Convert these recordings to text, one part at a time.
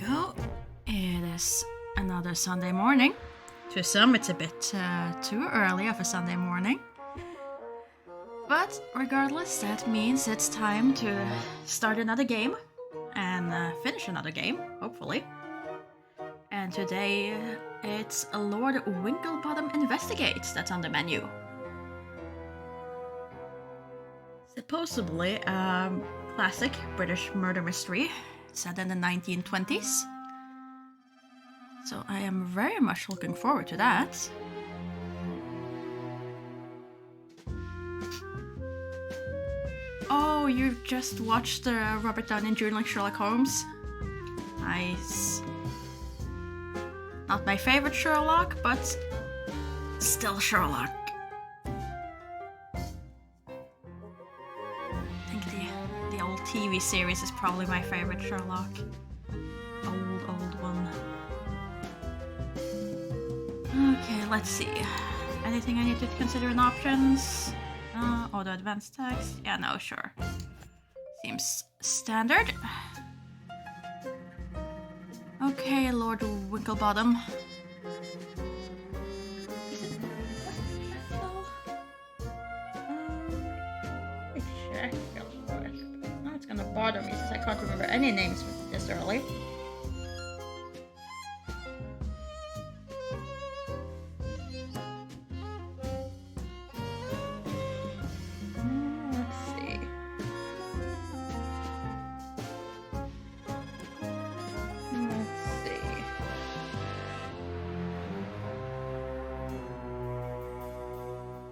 go. It is another Sunday morning. To some, it's a bit too early of a Sunday morning. But regardless, that means it's time to start another game and finish another game, hopefully. And today it's Lord Winklebottom Investigates that's on the menu. Supposedly a classic British murder mystery set in the 1920s. So I am very much looking forward to that. Oh, you've just watched Robert Downey Jr. Sherlock Holmes? Nice. Not my favorite Sherlock, but still Sherlock. I think the old TV series is probably my favorite Sherlock. Old one. Okay, let's see. Anything I need to consider in options? Auto advanced text? Yeah, no, sure. Seems standard. Okay, Lord Winklebottom. Check. Oh, it's gonna bother me since I can't remember any names this early.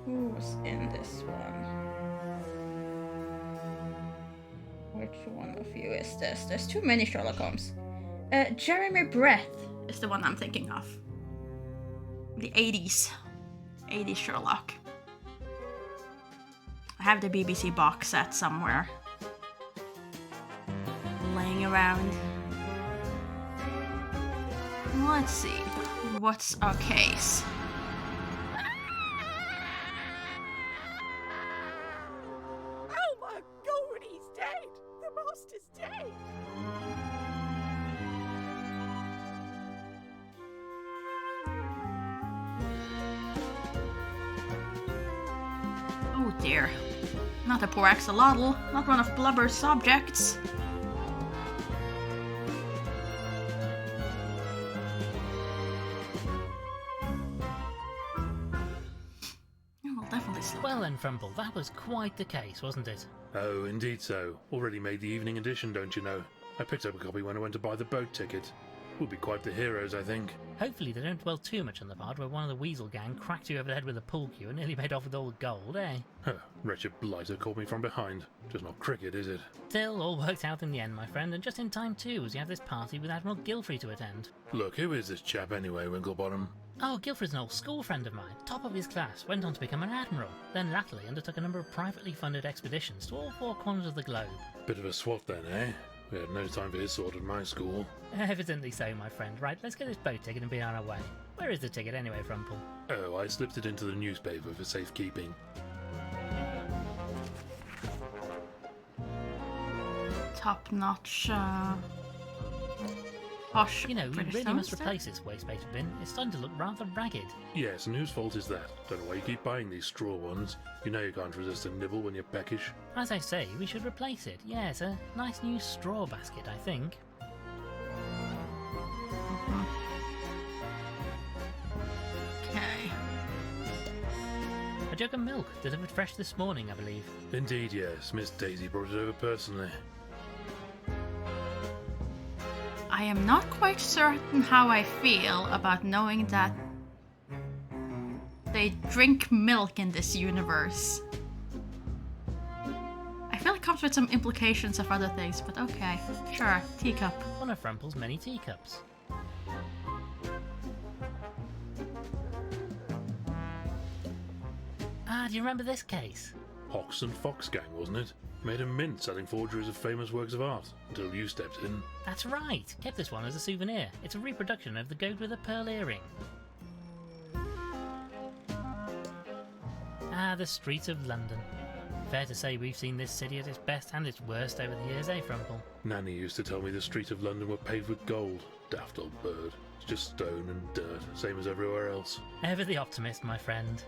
Who's in this one? Which one of you is this? There's too many Sherlock Holmes. Jeremy Brett is the one I'm thinking of. The 80s. 80s Sherlock. I have the BBC box set somewhere. Laying around. Let's see. What's our case? Oh dear. Not a poor axolotl, not one of Blubber's subjects. We'll definitely slow. Well then, Frumple, that was quite the case, wasn't it? Oh, indeed so. Already made the evening edition, don't you know? I picked up a copy when I went to buy the boat ticket. We'll be quite the heroes, I think. Hopefully they don't dwell too much on the part where one of the Weasel gang cracked you over the head with a pool cue and nearly made off with all the gold, eh? Huh, wretched blighter caught me from behind. Just not cricket, is it? Still, all worked out in the end, my friend, and just in time too, as you have this party with Admiral Gilfrey to attend. Look, who is this chap anyway, Winklebottom? Oh, Gilfrey's an old school friend of mine, top of his class, went on to become an admiral, then latterly undertook a number of privately funded expeditions to all four corners of the globe. Bit of a swot then, eh? We had no time for his sort at my school. Evidently so, my friend. Right, let's get this boat ticket and be on our way. Where is the ticket anyway, Frumple? Oh, I slipped it into the newspaper for safekeeping. Top-notch, posh. You know, you British really must toaster. replace this waste paper bin. It's starting to look rather ragged. Yes, and whose fault is that? Don't know why you keep buying these straw ones. You know you can't resist a nibble when you're peckish. As I say, we should replace it. Yes, a nice new straw basket, I think. Okay. A jug of milk, delivered fresh this morning, I believe. Indeed, yes. Miss Daisy brought it over personally. I am not quite certain how I feel about knowing that they drink milk in this universe. I feel it comes with some implications of other things, but okay. Sure, teacup. One of Frumple's many teacups. Ah, do you remember this case? Hawks and Fox gang, wasn't it? Made a mint selling forgeries of famous works of art, until you stepped in. That's right. Kept this one as a souvenir. It's a reproduction of the goat with a pearl earring. Ah, the streets of London. Fair to say we've seen this city at its best and its worst over the years, eh, Frumple? Nanny used to tell me the streets of London were paved with gold. Daft old bird. It's just stone and dirt, same as everywhere else. Ever the optimist, my friend.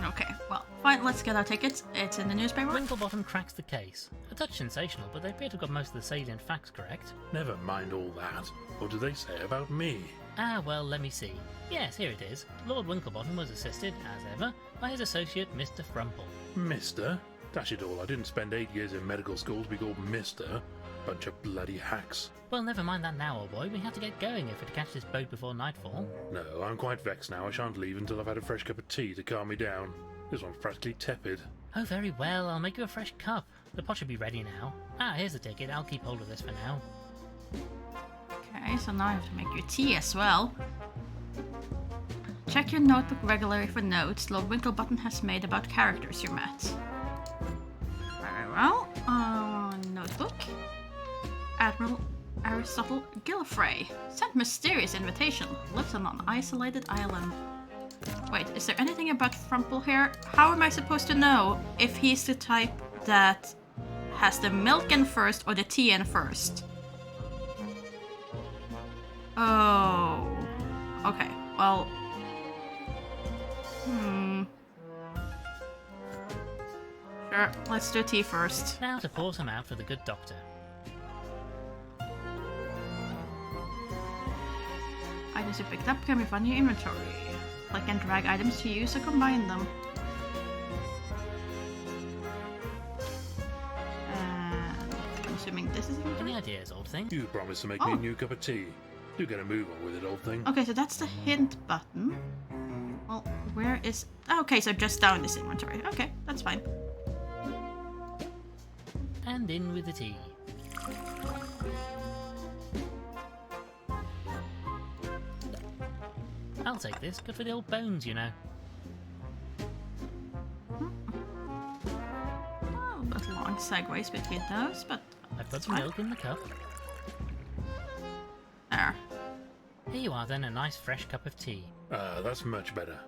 Okay, well, fine, let's get our tickets. It's in the newspaper. Winklebottom cracks the case. A touch sensational, but they appear to have got most of the salient facts correct. Never mind all that. What do they say about me? Ah, well, let me see. Yes, here it is. Lord Winklebottom was assisted, as ever, by his associate, Mr. Frumple. Mister? Dash it all, I didn't spend 8 years in medical school to be called Mister. Bunch of bloody hacks. Well, never mind that now, old boy. We have to get going if we're to catch this boat before nightfall. No, I'm quite vexed now. I shan't leave until I've had a fresh cup of tea to calm me down. This one's practically tepid. Oh, very well. I'll make you a fresh cup. The pot should be ready now. Ah, here's the ticket. I'll keep hold of this for now. Okay, so now I have to make you tea as well. Check your notebook regularly for notes Lord Winklebottom has made about characters you met. Very well. Notebook. Admiral Aristotle Gillifrey sent mysterious invitation. Lives on an isolated island. Wait, is there anything about Frumple here? How am I supposed to know if he's the type that has the milk in first or the tea in first? Oh. Okay, well. Sure, let's do tea first. Now to pour some out for the good doctor. Items you picked up can be found in your inventory. Click and drag items to use or combine them. And I'm assuming this is inventory? Any ideas, old thing? You promised to make me a new cup of tea. Do get a move on with it, old thing. Okay, so that's the hint button. Well, where is... Okay, so just down this inventory. Okay, that's fine. And in with the tea. I'll take this. Good for the old bones, you know. Oh, there's long segues between those, but... I've put some milk in the cup. There. Here you are then, a nice fresh cup of tea. Ah, that's much better.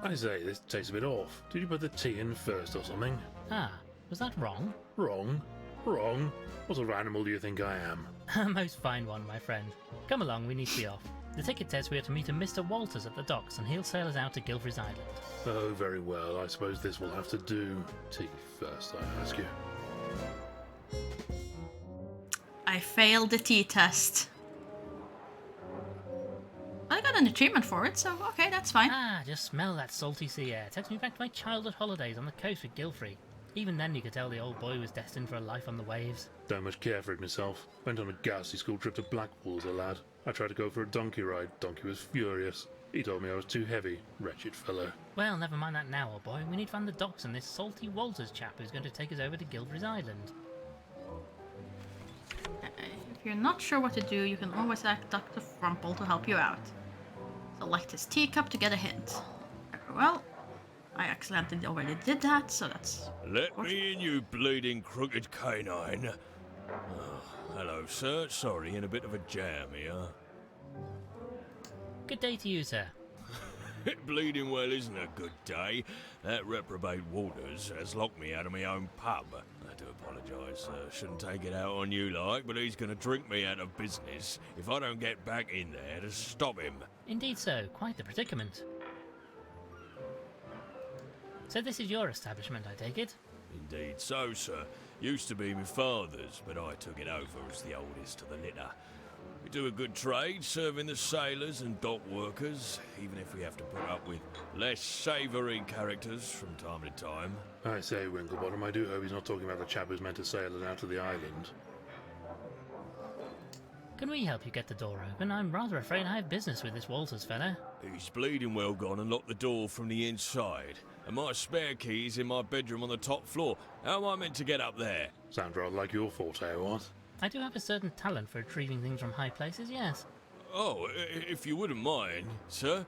I say, this tastes a bit off. Did you put the tea in first or something? Ah, was that wrong? Wrong? Wrong? What sort of animal do you think I am? A most fine one, my friend. Come along, we need to be off. The ticket says we are to meet a Mr. Walters at the docks, and he'll sail us out to Gilfrey's Island. Oh, very well. I suppose this will have to do. Tea first, I ask you. I failed the tea test. I got an achievement for it, so okay, that's fine. Ah, just smell that salty sea air. Takes me back to my childhood holidays on the coast with Gilfrey. Even then you could tell the old boy was destined for a life on the waves. Don't much care for it myself. Went on a ghastly school trip to Blackpool as a lad. I tried to go for a donkey ride. Donkey was furious. He told me I was too heavy. Wretched fellow. Well, never mind that now, old boy. We need to find the docks and this salty Walters chap who's going to take us over to Gilfrey's Island. If you're not sure what to do, you can always ask Dr. Frumple to help you out. Select his teacup to get a hint. Very well. I accidentally already did that, so that's... Let me in, you bleeding crooked canine. Oh, hello, sir. Sorry, in a bit of a jam here. Good day to you, sir. Bleeding well isn't a good day. That reprobate Walters has locked me out of my own pub. I do apologise, sir. Shouldn't take it out on you like, but he's going to drink me out of business if I don't get back in there to stop him. Indeed so. Quite the predicament. So this is your establishment, I take it? Indeed so, sir. Used to be my father's, but I took it over as the oldest of the litter. We do a good trade, serving the sailors and dock workers, even if we have to put up with less savoury characters from time to time. I say, Winklebottom, I do hope he's not talking about the chap who's meant to sail us out to the island. Can we help you get the door open? I'm rather afraid I have business with this Walters fella. He's bleeding well gone and locked the door from the inside. And my spare key's in my bedroom on the top floor. How am I meant to get up there? Sounds rather like your forte, what? I do have a certain talent for retrieving things from high places, yes. Oh, if you wouldn't mind, sir.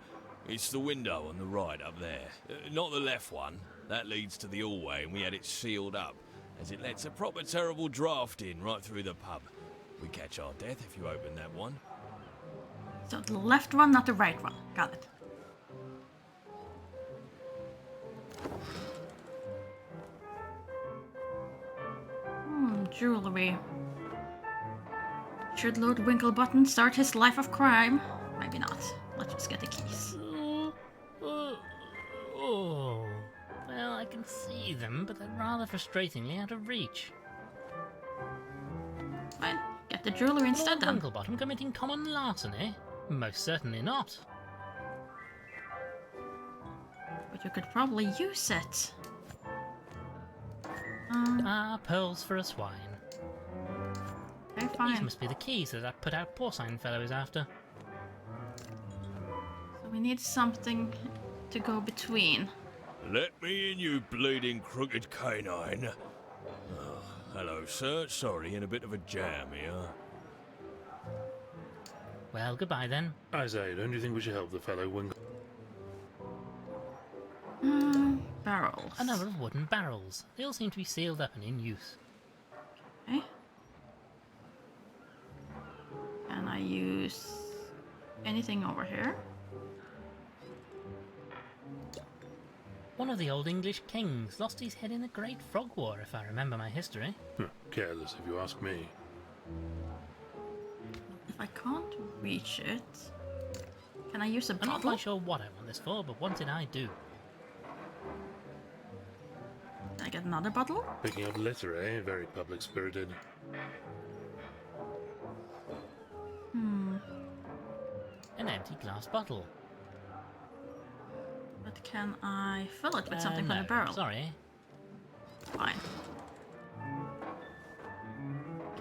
It's the window on the right up there. Not the left one. That leads to the hallway and we had it sealed up, as it lets a proper terrible draught in right through the pub. We catch our death if you open that one. So the left one, not the right one. Got it. Jewelry. Should Lord Winklebottom start his life of crime? Maybe not. Let's just get the keys. Oh. Well, I can see them, but they're rather frustratingly out of reach. Fine. Get the jewelry instead Lord then. Winklebottom committing common larceny? Most certainly not. But you could probably use it. Pearls for a swine. Okay, These fine. must be the keys that that put-out porcine fellow is after. So we need something to go between. Let me in, you bleeding crooked canine. Oh, hello, sir. Sorry, in a bit of a jam here. Well, goodbye then. Isaiah, don't you think we should help the fellow Winkle? Barrels. A number of wooden barrels. They all seem to be sealed up and in use. Okay. Can I use anything over here? One of the old English kings lost his head in the Great Frog War, if I remember my history. Careless, if you ask me. If I can't reach it, can I use a I'm not bottle? quite sure what I want this for, but once it I do. Can I get another bottle? Picking up litter, eh? Very public-spirited. An empty glass bottle. But can I fill it with something from No, the barrel? sorry. Fine.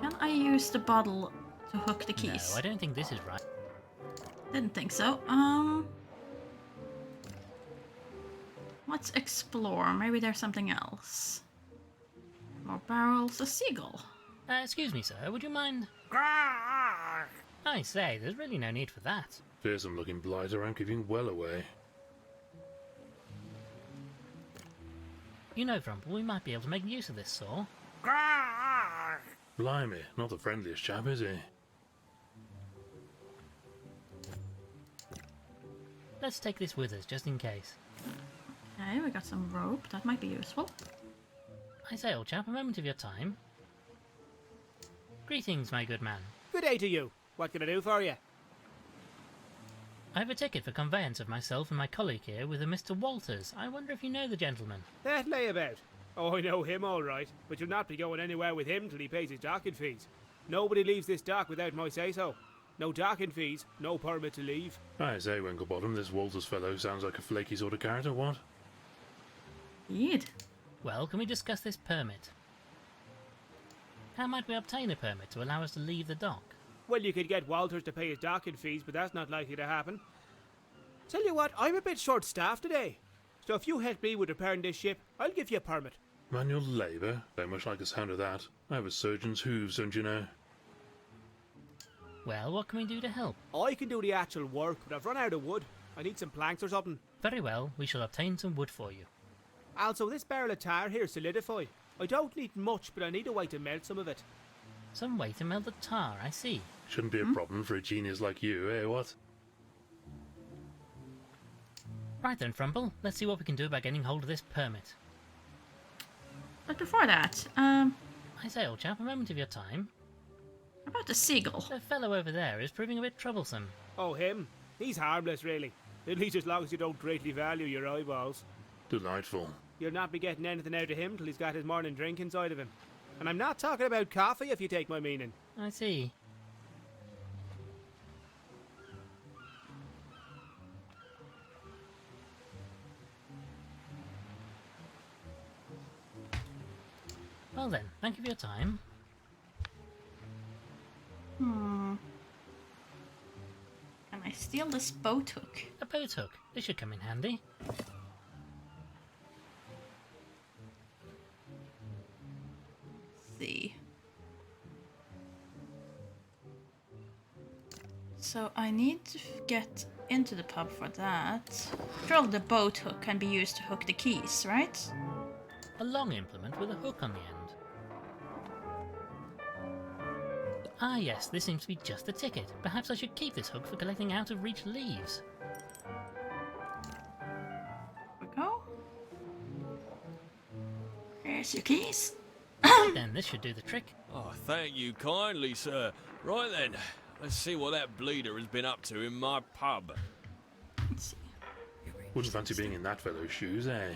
Can I use the bottle to hook the keys? No, I don't think this is right. Didn't think so. Let's explore. Maybe there's something else. More barrels. A seagull. Excuse me, sir, would you mind? I say, there's really no need for that. Fearsome-looking blighter, I'm giving well away. You know, Vrumple, we might be able to make use of this saw. Blimey, not the friendliest chap, is he? Let's take this with us, just in case. Okay, we got some rope. That might be useful. I say, old chap, a moment of your time. Greetings, my good man. Good day to you. What can I do for you? I have a ticket for conveyance of myself and my colleague here with a Mr. Walters. I wonder if you know the gentleman. That layabout. Oh, I know him all right, but you'll not be going anywhere with him till he pays his docking fees. Nobody leaves this dock without my say-so. No docking fees, no permit to leave. I say, Winklebottom, this Walters fellow sounds like a flaky sort of character, what? Indeed. Well, can we discuss this permit? How might we obtain a permit to allow us to leave the dock? Well, you could get Walters to pay his docking fees, but that's not likely to happen. Tell you what, I'm a bit short-staffed today. So if you help me with repairing this ship, I'll give you a permit. Manual labour? Don't much like the sound of that. I have a surgeon's hooves, don't you know? Well, what can we do to help? I can do the actual work, but I've run out of wood. I need some planks or something. Very well, we shall obtain some wood for you. Also, this barrel of tar here solidify. I don't need much, but I need a way to melt some of it. Some way to melt the tar, I see. Shouldn't be a problem for a genius like you, eh, what? Right then, Frumple, let's see what we can do about getting hold of this permit. But before that, I say, old chap, a moment of your time. about the seagull. The fellow over there is proving a bit troublesome. Oh, him? He's harmless, really. At least as long as you don't greatly value your eyeballs. Delightful. You'll not be getting anything out of him till he's got his morning drink inside of him. And I'm not talking about coffee, if you take my meaning. I see. Well then, thank you for your time. Can I steal this boat hook? A boat hook. This should come in handy. See. So I need to get into the pub for that. Surely the boat hook can be used to hook the keys, right? A long implement with a hook on the end. Ah yes, this seems to be just the ticket. Perhaps I should keep this hook for collecting out-of-reach leaves. Here we go. Here's your keys. Then this should do the trick. Oh, thank you kindly, sir. Right then, let's see what that bleeder has been up to in my pub. Let's see. Wouldn't fancy being in that fellow's shoes, eh?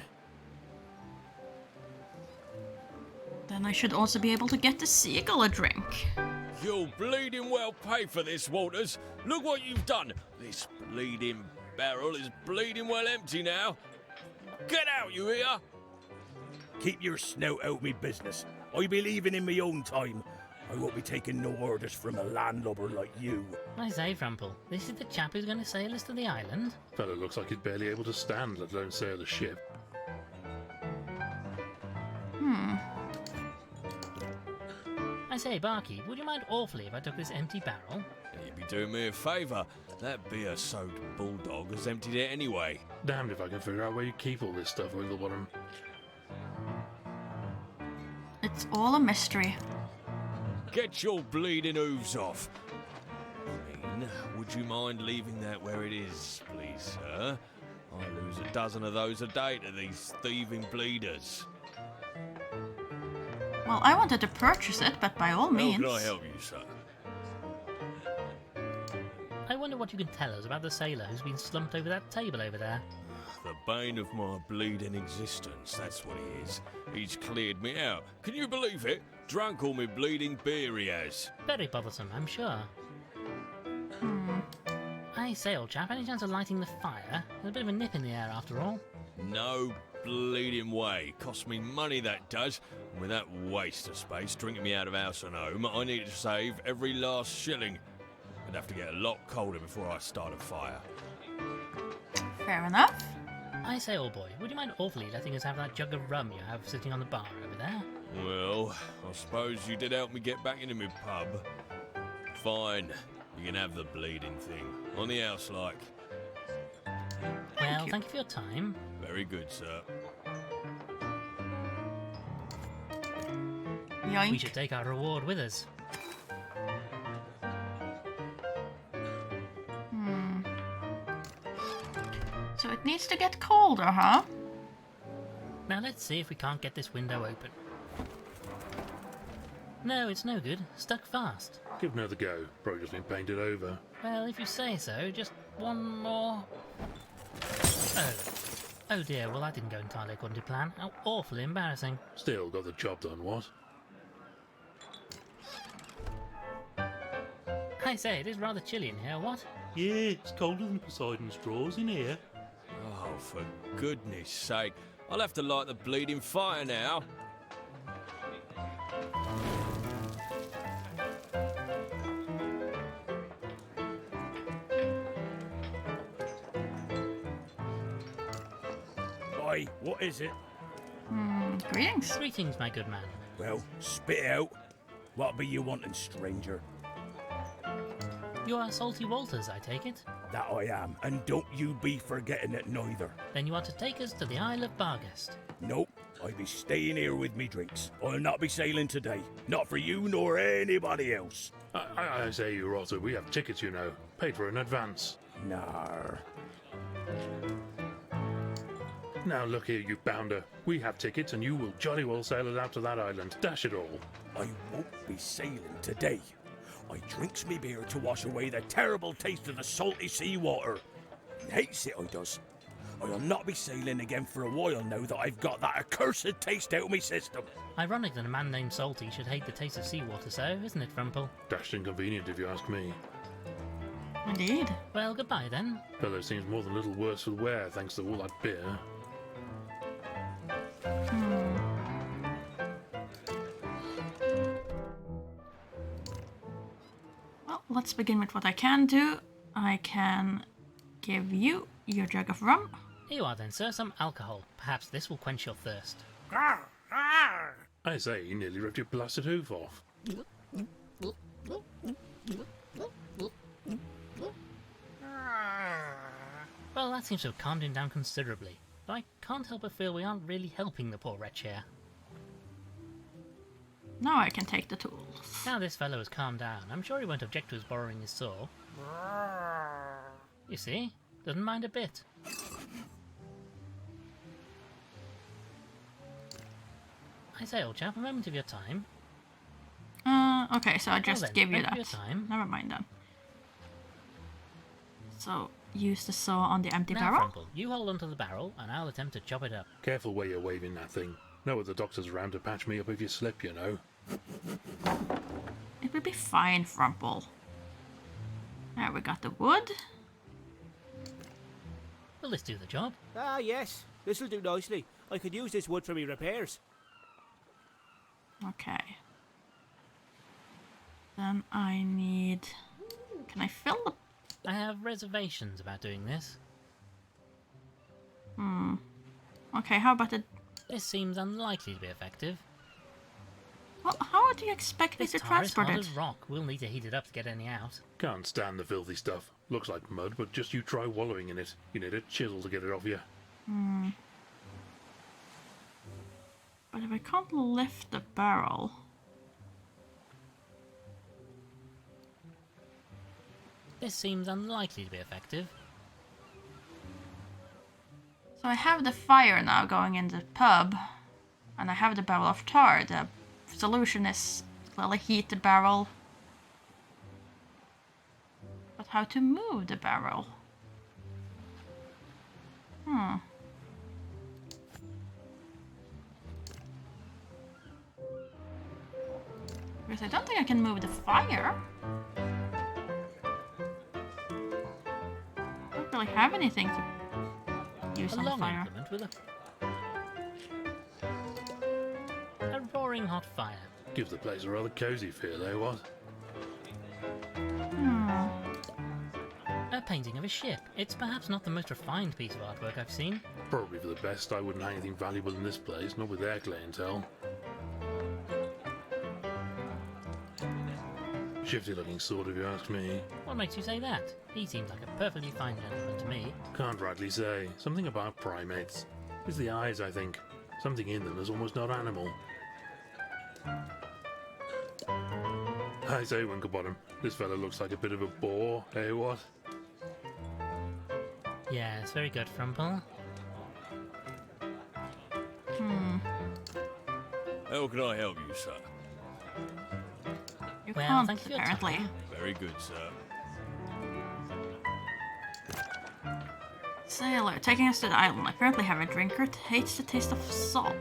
Then I should also be able to get the seagull a drink. You'll bleeding well pay for this, Walters. Look what you've done. This bleeding barrel is bleeding well empty now. Get out, you hear? Keep your snout out me business. I be leaving in me own time. I won't be taking no orders from a landlubber like you. I say, Frumple, this is the chap who's going to sail us to the island? Fellow looks like he's barely able to stand, let alone sail a ship. I say, Barkeep, would you mind awfully if I took this empty barrel? You'd be doing me a favour. That beer-soaked bulldog has emptied it anyway. Damned if I can figure out where you keep all this stuff, Winklebottom. It's all a mystery. Get your bleeding hooves off. I mean, would you mind leaving that where it is, please, sir? I lose a dozen of those a day to these thieving bleeders. Well, I wanted to purchase it, but by all means. How can I help you, sir? I wonder what you can tell us about the sailor who's been slumped over that table over there. The bane of my bleeding existence, that's what he is. He's cleared me out. Can you believe it? Drunk all me bleeding beer he has. Very bothersome, I'm sure. I say, old chap, any chance of lighting the fire? There's a bit of a nip in the air after all. No bleeding way. Cost me money, that does. And with that waste of space drinking me out of house and home, I need to save every last shilling. I'd have to get a lot colder before I start a fire. Fair enough. I say, old boy, would you mind awfully letting us have that jug of rum you have sitting on the bar over there? Well, I suppose you did help me get back into my pub. Fine. You can have the bleeding thing. On the house, like. Well, thank you for your time. Very good, sir. Yoink. We should take our reward with us. So it needs to get colder, huh? Now let's see if we can't get this window open. No, it's no good. Stuck fast. Give another go. Probably just been painted over. Well, if you say so, just one more. Oh dear, well that didn't go entirely according to plan. How awfully embarrassing. Still got the job done, what? I say, it is rather chilly in here, what? Yeah, it's colder than Poseidon's drawers in here. Oh, for goodness sake. I'll have to light the bleeding fire now. Oi, what is it? Greetings. Greetings, my good man. Well, spit it out. What be you wanting, stranger? You are Salty Walters, I take it? That I am, and don't you be forgetting it neither. Then you want to take us to the Isle of Barghest. Nope, I be staying here with me drinks. I'll not be sailing today. Not for you nor anybody else. I say, you rotter, we have tickets, you know. Paid for in advance. Nar. Now look here, you bounder. We have tickets and you will jolly well sail us out to that island. Dash it all. I won't be sailing today. I drinks me beer to wash away the terrible taste of the salty seawater. Hates it, I does. I'll not be sailing again for a while now that I've got that accursed taste out of me system. Ironic that a man named Salty should hate the taste of seawater so, isn't it, Frumple? Dashed inconvenient if you ask me. Indeed. Well, goodbye then. Fellow seems more than a little worse for wear thanks to all that beer. Well, let's begin with what I can do. I can give you your jug of rum. Here you are then, sir, some alcohol. Perhaps this will quench your thirst. I say, he nearly ripped your blasted hoof off. Well, that seems to have calmed him down considerably. But I can't help but feel we aren't really helping the poor wretch here. Now I can take the tools. Now this fellow has calmed down, I'm sure he won't object to us borrowing his saw. You see? Doesn't mind a bit. I say, old chap, a moment of your time. Okay, so I Well just then, give you moment of that. your time. Never mind then. So, use the saw on the empty Now, barrel. Frumple, you hold onto the barrel, and I'll attempt to chop it up. Careful where you're waving that thing. Know the doctor's around to patch me up if you slip, you know. It will be fine, Frumple. There, we got the wood. Will this do the job? Ah, yes. This'll do nicely. I could use this wood for me repairs. Okay. Then I need... Can I fill the... I have reservations about doing this. Okay, how about the... This seems unlikely to be effective. Well, how do you expect me This to tar is transport hard it? as rock. We'll need to heat it up to get any out. Can't stand the filthy stuff. Looks like mud, but just you try wallowing in it. You need a chisel to get it off you. But if I can't lift the barrel... This seems unlikely to be effective. So I have the fire now going in the pub, and I have the barrel of tar. The solution is clearly heat the barrel. But how to move the barrel? Because I don't think I can move the fire. I don't really have anything to use A on the long fire. implement with a roaring hot fire. Gives the place a rather cosy feel, eh, what? A painting of a ship. It's perhaps not the most refined piece of artwork I've seen. Probably for the best. I wouldn't hang anything valuable in this place, not with their clientele. Shifty looking sort, if you ask me. What makes you say that? He seems like a perfectly fine gentleman to me. Can't rightly say. Something about primates. It's the eyes, I think. Something in them that's almost not animal. I say, Winklebottom, this fella looks like a bit of a bore, eh, what? Yes, very good, Frumple. How can I help you, sir? You Well, can't, thank you for your apparently. time. Very good, sir. Sailor, taking us to the island. Apparently have a drinker. Hates the taste of salt.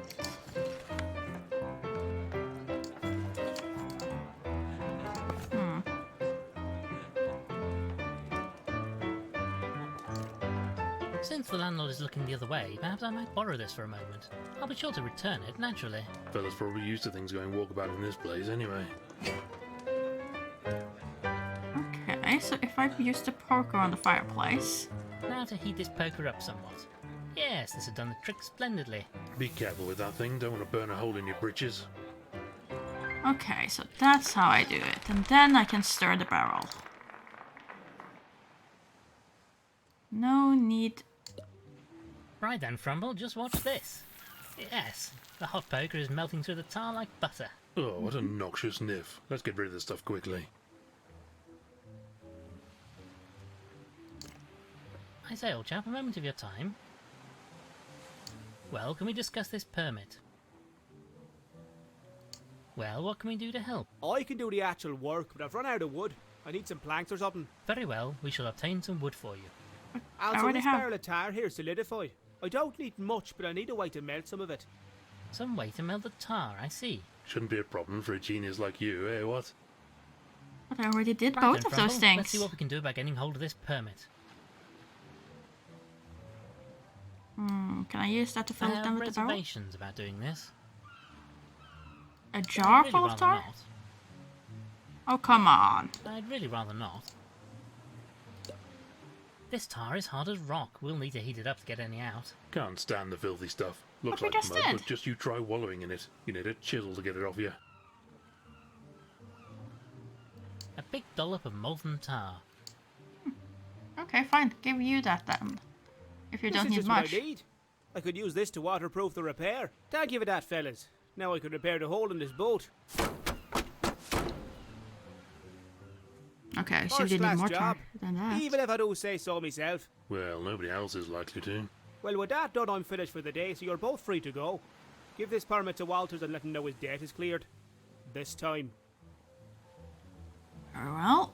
Since the landlord is looking the other way, perhaps I might borrow this for a moment. I'll be sure to return it, naturally. Fella's probably used to things going walkabout in this place, anyway. Okay, so if I use the poker on the fireplace... Now to heat this poker up somewhat. Yes, this has done the trick splendidly. Be careful with that thing, don't want to burn a hole in your britches. Okay, so that's how I do it. And then I can stir the barrel. No need... Right then, Frumble, just watch this. Yes, the hot poker is melting through the tar like butter. Oh, what a noxious niff. Let's get rid of this stuff quickly. I say, old chap, a moment of your time. Well, can we discuss this permit? Well, what can we do to help? I can do the actual work, but I've run out of wood. I need some planks or something. Very well, we shall obtain some wood for you. Also, already this have. barrel of tar here is solidified. I don't need much, but I need a way to melt some of it. Some way to melt the tar, I see. Shouldn't be a problem for a genius like you, eh, what? But I already did Right both then, of those Frumple, things. let's see what we can do about getting hold of this permit. Can I use that to I fill it have down with the barrel? reservations about doing this. A jar I'd full really of rather tar? not. Oh, come on. I'd really rather not. This tar is hard as rock. We'll need to heat it up to get any out. Can't stand the filthy stuff. Looks But we like just mud, did. but just you try wallowing in it. You need a chisel to get it off you. A big dollop of molten tar. Okay, fine. Give you that then. If you This don't is need just much. what I need. I could use this to waterproof the repair. Thank you for that, fellas. Now I can repair the hole in this boat. Okay, I assume First you need class more job. tar than that. Even if I do say so myself. Well, nobody else is likely to. Well, with that done, I'm finished for the day, so you're both free to go. Give this permit to Walters and let him know his debt is cleared. This time. Very well.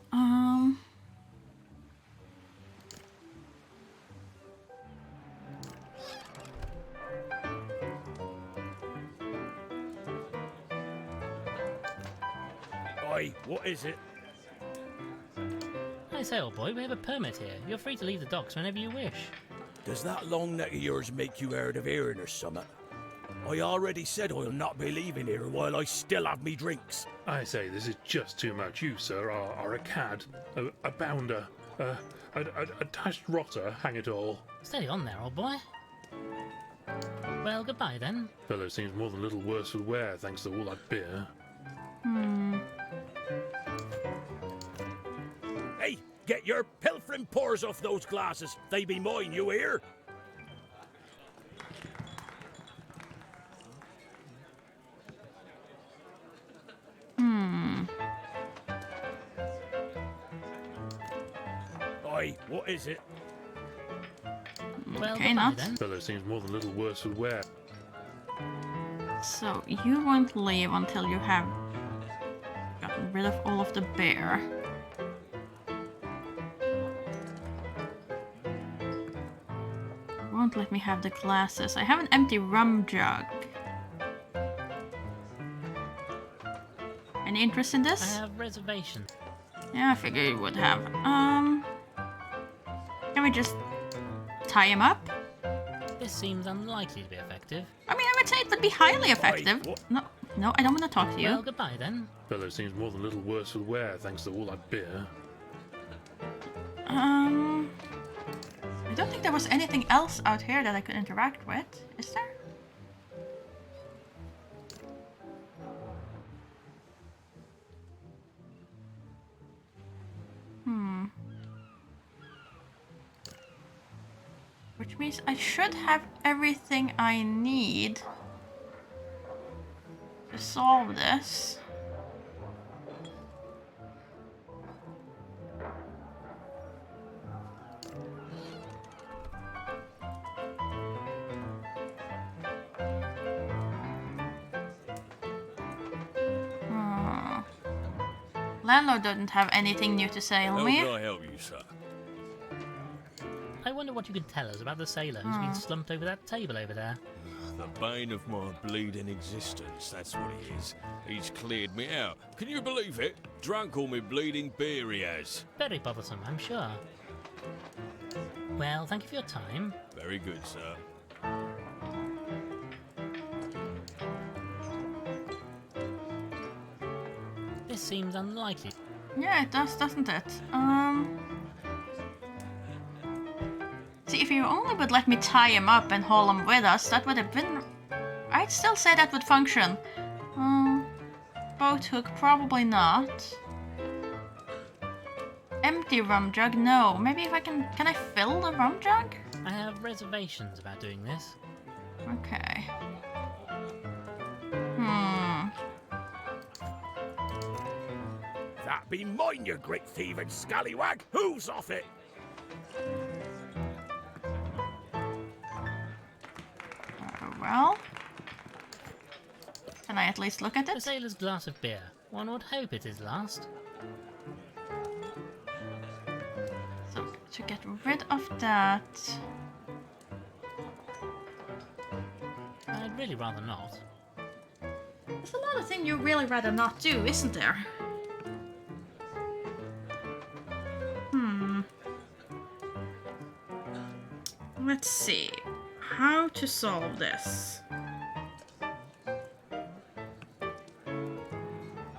Oi, what is it? I say, old boy, we have a permit here. You're free to leave the docks whenever you wish. Does that long neck of yours make you hard of hearing or something? I already said I'll not be leaving here while I still have me drinks. I say, this is just too much. You, sir, are a cad, a bounder, a dashed rotter, hang it all. Steady on there, old boy. Well, goodbye then. Fellow seems more than a little worse for wear, thanks to all that beer. Hey, get your pilfering paws off those glasses. They be mine, you hear? Oi, what is it? Well, Okay, goodbye not. then. Fellow seems more than a little worse for wear. So you won't leave until you have gotten rid of all of the beer. Won't let me have the glasses. I have an empty rum jug. Any interest in I this? have reservations. Yeah, I figured you would have. Can we just tie him up? This seems unlikely to be effective. I mean, I would say it would be highly effective. what? No, I don't want to talk to you. Well, goodbye then. Fellow seems more than a little worse for wear, thanks to all that beer. I don't think there was anything else out here that I could interact with. Is there? Which means I should have everything I need to solve this. Landlord doesn't have anything new to say How on me. can I help you, sir? I wonder what you can tell us about the sailor who's been slumped over that table over there. The bane of my bleeding existence, that's what he is. He's cleared me out. Can you believe it? Drunk all my bleeding beer he has. Very bothersome, I'm sure. Well, thank you for your time. Very good, sir. This seems unlikely. Yeah, it does, doesn't it? See, if you only would let me tie him up and haul him with us, that would have been... I'd still say that would function. Boat hook, probably not. Empty rum jug, no. Maybe if I can... Can I fill the rum jug? I have reservations about doing this. Okay. That be mine, you great thieving scallywag. Who's off it? Well... Can I at least look at The it? sailor's glass of beer. One would hope it is last. So, to get rid of that... I'd really rather not. There's a lot of things you'd really rather not do, isn't there? Let's see. How to solve this?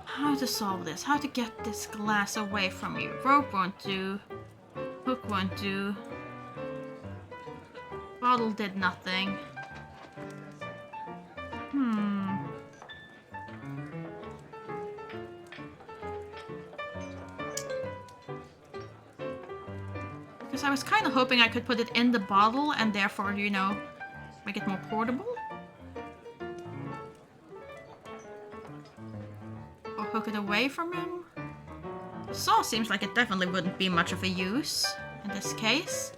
How to solve this? How to get this glass away from you? Rope won't do. Hook won't do. Bottle did nothing. Because I was kind of hoping I could put it in the bottle and therefore, you know, make it more portable. Or hook it away from him. The saw seems like it definitely wouldn't be much of a use in this case.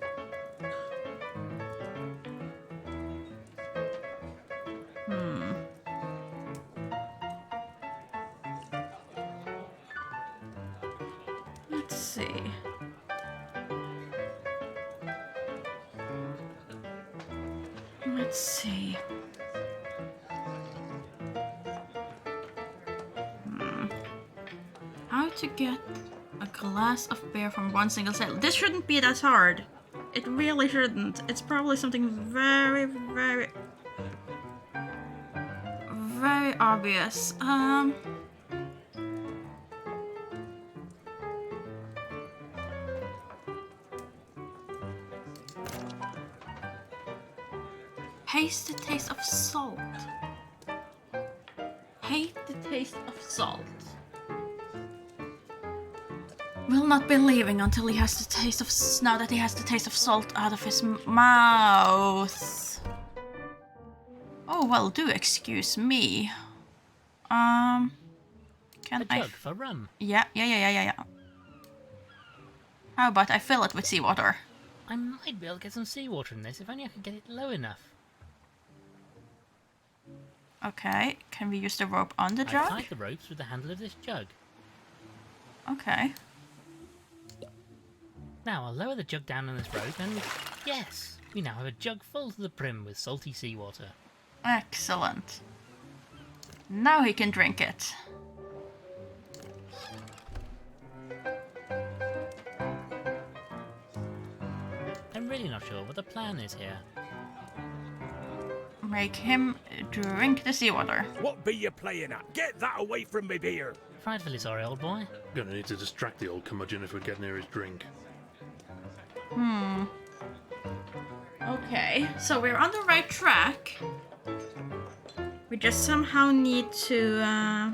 Let's see. Let's see. How to get a glass of beer from one single sail. This shouldn't be that hard. It really shouldn't. It's probably something very, very, very obvious. Haste the taste of salt. Hate the taste of salt. Will not be leaving until he has the taste of now that he has the taste of salt out of his mouth. Oh well, do excuse me. Can A jug for rum. Yeah. How about I fill it with seawater? I might be able to get some seawater in this if only I could get it low enough. Okay, can we use the rope on the I've jug? tied the ropes with the handle of this jug. Okay. Now I'll lower the jug down on this rope and yes, we now have a jug full to the brim with salty seawater. Excellent. Now he can drink it. I'm really not sure what the plan is here. Make him drink the seawater. What be you playing at? Get that away from me beer. Frightfully sorry, old boy. Gonna need to distract the old curmudgeon if we get near his drink. Okay, so we're on the right track. We just somehow need to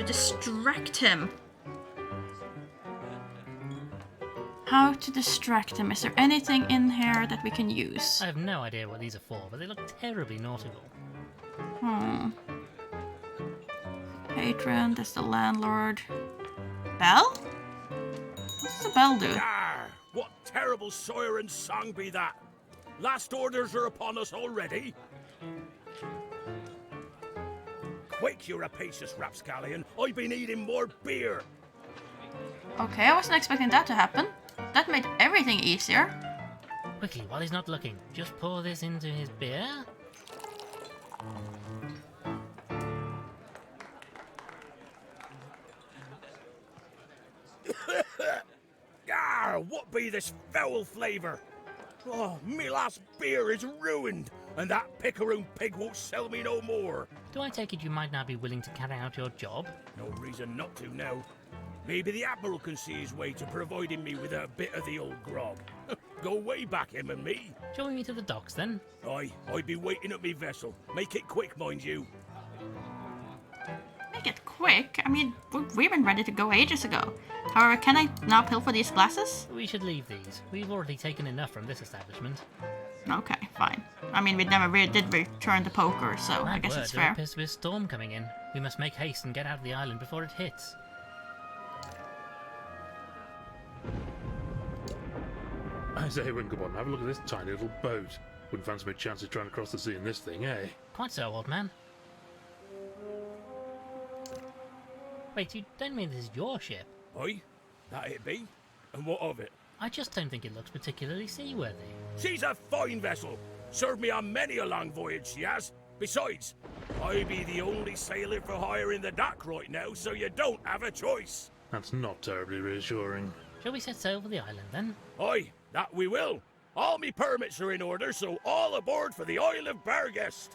distract him. How to distract him? Is there anything in here that we can use? I have no idea what these are for, but they look terribly nautical. Patron, that's the landlord. Bell? What does the bell do? Arr, what terrible siren song be that? Last orders are upon us already. Quick, you rapacious rapscallion. I be needing more beer. Okay, I wasn't expecting that to happen. That made everything easier. Quickly, while he's not looking, just pour this into his beer. Arr, what be this foul flavour? Oh, me last beer is ruined, and that picaroon pig won't sell me no more. Do I take it you might now be willing to carry out your job? No reason not to now. Maybe the Admiral can see his way to providing me with a bit of the old grog. Go way back, him and me. Join me to the docks then. Aye, I'd be waiting at me vessel. Make it quick, mind you. Make it quick. I mean, we've been ready to go ages ago. However, can I now pilfer these glasses? We should leave these. We've already taken enough from this establishment. Okay, fine. I mean, we never really did return the poker, so I Mad guess word, it's there fair. appears to be a storm coming in. We must make haste and get out of the island before it hits. I say, Winklebottom, have a look at this tiny little boat. Wouldn't fancy my chances trying to cross the sea in this thing, eh? Quite so, old man. Wait, you don't mean this is your ship? Aye, that it be. And what of it? I just don't think it looks particularly seaworthy. She's a fine vessel. Served me on many a long voyage, she has. Besides, I be the only sailor for hire in the dock right now, so you don't have a choice. That's not terribly reassuring. Shall we set sail for the island then? Aye, that we will. All me permits are in order, so all aboard for the Isle of Barghest.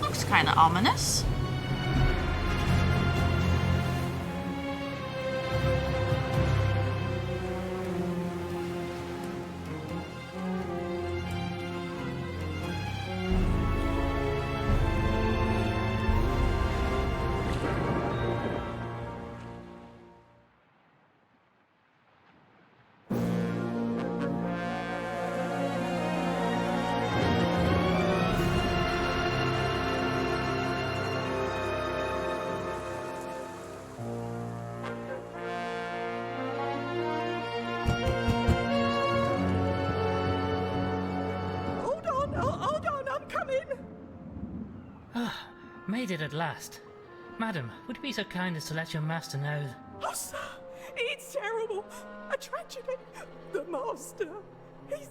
Looks kinda ominous. Come in. Ah, made it at last. Madam, would you be so kind as to let your master know? Oh, sir, it's terrible. A tragedy. The master, he's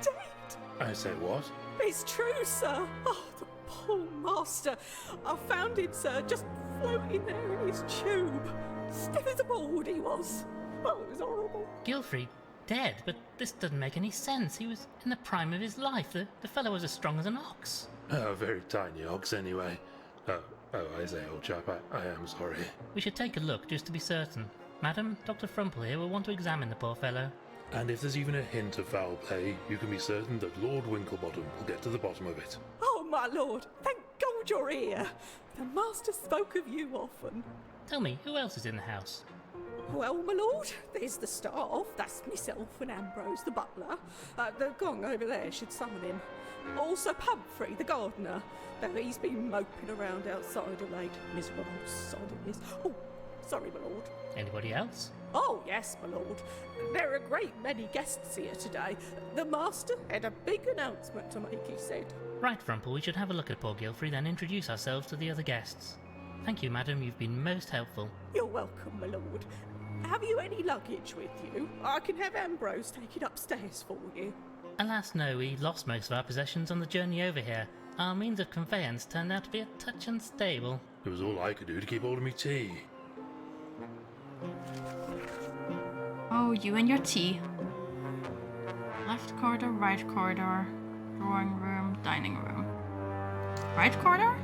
dead. I say what? It's true, sir. Oh, the poor master. I found him, sir, just floating there in his tube. Stiff as a board he was. Oh, it was horrible. Gilfrey, dead? But this doesn't make any sense. He was in the prime of his life. The fellow was as strong as an ox. Oh, a very tiny ox anyway. Oh, I say, old chap, I am sorry. We should take a look just to be certain. Madam, Dr. Frumple here will want to examine the poor fellow. And if there's even a hint of foul play, you can be certain that Lord Winklebottom will get to the bottom of it. Oh, my lord, thank God you're here. The master spoke of you often. Tell me, who else is in the house? Well, my lord, there's the staff. That's myself and Ambrose, the butler. The gong over there should summon him. Also Pumphrey, the gardener. Though he's been moping around outside of late. Miserable old sod it is. Oh, sorry, my lord. Anybody else? Oh, yes, my lord. There are a great many guests here today. The master had a big announcement to make, he said. Right, Frumple, we should have a look at poor Gilfrey, then introduce ourselves to the other guests. Thank you, madam, you've been most helpful. You're welcome, my lord. Have you any luggage with you? I can have Ambrose take it upstairs for you. Alas, no, we lost most of our possessions on the journey over here. Our means of conveyance turned out to be a touch unstable. It was all I could do to keep hold of me tea. Oh, you and your tea. Left corridor, right corridor, drawing room, dining room. Right corridor?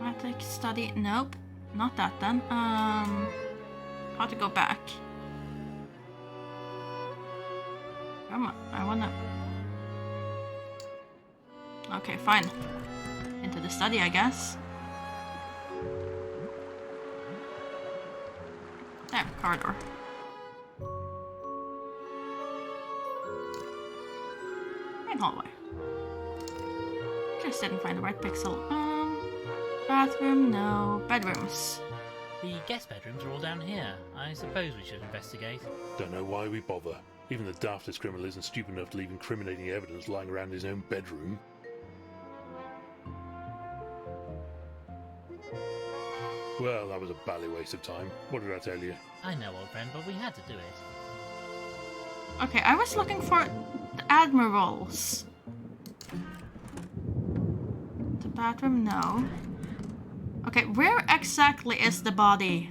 Attic, study, nope. Not that then. How to go back? Come on, I wanna... Okay, fine. Into the study, I guess. There, corridor. Main hallway. Just didn't find the right pixel. Bathroom, no. Bedrooms. The guest bedrooms are all down here. I suppose we should investigate. Don't know why we bother. Even the daftest criminal isn't stupid enough to leave incriminating evidence lying around his own bedroom. Well, that was a bally waste of time. What did I tell you? I know, old friend, but we had to do it. Okay, I was looking for the admirals. The bathroom, no. Okay, where exactly is the body?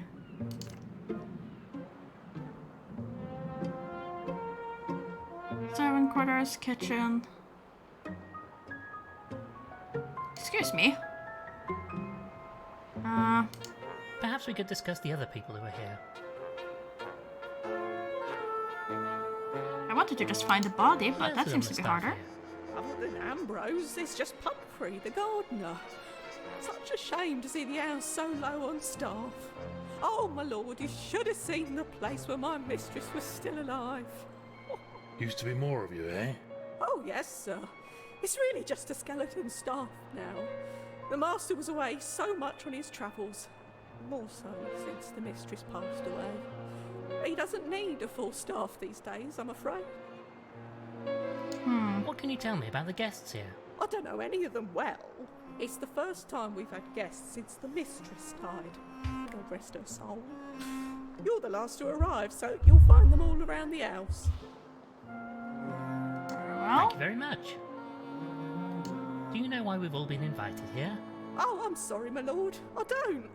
Servant quarters, kitchen. Excuse me. Perhaps we could discuss the other people who are here. I wanted to just find the body, but Who that else is on seems the to be staff harder. here? Other than Ambrose, there's just Pumphrey, the gardener. Such a shame to see the house so low on staff. Oh, my lord, you should have seen the place where my mistress was still alive. Used to be more of you, eh? Oh, yes, sir. It's really just a skeleton staff now. The master was away so much on his travels. More so since the mistress passed away. He doesn't need a full staff these days, I'm afraid. What can you tell me about the guests here? I don't know any of them well. It's the first time we've had guests since the mistress died. God rest her soul. You're the last to arrive, so you'll find them all around the house. Well, Thank you very much. Do you know why we've all been invited here? Oh, I'm sorry, my lord. I don't.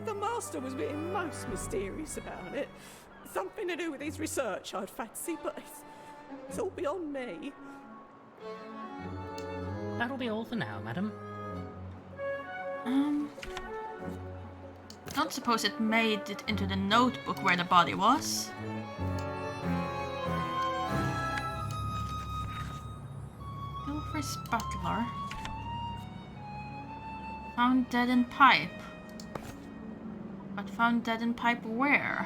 The master was being most mysterious about it. Something to do with his research, I'd fancy, but it's all beyond me. That'll be all for now, madam. don't suppose it made it into the notebook where the body was. Gilfrey's butler. Found dead in pipe. But found dead in pipe where?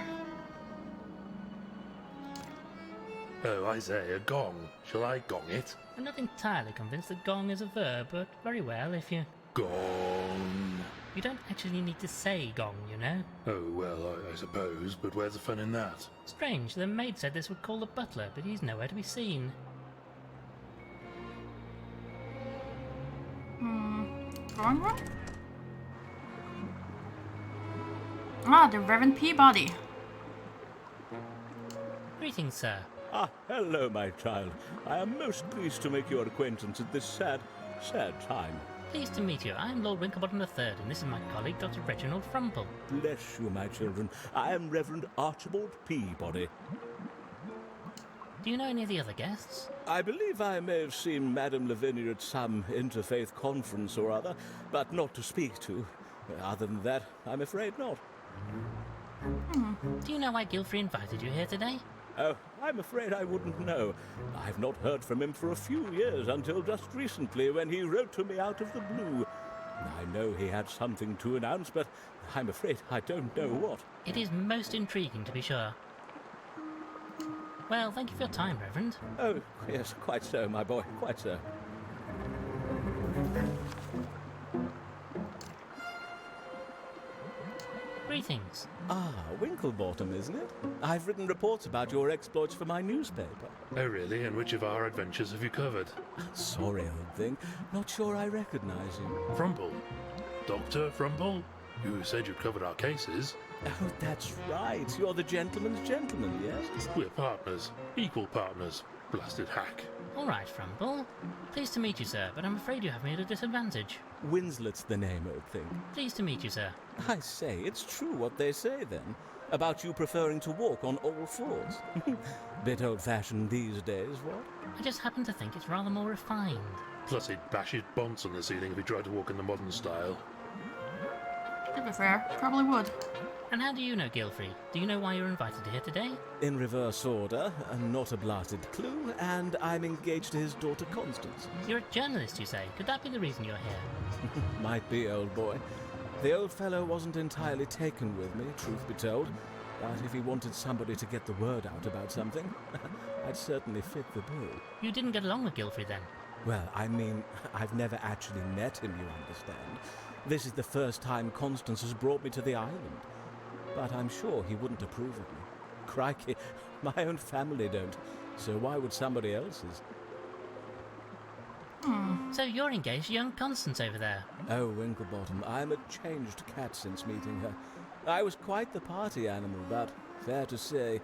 Oh, I say, a gong. Shall I gong it? I'm not entirely convinced that gong is a verb, but very well if you... Gong. You don't actually need to say gong, you know. Oh, well, I suppose, but where's the fun in that? Strange, the maid said this would call the butler, but he's nowhere to be seen. drawing room? Ah, the Reverend Peabody. Greetings, sir. Ah, hello, my child. I am most pleased to make your acquaintance at this sad time. Pleased to meet you. I am Lord Winklebottom III, and this is my colleague, Dr. Reginald Frumple. Bless you, my children. I am Reverend Archibald Peabody. Do you know any of the other guests? I believe I may have seen Madame Lavinia at some interfaith conference or other, but not to speak to. Other than that, I'm afraid not. Do you know why Gilfrey invited you here today? Oh, I'm afraid I wouldn't know. I've not heard from him for a few years, until just recently when he wrote to me out of the blue. I know he had something to announce, but I'm afraid I don't know what. It is most intriguing, to be sure. Well, thank you for your time, Reverend. Oh, yes, quite so, my boy, quite so. Greetings. Ah, Winklebottom, isn't it? I've written reports about your exploits for my newspaper. Oh, really? And which of our adventures have you covered? Sorry, old thing. Not sure I recognize you. Frumple? Dr. Frumple? You said you'd covered our cases. Oh, that's right. You're the gentleman's gentleman, yes? We're partners. Equal partners. Blasted hack. All right, Frumple. Pleased to meet you, sir, but I'm afraid you have me at a disadvantage. Winslet's the name, old thing. Pleased to meet you, sir. I say, it's true what they say, then. About you preferring to walk on all fours. Bit old-fashioned these days, what? I just happen to think it's rather more refined. Plus he'd bash his bonds on the ceiling if he tried to walk in the modern style. To be fair, probably would. And how do you know Gilfrey? Do you know why you're invited here today? In reverse order, not a blasted clue, and I'm engaged to his daughter Constance. You're a journalist, you say. Could that be the reason you're here? Might be, old boy. The old fellow wasn't entirely taken with me, truth be told. But if he wanted somebody to get the word out about something, I'd certainly fit the bill. You didn't get along with Gilfrey then? Well, I mean, I've never actually met him, you understand. This is the first time Constance has brought me to the island. But I'm sure he wouldn't approve of me. Crikey, my own family don't, so why would somebody else's? So you're engaged to young Constance over there. Oh, Winklebottom, I'm a changed cat since meeting her. I was quite the party animal, but fair to say,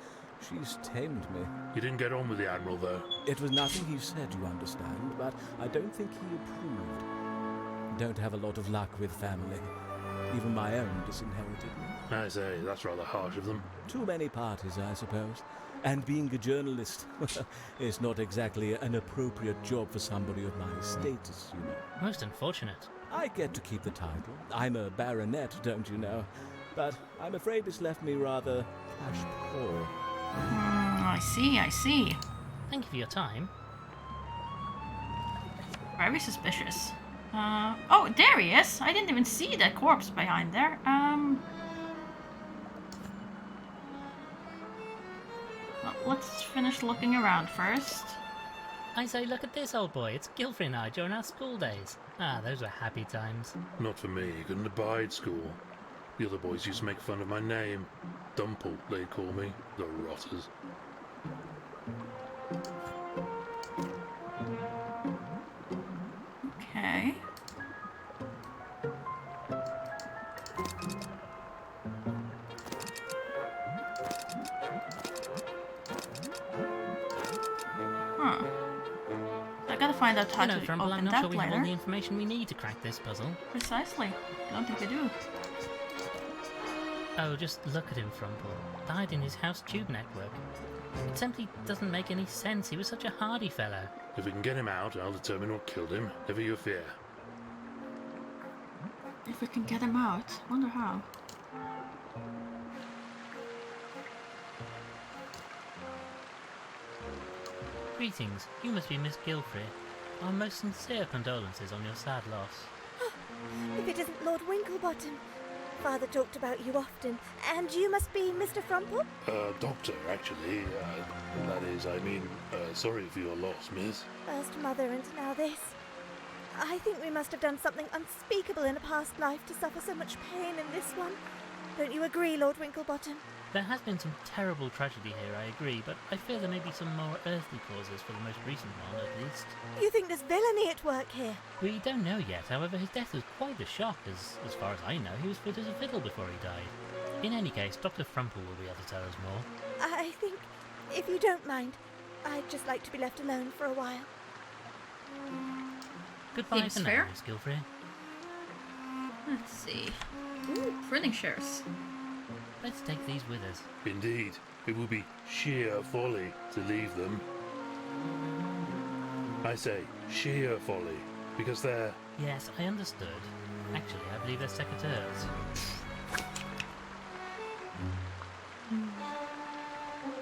she's tamed me. You didn't get on with the Admiral, though. It was nothing he said, you understand, but I don't think he approved. Don't have a lot of luck with family. Even my own disinherited me. I say, that's rather harsh of them. Too many parties, I suppose. And being a journalist is not exactly an appropriate job for somebody of my status, you know. Most unfortunate. I get to keep the title. I'm a baronet, don't you know? But I'm afraid it's left me rather cash poor. I see. Thank you for your time. Very suspicious. Oh, there he is! I didn't even see that corpse behind there. Well, let's finish looking around first. I say, look at this, old boy. It's Gilfrey and I during our school days. Ah, those were happy times. Not for me. Couldn't abide school. The other boys used to make fun of my name. Dumple, they'd call me. The rotters. Okay. I gotta find out how No, to Frumple, I'm open not that sure we have all later. the information we need to crack this puzzle. Precisely. I don't think we do. Oh, just look at him, Frumple. Died in his house tube network. It simply doesn't make any sense. He was such a hardy fellow. If we can get him out, I'll determine what killed him. Never you fear. If we can get him out, wonder how. Greetings. You must be Miss Gilfrey. Our most sincere condolences on your sad loss. If it isn't Lord Winklebottom. Father talked about you often, and you must be Mr. Frumple? Doctor, actually. That is, I mean, sorry for your loss, miss. First mother and now this. I think we must have done something unspeakable in a past life to suffer so much pain in this one. Don't you agree, Lord Winklebottom? There has been some terrible tragedy here, I agree, but I fear there may be some more earthly causes for the most recent one, at least. You think there's villainy at work here? We don't know yet, however, his death was quite a shock, as far as I know, he was fit as a fiddle before he died. In any case, Dr. Frumple will be able to tell us more. I think, if you don't mind, I'd just like to be left alone for a while. Goodbye Seems for fair. now, Miss Gilfrey. Let's see. Ooh, thrilling shares. Let's take these with us. Indeed, it would be sheer folly to leave them. I say sheer folly, because they're... Yes, I understood. Actually, I believe they're secateurs.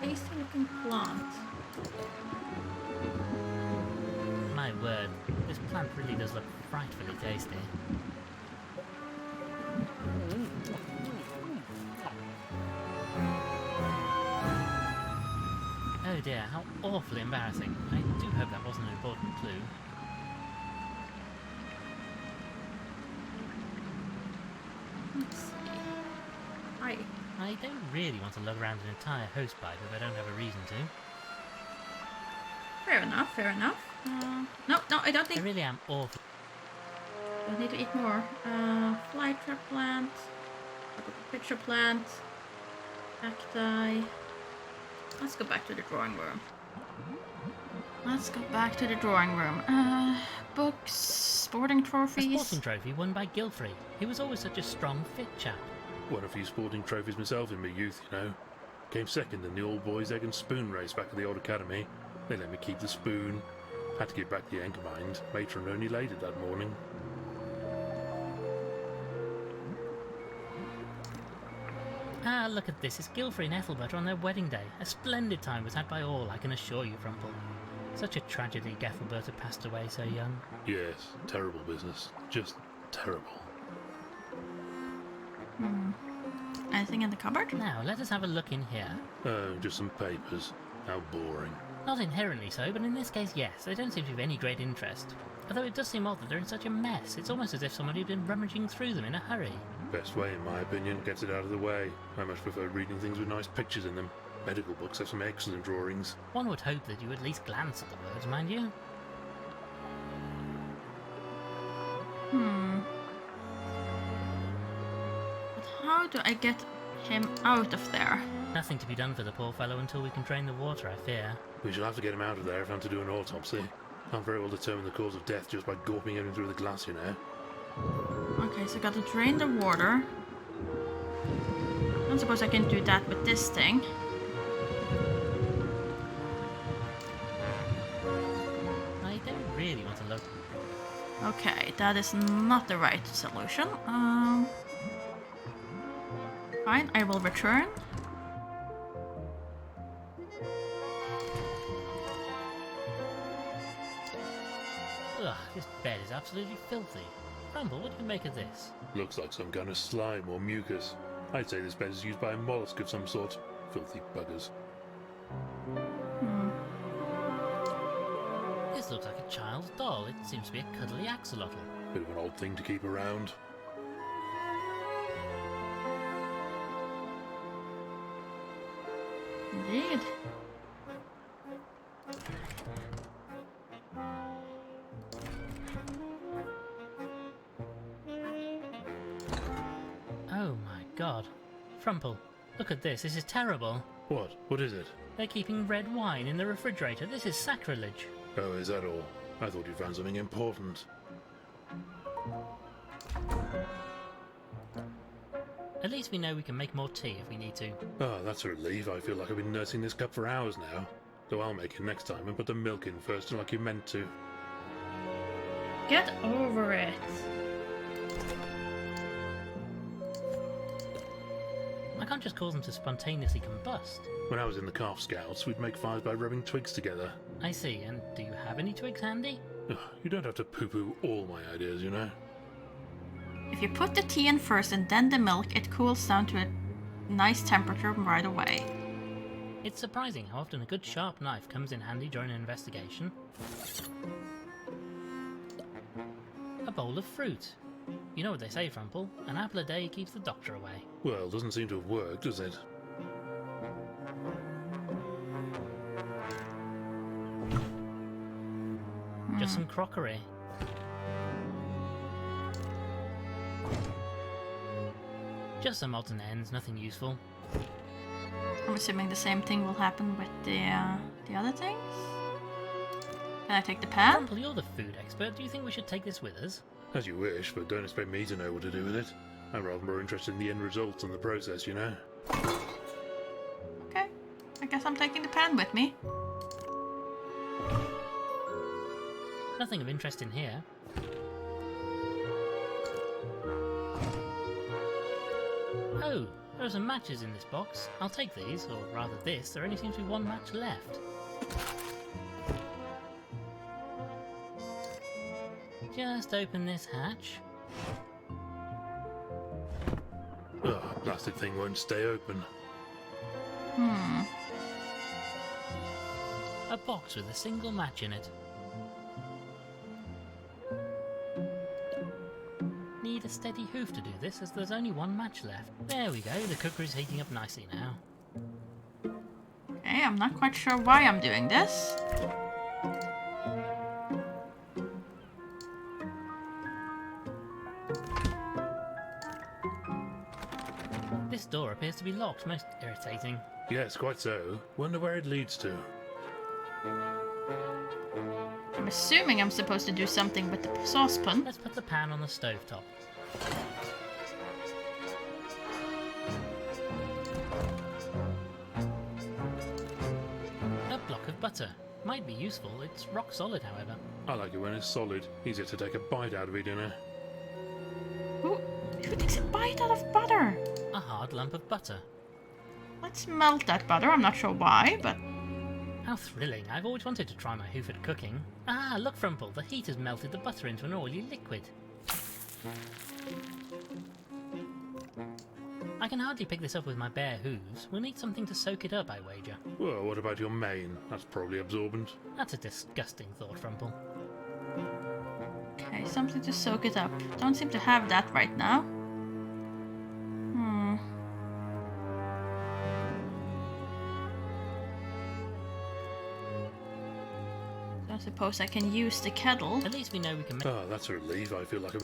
Tasty looking plant. My word, this plant really does look frightfully tasty. Oh dear, how awfully embarrassing. I do hope that wasn't an important clue. Let's see. Hi. I don't really want to lug around an entire hosepipe if I don't have a reason to. Fair enough, fair enough. No, I don't I think... really am awful. I need to eat more. Flytrap plant. Picture plant. Cacti. Let's go back to the drawing room. Books, sporting A trophies. sporting trophy won by Gilfrey. He was always such a strong, fit chap. Won a few sporting trophies myself in my youth, you know. Came second in the all boys egg and spoon race back at the old academy. They let me keep the spoon. Had to give back the anchor mind. Matron only laid it that morning. Ah, look at this. It's Gilfrey and Ethelbert on their wedding day. A splendid time was had by all, I can assure you, Frumple. Such a tragedy Ethelbert had passed away so young. Yes, terrible business. Just terrible. Anything in the cupboard? Now, let us have a look in here. Oh, just some papers. How boring. Not inherently so, but in this case, yes. They don't seem to be of any great interest. Although it does seem odd that they're in such a mess. It's almost as if somebody had been rummaging through them in a hurry. Best way, in my opinion, gets it out of the way. I much prefer reading things with nice pictures in them. Medical books have some excellent drawings. One would hope that you at least glance at the words, mind you. But how do I get him out of there? Nothing to be done for the poor fellow until we can drain the water, I fear. We shall have to get him out of there if I'm to do an autopsy. Can't very well determine the cause of death just by gawping at him through the glass, you know. Okay, so I gotta drain the water. I don't suppose I can do that with this thing. I don't really want to look. Okay, that is not the right solution. Fine, I will return. Ugh, this bed is absolutely filthy. Rumble, what do you make of this? Looks like some kind of slime or mucus. I'd say this bed is used by a mollusk of some sort. Filthy buggers. This looks like a child's doll. It seems to be a cuddly axolotl. Bit of an odd thing to keep around. Indeed. Oh my god. Frumple, look at this. This is terrible. What? What is it? They're keeping red wine in the refrigerator. This is sacrilege. Oh, is that all? I thought you found something important. At least we know we can make more tea if we need to. Oh, that's a relief. I feel like I've been nursing this cup for hours now. So I'll make it next time and put the milk in first like you meant to. Get over it. I can't just cause them to spontaneously combust. When I was in the Calf Scouts, we'd make fires by rubbing twigs together. I see, and do you have any twigs handy? Ugh, you don't have to poo-poo all my ideas, you know. If you put the tea in first and then the milk, it cools down to a nice temperature right away. It's surprising how often a good sharp knife comes in handy during an investigation. A bowl of fruit. You know what they say, Frumple. An apple a day keeps the doctor away. Well, doesn't seem to have worked, does it? Just some crockery. Just some odds and ends, nothing useful. I'm assuming the same thing will happen with the other things. Can I take the pan? Rumple, you're the food expert. Do you think we should take this with us? As you wish, but don't expect me to know what to do with it. I'm rather more interested in the end results and the process, you know. Okay, I guess I'm taking the pan with me. Nothing of interest in here. Oh, there are some matches in this box. I'll take these, or rather this. There only seems to be one match left. Just open this hatch. Ugh, blasted thing won't stay open. A box with a single match in it. Need a steady hoof to do this, as there's only one match left. There we go, the cookery's heating up nicely now. Okay, I'm not quite sure why I'm doing this. This door appears to be locked, most irritating. Yes, quite so. Wonder where it leads to. I'm assuming I'm supposed to do something with the saucepan. Let's put the pan on the stovetop. A block of butter. Might be useful, it's rock solid however. I like it when it's solid. Easier to take a bite out of it, you know. Who takes a bite out of butter? A hard lump of butter. Let's melt that butter. I'm not sure why, but... How thrilling. I've always wanted to try my hoof at cooking. Ah, look, Frumple, the heat has melted the butter into an oily liquid. I can hardly pick this up with my bare hooves. We'll need something to soak it up, I wager. Well, what about your mane? That's probably absorbent. That's a disgusting thought, Frumple. Okay, something to soak it up. Don't seem to have that right now. I suppose I can use the kettle. At least we know we can make... Ah, that's a relief. I feel like a...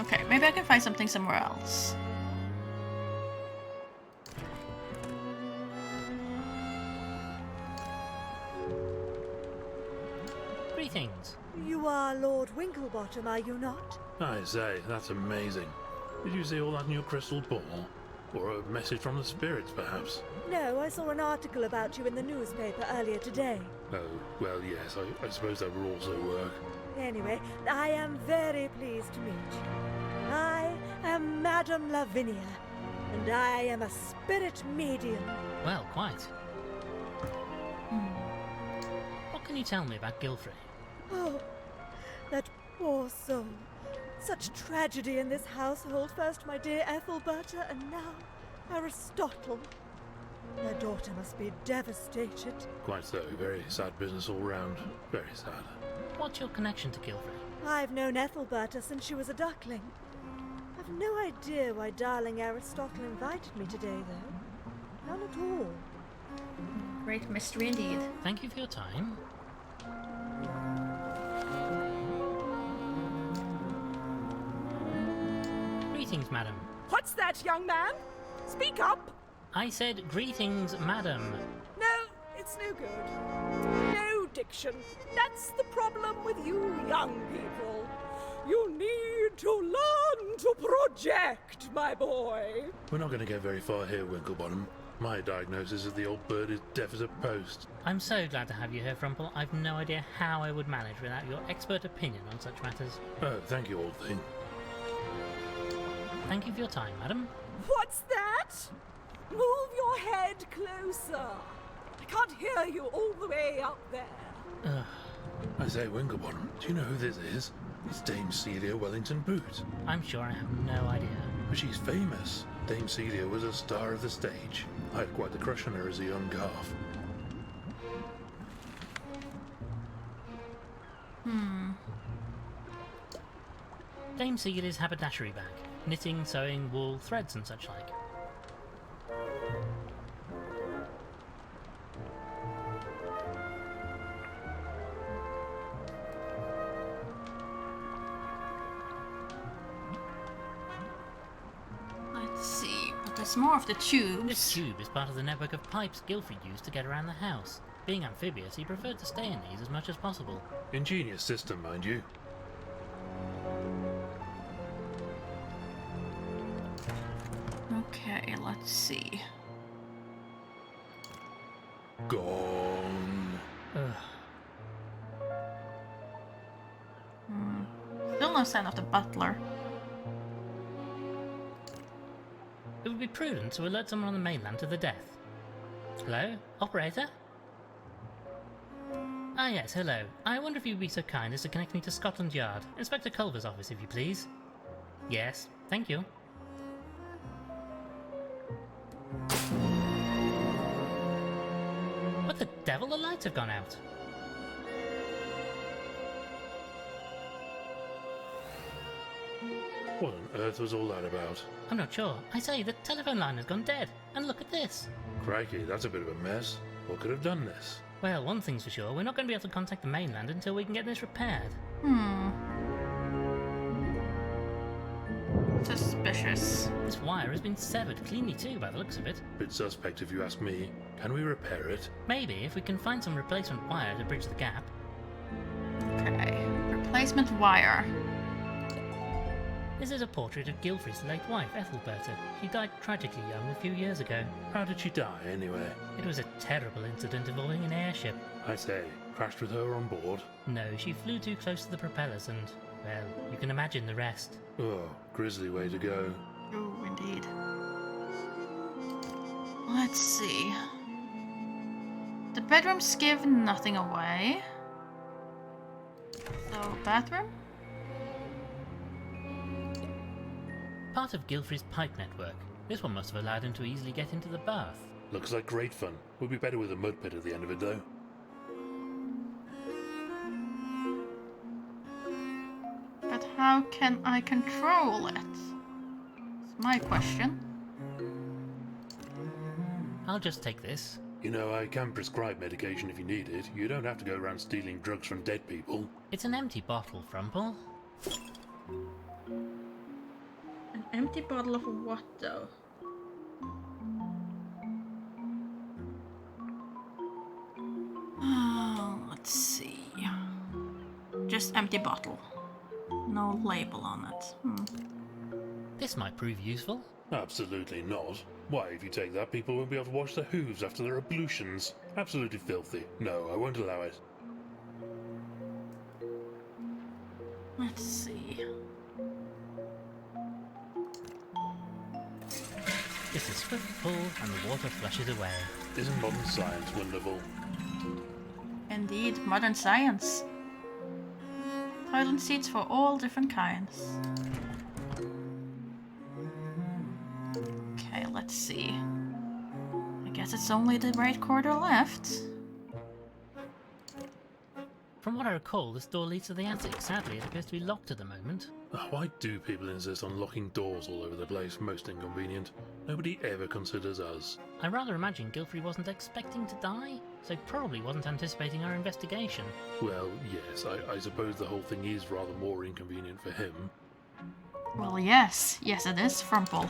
Okay, maybe I can find something somewhere else. Greetings. You are Lord Winklebottom, are you not? I say, that's amazing. Did you see all that in your crystal ball? Or a message from the spirits, perhaps? No, I saw an article about you in the newspaper earlier today. Oh, well, yes, I suppose that would also work. Anyway, I am very pleased to meet you. I am Madame Lavinia, and I am a spirit medium. Well, quite. What can you tell me about Gilfrey? Oh, that poor soul. Such tragedy in this household. First my dear Ethelberta, and now Aristotle. Their daughter must be devastated. Quite so. Very sad business all round. Very sad. What's your connection to Gilfrey? I've known Ethelberta since she was a duckling. I've no idea why darling Aristotle invited me today, though. None at all. Great mystery indeed. Thank you for your time. Greetings, madam. What's that, young man? Speak up! I said greetings, madam. No, it's no good. No diction. That's the problem with you young people. You need to learn to project, my boy. We're not going to get very far here, Winklebottom. My diagnosis is the old bird is deaf as a post. I'm so glad to have you here, Frumple. I've no idea how I would manage without your expert opinion on such matters. Oh, thank you, old thing. Thank you for your time, madam. What's that? Move your head closer. I can't hear you all the way up there. I say, Winklebottom, do you know who this is? It's Dame Celia Wellington Boot. I'm sure I have no idea. But she's famous. Dame Celia was a star of the stage. I had quite the crush on her as a young calf. Dame Celia's haberdashery bag. Knitting, sewing, wool, threads and such like. it's more of the This tubes. tube is part of the network of pipes Gilfrey used to get around the house. Being amphibious, he preferred to stay in these as much as possible. Ingenious system, mind you. Okay, let's see. Gone. Ugh. Still no sign of the butler. It would be prudent to alert someone on the mainland to the death. Hello? Operator? Ah yes, hello. I wonder if you'd be so kind as to connect me to Scotland Yard. Inspector Culver's office, if you please. Yes, thank you. What the devil? The lights have gone out. What on earth was all that about? I'm not sure. I say, the telephone line has gone dead. And look at this. Crikey, that's a bit of a mess. What could have done this? Well, one thing's for sure, we're not going to be able to contact the mainland until we can get this repaired. Suspicious. This wire has been severed cleanly too, by the looks of it. Bit suspect if you ask me. Can we repair it? Maybe if we can find some replacement wire to bridge the gap. Okay. Replacement wire. This is a portrait of Gilfrey's late wife, Ethelberta. She died tragically young a few years ago. How did she die, anyway? It was a terrible incident involving an airship. I say, crashed with her on board? No, she flew too close to the propellers and, well, you can imagine the rest. Oh, grisly way to go. Oh, indeed. Let's see. The bedrooms give nothing away. So, bathroom? Part of Gilfrey's pipe network. This one must have allowed him to easily get into the bath. Looks like great fun. Would be better with a mud pit at the end of it, though. But how can I control it? It's my question. I'll just take this. You know, I can prescribe medication if you need it. You don't have to go around stealing drugs from dead people. It's an empty bottle, Frumple. An empty bottle of what, though? Let's see. Just empty bottle. No label on it. This might prove useful. Absolutely not. Why, if you take that, people won't be able to wash their hooves after their ablutions. Absolutely filthy. No, I won't allow it. Let's see. Just a swift pull and the water flushes away. Isn't modern science wonderful? Indeed, modern science. Toilet seats for all different kinds. Okay, let's see. I guess it's only the right corridor left. From what I recall, this door leads to the attic. Sadly, it appears to be locked at the moment. Why do people insist on locking doors all over the place? Most inconvenient. Nobody ever considers us. I rather imagine Gilfrey wasn't expecting to die, so probably wasn't anticipating our investigation. Well, yes, I suppose the whole thing is rather more inconvenient for him. Well, yes. Yes, it is, Frumple.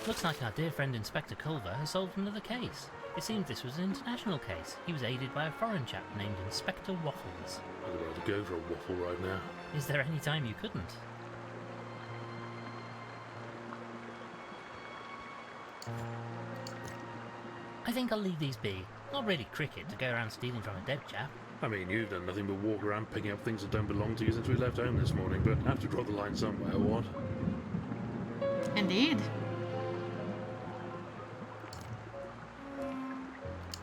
Looks like our dear friend Inspector Culver has solved another case. It seems this was an international case. He was aided by a foreign chap named Inspector Waffles. I'd rather go for a waffle right now. Is there any time you couldn't? I think I'll leave these be. Not really cricket to go around stealing from a dead chap. I mean, you've done nothing but walk around picking up things that don't belong to you since we left home this morning, but have to draw the line somewhere, what? Indeed.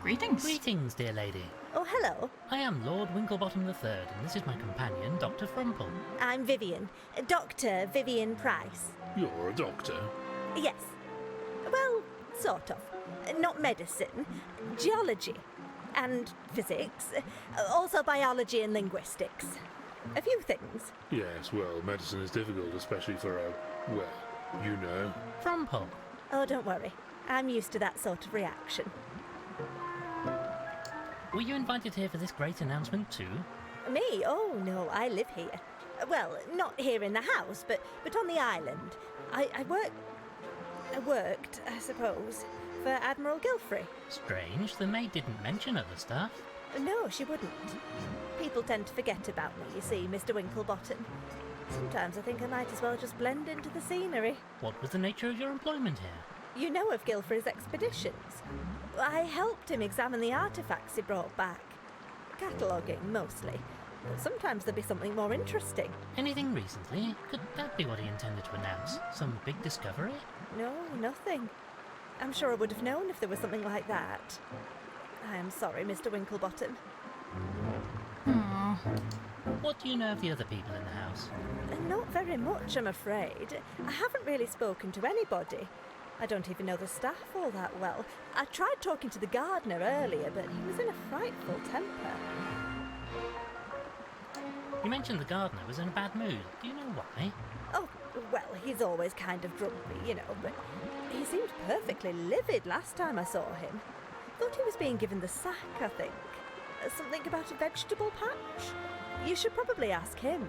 Greetings. Greetings, dear lady. Oh, hello. I am Lord Winklebottom III, and this is my companion, Dr. Frumple. I'm Vivian. Dr. Vivian Price. You're a doctor. Yes. Well, sort of. Not medicine. Geology. And physics. Also biology and linguistics. A few things. Yes, well, medicine is difficult, especially for a, well, you know. Frumple. Oh, don't worry. I'm used to that sort of reaction. Were you invited here for this great announcement too? Me? Oh, no, I live here. Well, not here in the house, but on the island. I worked, I suppose, for Admiral Gilfrey. Strange, the maid didn't mention other stuff. No, she wouldn't. People tend to forget about me, you see, Mr. Winklebottom. Sometimes I think I might as well just blend into the scenery. What was the nature of your employment here? You know of Gilfrey's expeditions. I helped him examine the artefacts he brought back. Cataloguing, mostly. But sometimes there'd be something more interesting. Anything recently? Could that be what he intended to announce? Some big discovery? No, nothing. I'm sure I would have known if there was something like that. I am sorry, Mr. Winklebottom. What do you know of the other people in the house? Not very much, I'm afraid. I haven't really spoken to anybody. I don't even know the staff all that well. I tried talking to the gardener earlier, but he was in a frightful temper. You mentioned the gardener was in a bad mood. Do you know why? Oh, well, he's always kind of grumpy, you know, but he seemed perfectly livid last time I saw him. Thought he was being given the sack, I think. Something about a vegetable patch? You should probably ask him.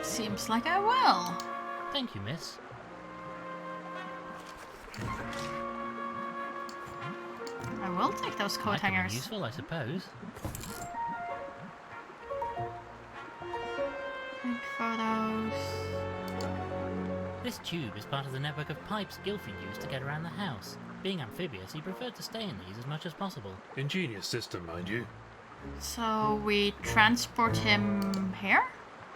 Seems like I will. Thank you, miss. I will take those coat Might be hangers. useful, I suppose. Take photos. This tube is part of the network of pipes Gilfrey used to get around the house. Being amphibious, he preferred to stay in these as much as possible. Ingenious system, mind you. So we transport him here?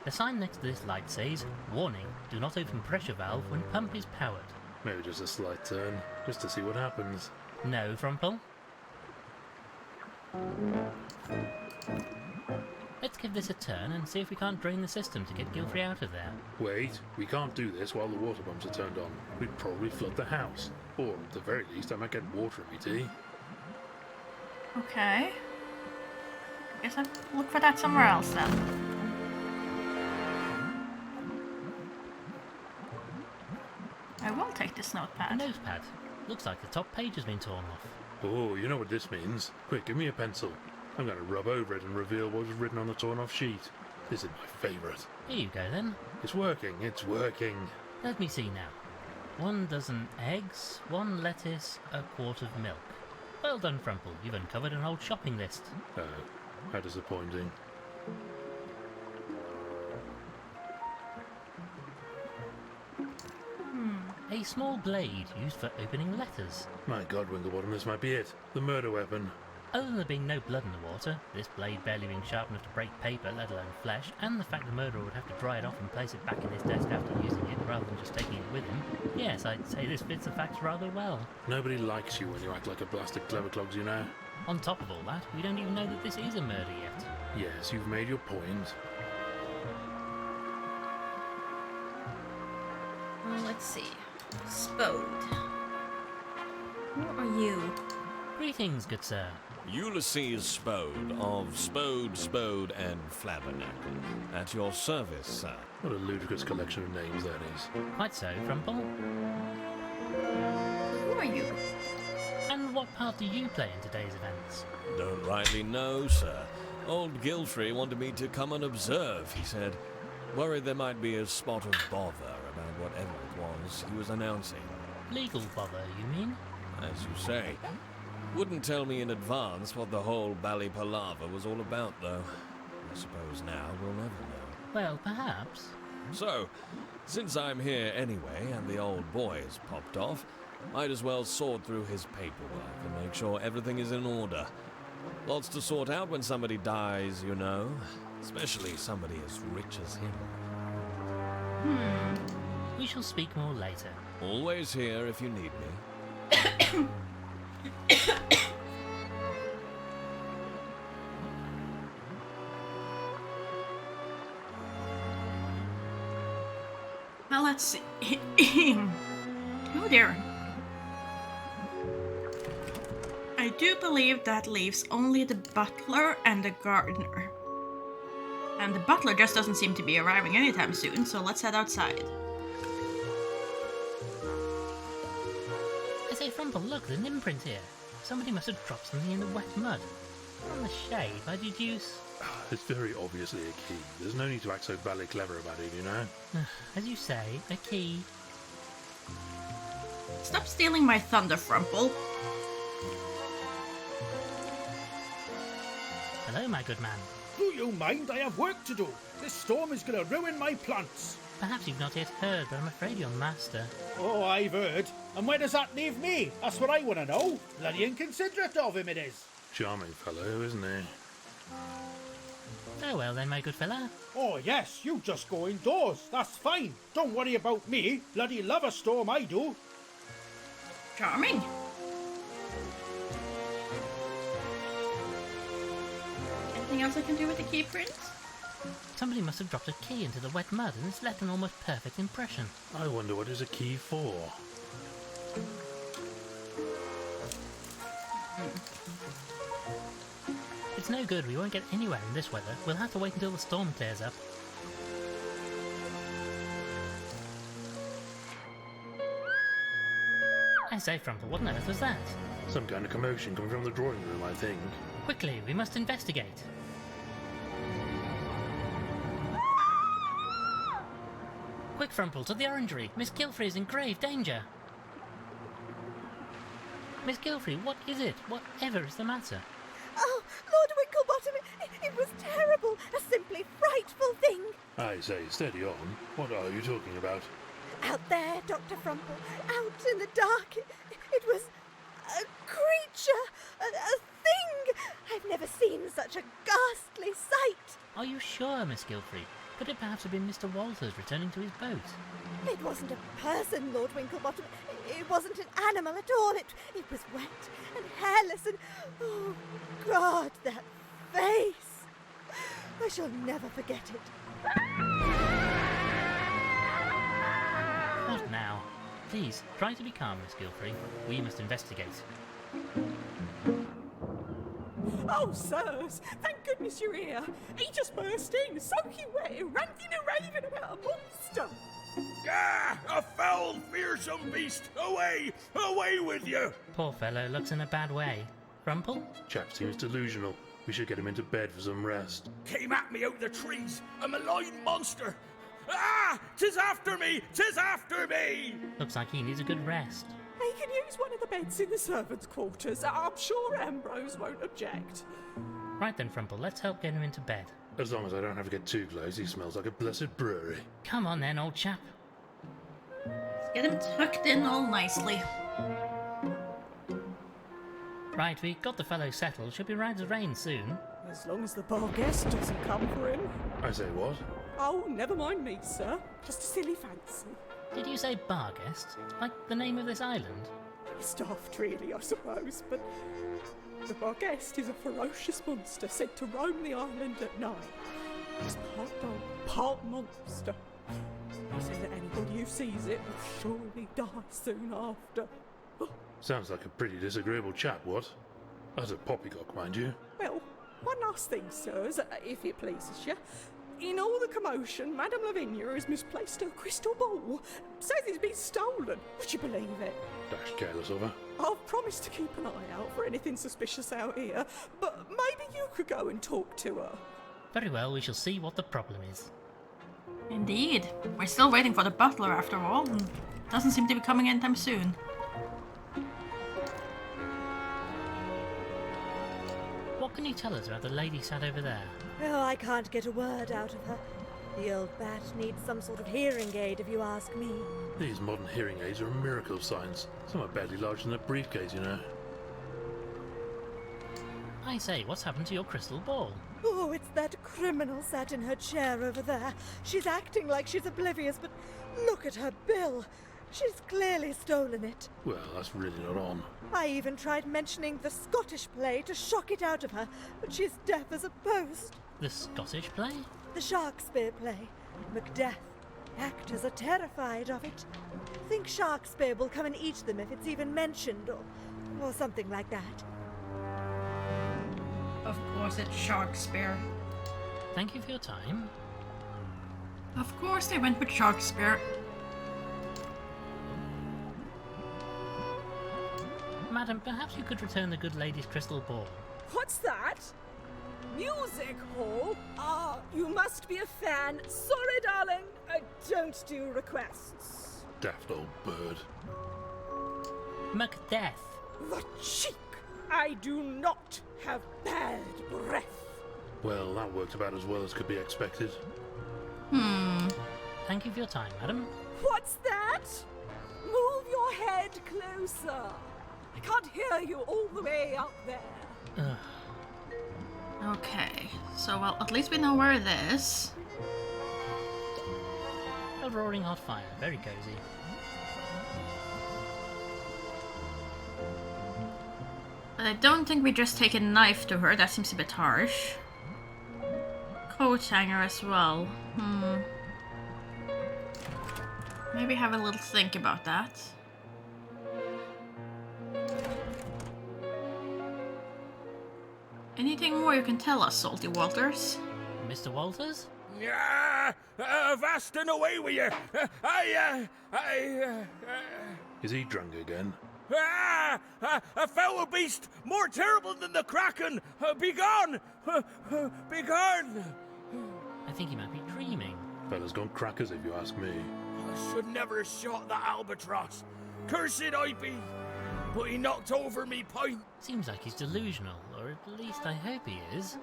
The sign next to this light says, "Warning, do not open pressure valve when pump is powered." Maybe just a slight turn, just to see what happens. No, Frumple? Let's give this a turn and see if we can't drain the system to get Gilfrey out of there. Wait, we can't do this while the water pumps are turned on. We'd probably flood the house. Or, at the very least, I might get water in me tea. Okay. Guess I'll look for that somewhere else then. I will take this A notepad. notepad. Looks like the top page has been torn off. Oh, you know what this means. Quick, give me a pencil. I'm going to rub over it and reveal what was written on the torn-off sheet. This is my favourite. Here you go then. It's working, it's working. Let me see now. 1 dozen eggs, 1 lettuce, a quart of milk. Well done, Frumple. You've uncovered an old shopping list. Oh, how disappointing. A small blade used for opening letters. My God, Winklebottom, this might be it. The murder weapon. Other than there being no blood in the water, this blade barely being sharp enough to break paper, let alone flesh, and the fact the murderer would have to dry it off and place it back in his desk after using it rather than just taking it with him, yes, I'd say this fits the facts rather well. Nobody likes you when you act like a blasted clever clogs, you know. On top of all that, we don't even know that this is a murder yet. Yes, you've made your point. Well, let's see. Spode. Who are you? Greetings, good sir. Ulysses Spode of Spode, and Flabbernacle. At your service, sir. What a ludicrous collection of names that is. Quite so, Frumple. Who are you? And what part do you play in today's events? Don't rightly know, sir. Old Gilfrey wanted me to come and observe, he said. Worried there might be a spot of bother about whatever it was he was announcing. Legal bother, you mean? As you say. Wouldn't tell me in advance what the whole bally palaver was all about, though. I suppose now we'll never know. Well, perhaps. So, since I'm here anyway and the old boy has popped off, might as well sort through his paperwork and make sure everything is in order. Lots to sort out when somebody dies, you know. Especially somebody as rich as him. We shall speak more later. Always here if you need me. Well, let's see. Oh dear. I do believe that leaves only the butler and the gardener. And the butler just doesn't seem to be arriving anytime soon, so let's head outside. I say, Frumple, look, there's an imprint here. Somebody must have dropped something in the wet mud. On the shade, I deduce... It's very obviously a key. There's no need to act so badly clever about it, you know? As you say, a key. Stop stealing my thunder, Frumple. Hello, my good man. Do you mind? I have work to do. This storm is going to ruin my plants. Perhaps you've not yet heard, but I'm afraid you're master. Oh, I've heard. And where does that leave me? That's what I want to know. Bloody inconsiderate of him it is. Charming fellow, isn't he? Farewell then, my good fella. Oh, yes, you just go indoors. That's fine. Don't worry about me. Bloody love a storm, I do. Charming. Anything else I can do with the key, Prince? Somebody must have dropped a key into the wet mud and it's left an almost perfect impression. I wonder what is a key for? It's no good, we won't get anywhere in this weather. We'll have to wait until the storm clears up. I say, Frumple, what on earth was that? Some kind of commotion coming from the drawing room, I think. Quickly, we must investigate. Quick, Frumple, to the orangery. Miss Gilfrey is in grave danger. Miss Gilfrey, what is it? Whatever is the matter? Oh, Lord Winklebottom, it was terrible. A simply frightful thing. I say, steady on. What are you talking about? Out there, Dr. Frumple, out in the dark, it was a creature, a thing. I've never seen such a ghastly sight. Are you sure, Miss Gilfrey? Could it perhaps have been Mr. Walters returning to his boat? It wasn't a person, Lord Winklebottom. It wasn't an animal at all. It was wet and hairless and... Oh, God, that face! I shall never forget it. What now? Please, try to be calm, Miss Gilfrey. We must investigate. Oh, sirs, thank goodness you're here. He just burst in, soaking wet, ranting and raving about a monster. Ah, a foul, fearsome beast! Away! Away with you! Poor fellow looks in a bad way. Frumple? Chap seems delusional. We should get him into bed for some rest. Came at me out the trees, a malign monster! Ah! 'Tis after me! 'Tis after me! Looks like he needs a good rest. He can use one of the beds in the servants' quarters. I'm sure Ambrose won't object. Right then, Frumple, let's help get him into bed. As long as I don't have to get too close, he smells like a blessed brewery. Come on then, old chap. Let's get him tucked in all nicely. Right, we got the fellow settled. Should be right as rain soon. As long as the bar guest doesn't come for him. I say what? Oh, never mind me, sir. Just a silly fancy. Did you say bar guest? Like the name of this island? Stuffed, really, I suppose, but the Barghest is a ferocious monster sent to roam the island at night. He's part dog, part monster. He says that anybody who sees it will surely die soon after. Sounds like a pretty disagreeable chap, what? That's a poppycock, mind you. Well, one last thing, sirs, if it pleases you. In all the commotion, Madame Lavinia has misplaced her crystal ball. Says it's been stolen. Would you believe it? Dashed careless of her. I've promised to keep an eye out for anything suspicious out here, but maybe you could go and talk to her. Very well, we shall see what the problem is. Indeed. We're still waiting for the butler after all, and doesn't seem to be coming anytime soon. What can you tell us about the lady sat over there? Oh, I can't get a word out of her. The old bat needs some sort of hearing aid, if you ask me. These modern hearing aids are a miracle of science. Some are barely larger than a briefcase, you know. I say, what's happened to your crystal ball? Oh, it's that criminal sat in her chair over there. She's acting like she's oblivious, but look at her bill. She's clearly stolen it. Well, that's really not on. I even tried mentioning the Scottish play to shock it out of her, but she's deaf as a post. The Scottish play? The Shakespeare play. Macbeth. Actors are terrified of it. Think Shakespeare will come and eat them if it's even mentioned, or something like that. Of course it's Shakespeare. Thank you for your time. Of course they went with Shakespeare. Madam, perhaps you could return the good lady's crystal ball. What's that? Music hall? Ah, you must be a fan. Sorry, darling. I don't do requests. Daft old bird. Macbeth. The cheek! I do not have bad breath. Well, that worked about as well as could be expected. Thank you for your time, madam. What's that? Move your head closer. I can't hear you all the way up there. Okay, so well, at least we know where it is. A roaring hot fire. Very cozy. But I don't think we just take a knife to her. That seems a bit harsh. Coat hanger as well. Maybe have a little think about that. Anything more you can tell us, Salty Walters? Mr. Walters? Yeah, vast and away with you. Is he drunk again? A foul beast more terrible than the kraken. Begone! Begone! I think he might be dreaming. Fella's gone crackers if you ask me. I should never have shot that albatross. Cursed I be. But he knocked over me pint. Seems like he's delusional, or at least I hope he is.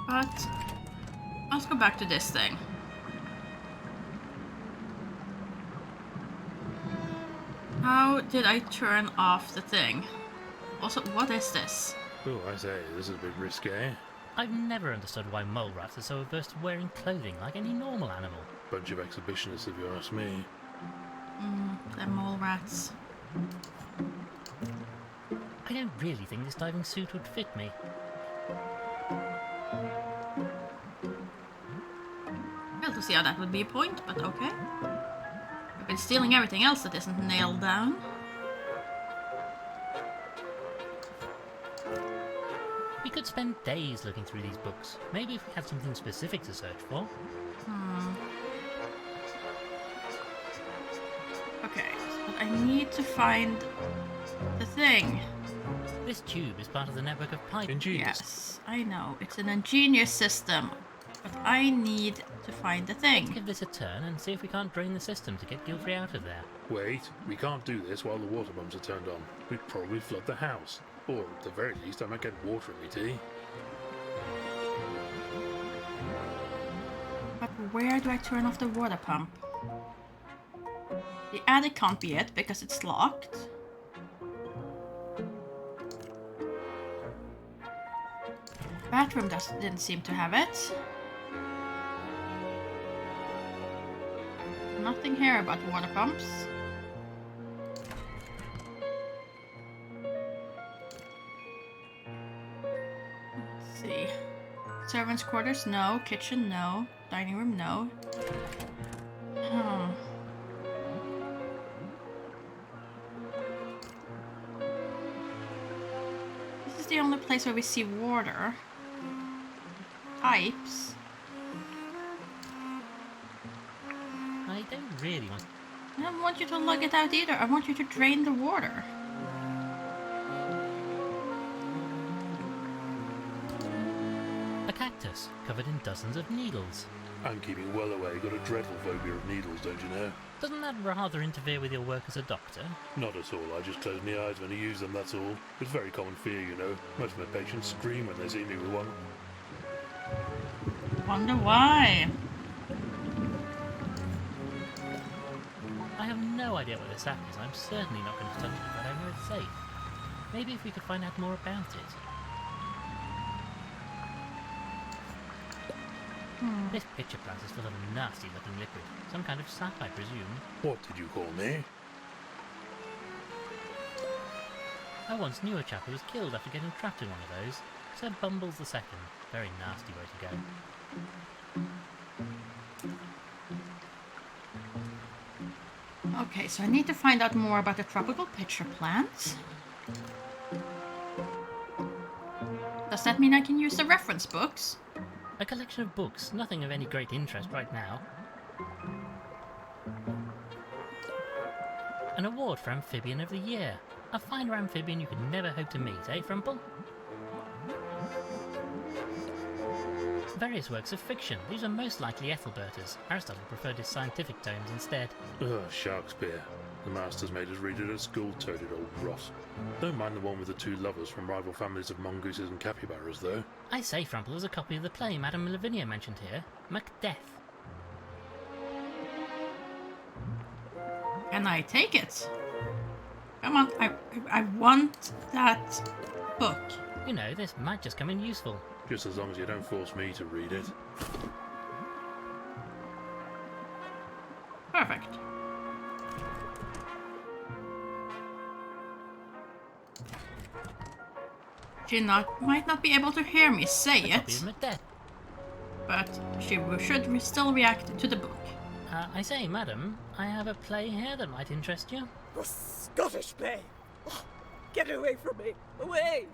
But let's go back to this thing. How did I turn off the thing? Also, what is this? Oh, I say, this is a bit risque. I've never understood why mole rats are so averse to wearing clothing like any normal animal. Bunch of exhibitionists if you ask me. They're mole rats. I don't really think this diving suit would fit me. Well, to see how that would be a point, but okay. We've been stealing everything else that isn't nailed down. We could spend days looking through these books. Maybe if we had something specific to search for. Okay, but I need to find the thing. This tube is part of the network of pipes. Ingenious. Yes, I know. It's an ingenious system. But I need to find the thing. Give this a turn and see if we can't drain the system to get Gilfrey out of there. Wait, we can't do this while the water pumps are turned on. We'd probably flood the house. Or, at the very least, I might get water in me tea. But where do I turn off the water pump? The attic can't be it, because it's locked. Bathroom didn't seem to have it. Nothing here about water pumps. Let's see. Servants' quarters, no. Kitchen, no. Dining room, no. This is the only place where we see water. Pipes. I don't really want... I don't want you to lug it out either. I want you to drain the water. A cactus, covered in dozens of needles. I'm keeping well away. Got a dreadful phobia of needles, don't you know? Doesn't that rather interfere with your work as a doctor? Not at all. I just close my eyes when I use them, that's all. It's very common fear, you know. Most of my patients scream when they see me with one. Wonder why. I have no idea what this app is. I'm certainly not going to touch it, but I know it's safe. Maybe if we could find out more about it. This pitcher plant is full of nasty looking liquid. Some kind of sap, I presume. What did you call me? I once knew a chap who was killed after getting trapped in one of those. Sir Bumbles the Second. Very nasty way to go. Okay, so I need to find out more about the tropical pitcher plant. Does that mean I can use the reference books? A collection of books, nothing of any great interest right now. An award for Amphibian of the Year. A finer amphibian you could never hope to meet, eh, Frumple? Various works of fiction. These are most likely Ethelberta's. Aristotle preferred his scientific tomes instead. Ugh, Shakespeare. The masters made us read it at school, toted old rot. Don't mind the one with the two lovers from rival families of mongooses and capybaras, though. I say, Frumple, there's a copy of the play Madame Lavinia mentioned here. Macbeth. Can I take it? Come on, I want that book. You know, this might just come in useful. Just as long as you don't force me to read it. Perfect. She might not be able to hear me say A copy it, of Macbeth. but she should still react to the book. I say, madam, I have a play here that might interest you. A Scottish play. Oh, get away from me. Away.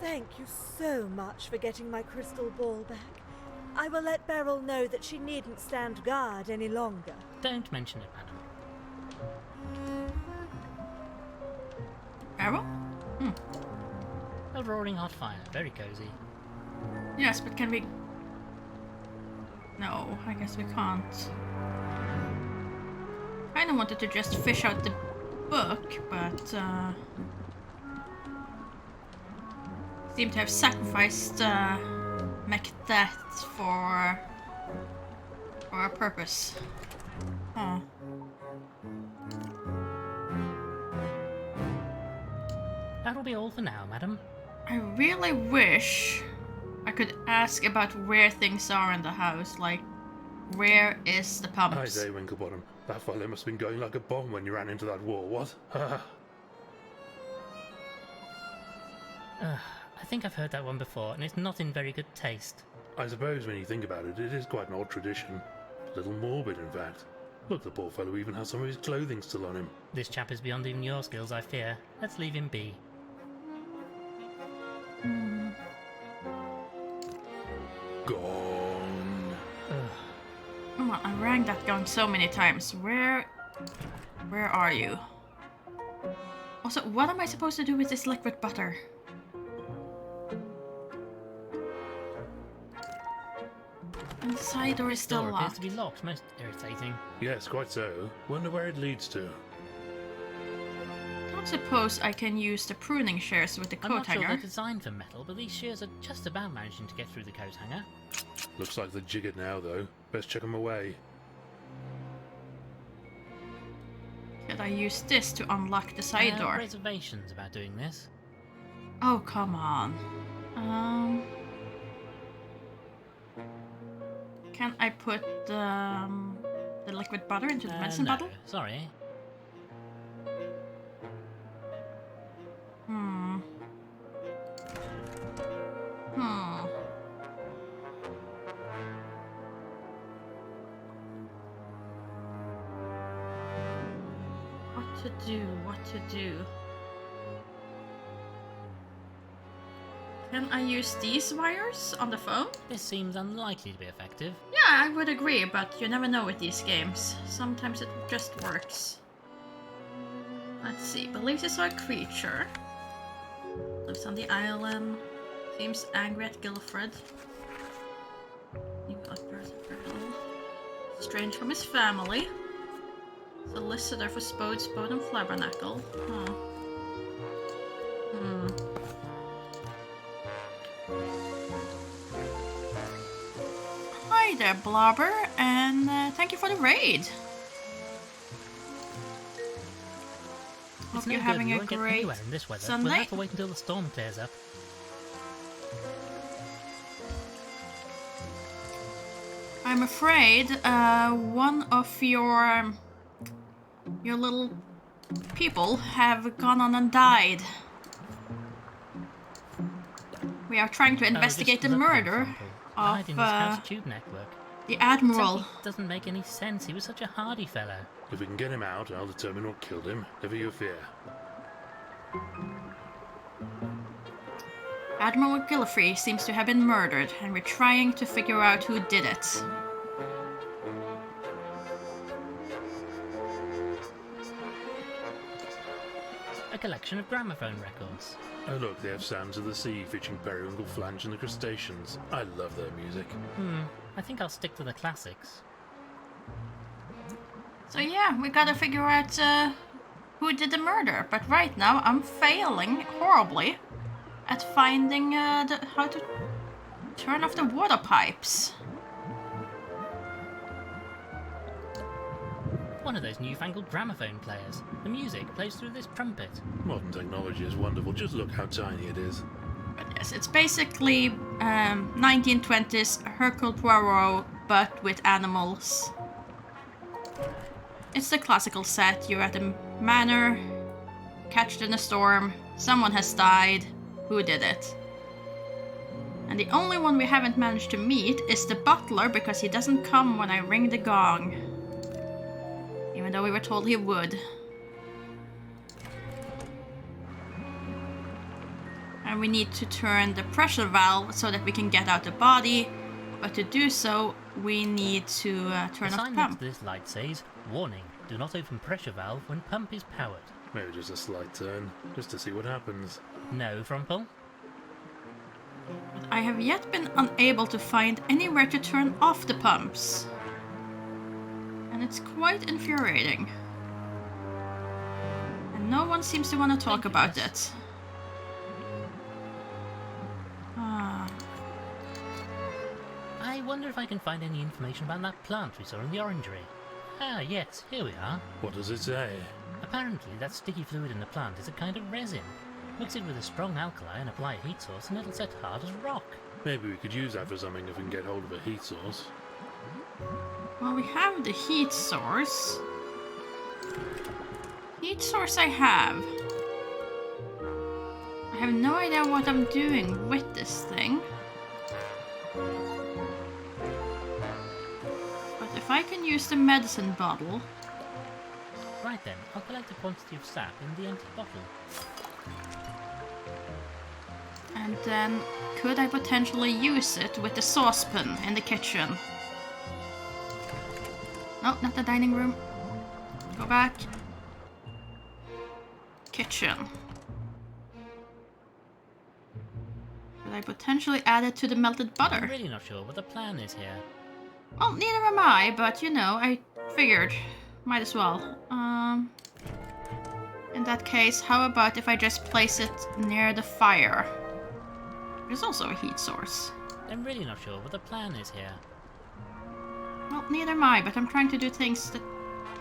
Thank you so much for getting my crystal ball back. I will let Beryl know that she needn't stand guard any longer. Don't mention it, madam. Arrow? A roaring hot fire, very cozy. Yes, but can we... No, I guess we can't. Kinda wanted to just fish out the book, but seem to have sacrificed Macbeth for a purpose. Huh. That'll be all for now, madam. I really wish I could ask about where things are in the house, like, where is the pumps? I say, Winklebottom, that fella must have been going like a bomb when you ran into that wall, what? I think I've heard that one before, and it's not in very good taste. I suppose when you think about it, it is quite an odd tradition. A little morbid, in fact. Look, the poor fellow even has some of his clothing still on him. This chap is beyond even your skills, I fear. Let's leave him be. Gone. Come on, I rang that gong so many times. Where are you? Also, what am I supposed to do with this liquid butter? And the side door is still Door appears locked. to be locked, most irritating. Yes, quite so. Wonder where it leads to. Don't suppose I can use the pruning shears with the I'm coat not sure hanger. they're designed for metal, but these shears are just about managing to get through the coat hanger. Looks like they're jiggered now, though. Best check them away. Could I use this to unlock the side door? Reservations about doing this. Oh, come on. Can I put the liquid butter into the medicine no, bottle? Sorry. What to do? Can I use these wires on the phone? This seems unlikely to be effective. Yeah, I would agree, but you never know with these games. Sometimes it just works. Let's see. Believes he saw a creature. Lives on the island. Seems angry at Guilfred. Strange from his family. Solicitor for Spode, Spode and Flabbernackle. Huh. Hi there, Blobber, and thank you for the raid. Hope you're having a great in this weather. Sunday. We'll have to wait until the storm clears up. I'm afraid one of your little people have gone on and died. We are trying to investigate the murder Died in his house of tube network. the Admiral. Simply doesn't make any sense. He was such a hardy fellow. If we can get him out, I'll determine what killed him. Never you fear. Admiral Gillifrey seems to have been murdered, and we're trying to figure out who did it. A collection of gramophone records. Oh look, they have Sounds of the Sea featuring Periwinkle, Flange and the Crustaceans. I love their music. I think I'll stick to the classics. So yeah, we gotta figure out who did the murder. But right now, I'm failing horribly at finding how to turn off the water pipes. One of those newfangled gramophone players. The music plays through this trumpet. Modern technology is wonderful. Just look how tiny it is. But yes, it's basically 1920s Hercule Poirot, but with animals. It's the classical set. You're at a manor, catched in a storm, someone has died. Who did it? And the only one we haven't managed to meet is the butler, because he doesn't come when I ring the gong. Even though we were told he would. And we need to turn the pressure valve so that we can get out the body. But to do so, we need to turn The off sign the next pump. to this light says, "Warning, do not open pressure valve when pump is powered." Maybe just a slight turn, just to see what happens. No, Frumple? I have yet been unable to find anywhere to turn off the pumps. And it's quite infuriating. And no one seems to want to talk about it. I wonder if I can find any information about that plant we saw in the orangery. Ah, yes, here we are. What does it say? Apparently, that sticky fluid in the plant is a kind of resin. Mix it with a strong alkali and apply a heat source and it'll set hard as rock. Maybe we could use that for something if we can get hold of a heat source. Well, we have the heat source. Heat source I have. I have no idea what I'm doing with this thing. But if I can use the medicine bottle... Right then, I'll collect a quantity of sap in the empty bottle. And then, could I potentially use it with the saucepan in the kitchen? No, not the dining room. Go back. Kitchen. Could I potentially add it to the melted I'm butter? really not sure what the plan is here. Well, neither am I, but you know, I figured. Might as well. In that case, how about if I just place it near the fire? There's also a heat source. I'm really not sure what the plan is here. Well, neither am I, but I'm trying to do things that...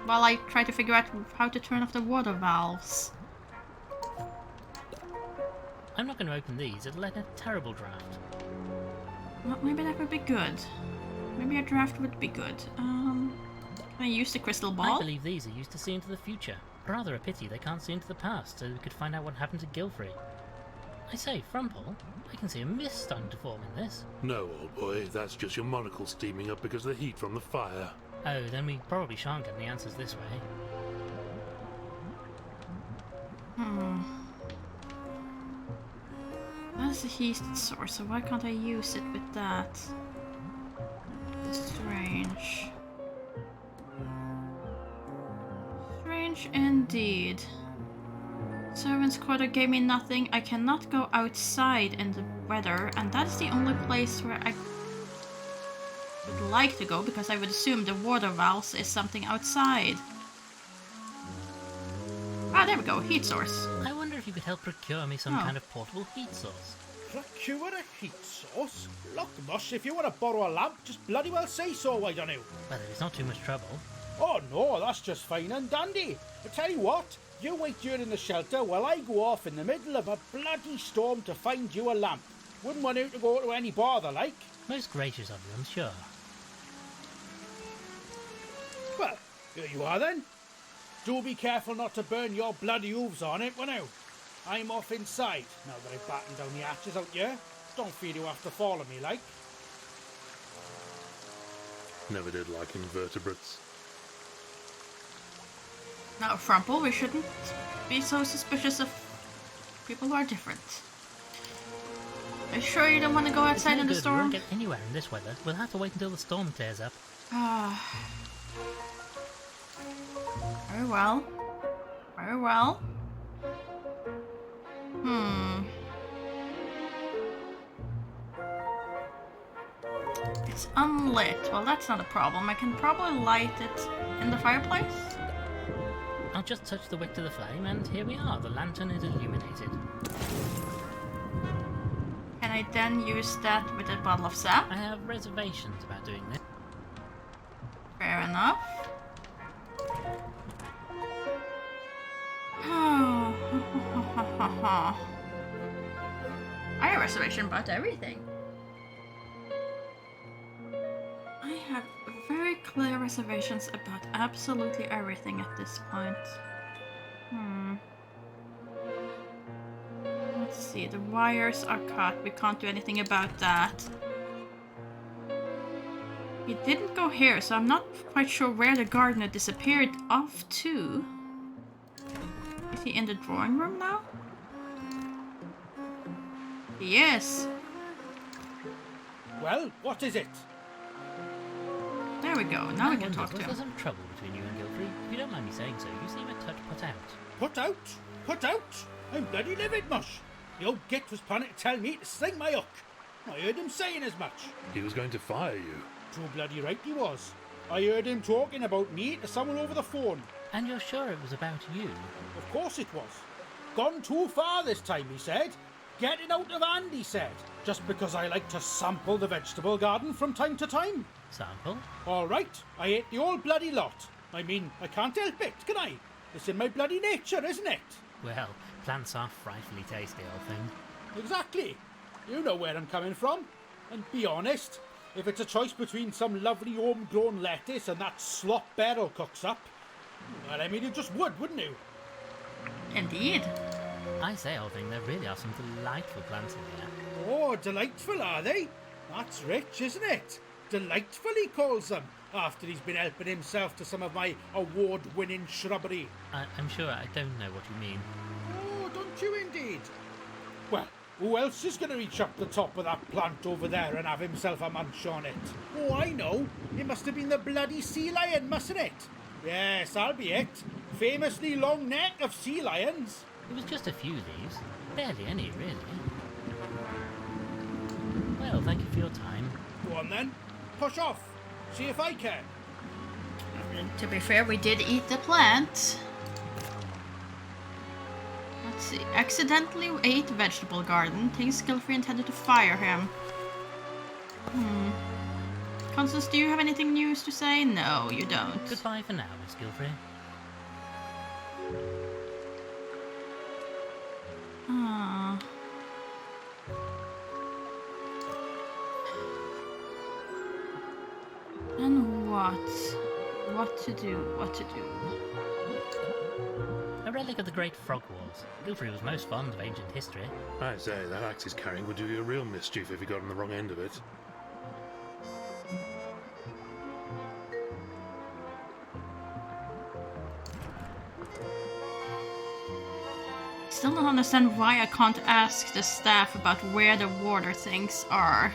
while I try to figure out how to turn off the water valves. I'm not going to open these, it'll let a terrible draft. Well, maybe that would be good. Maybe a draft would be good. Can I use the crystal I ball? believe these are used to see into the future. Rather a pity they can't see into the past, so we could find out what happened to Gilfrey. I say, Frumple, I can see a mist starting to form in this. No, old boy, that's just your monocle steaming up because of the heat from the fire. Oh, then we probably shan't get the answers this way. That's the heat source, so why can't I use it with that? Strange. Strange indeed. Servants' quarter gave me nothing. I cannot go outside in the weather, and that's the only place where I would like to go, because I would assume the water valves is something outside. Ah, there we go, heat source. I wonder if you could help procure me some kind of portable heat source. Procure a heat source? Look, Mush, if you want to borrow a lamp, just bloody well say so, why don't you? Well, if it's not too much trouble. Oh no, that's just fine and dandy. I tell you what, you wait here in the shelter while I go off in the middle of a bloody storm to find you a lamp. Wouldn't want you to go to any bother, like. Most gracious of you, I'm sure. Well, here you are then. Do be careful not to burn your bloody hooves on it, won't you? I'm off inside, now that I've battened down the hatches out here. Don't feel you have to follow me, like. Never did like invertebrates. Now, Frumple, we shouldn't be so suspicious of people who are different. Are you sure you don't want to go outside in the We storm? won't get anywhere in this weather. We'll have to wait until the storm clears up. Very well. Very well. It's unlit. Well, that's not a problem. I can probably light it in the fireplace. I'll just touch the wick to the flame, and here we are. The lantern is illuminated. Can I then use that with a bottle of sap? I have reservations about doing this. Fair enough. I have a reservation about everything. I have very clear reservations about absolutely everything at this point. Let's see, the wires are cut. We can't do anything about that. He didn't go here, so I'm not quite sure where the gardener disappeared off to. Is he in the drawing room now? He is. Well, what is it? There we go. Now we can talk to Was there him. some trouble between you and Gilfrey? If you don't mind me saying so, you seem a touch put out. Put out? Put out? I'm bloody livid, mush. The old git was planning to tell me to sling my hook. I heard him saying as much. He was going to fire you. Too bloody right he was. I heard him talking about me to someone over the phone. And you're sure it was about you? Of course it was. Gone too far this time, he said. Getting out of hand, he said. Just because I like to sample the vegetable garden from time to time. Sample? All right, I ate the whole bloody lot. I mean, I can't help it, can I? It's in my bloody nature, isn't it? Well, plants are frightfully tasty, old thing. Exactly. You know where I'm coming from. And be honest, if it's a choice between some lovely homegrown lettuce and that slop Beryl cooks up, well, I mean, you just would, wouldn't you? Indeed. I say, old thing, there really are some delightful plants in here. Oh, delightful, are they? That's rich, isn't it? Delightful, he calls them, after he's been helping himself to some of my award-winning shrubbery. I'm sure I don't know what you mean. Oh, don't you indeed? Well, who else is going to reach up the top of that plant over there and have himself a munch on it? Oh, I know. It must have been the bloody sea lion, mustn't it? Yes, I'll be it. Famously long neck of sea lions. It was just a few leaves. Barely any, really. Well, thank you for your time. Go on then. Push off. See if I can. To be fair, we did eat the plant. Let's see. Accidentally ate vegetable garden. Thinks Gilfrey intended to fire him. Constance, do you have anything news to say? No, you don't. Goodbye for now, Miss Gilfrey. Ah. And what? What to do? What to do? A relic of the Great Frog Wars. Gilfrey was most fond of ancient history. I say, that axe he's carrying would do you a real mischief if you got on the wrong end of it. Still don't understand why I can't ask the staff about where the water things are.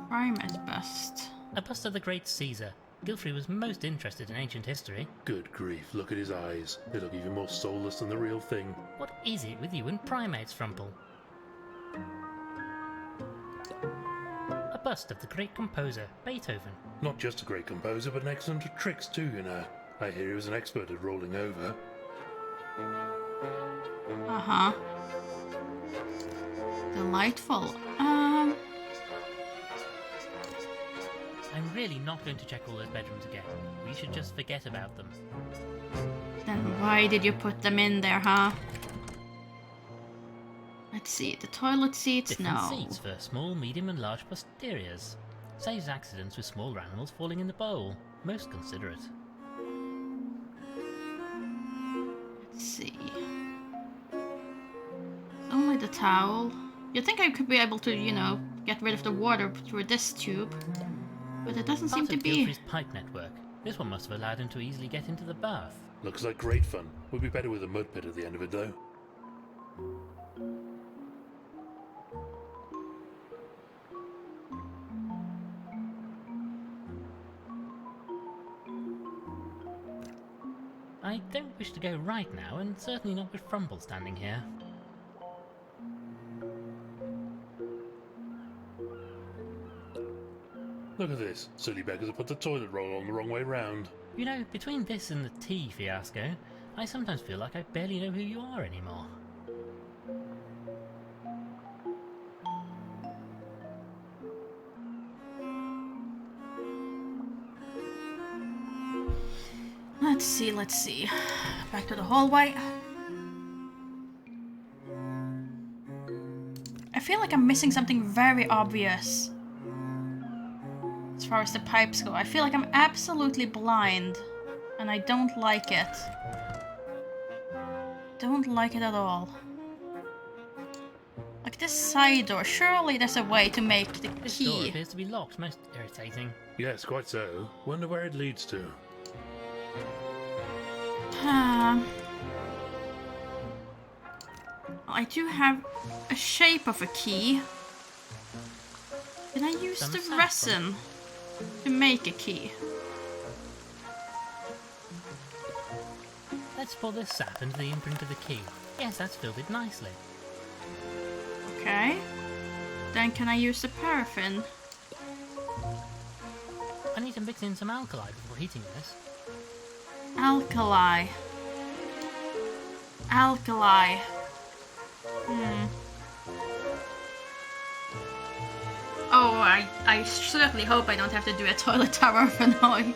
Primate bust. A bust of the great Caesar. Gilfrey was most interested in ancient history. Good grief, look at his eyes. They look even more soulless than the real thing. What is it with you and primates, Frumple? A bust of the great composer, Beethoven. Not just a great composer, but an excellent at tricks too, you know. I hear he was an expert at rolling over. Uh-huh. Delightful. I'm really not going to check all those bedrooms again. We should just forget about them. Then why did you put them in there, huh? Let's see, the toilet seats, Different no. seats for small, medium and large posteriors. Saves accidents with smaller animals falling in the bowl. Most considerate. Let's see. Only the towel. You'd think I could be able to, you know, get rid of the water through this tube. But it doesn't seem Part to of be. Gilfrey's pipe network. This one must have allowed him to easily get into the bath. Looks like great fun. Would be better with a mud pit at the end of it, though. I don't wish to go right now, and certainly not with Frumble standing here. Look at this. Silly beggars have put the toilet roll on the wrong way round. You know, between this and the tea fiasco, I sometimes feel like I barely know who you are anymore. Let's see. Back to the hallway. I feel like I'm missing something very obvious. As far as the pipes go, I feel like I'm absolutely blind. And I don't like it. Don't like it at all. Like this side door, surely there's a way to make the This door key. appears to be locked, most irritating. Yes, quite so. Wonder where it leads to. I do have a shape of a key. Can I use Some the saffron. resin to make a key? Let's pour this sap into the imprint of the key. Yes, that's filled it nicely. Okay. Then can I use the paraffin? I need to mix in some alkali before heating this. Alkali. Alkali. Oh, I certainly hope I don't have to do a toilet tower for now.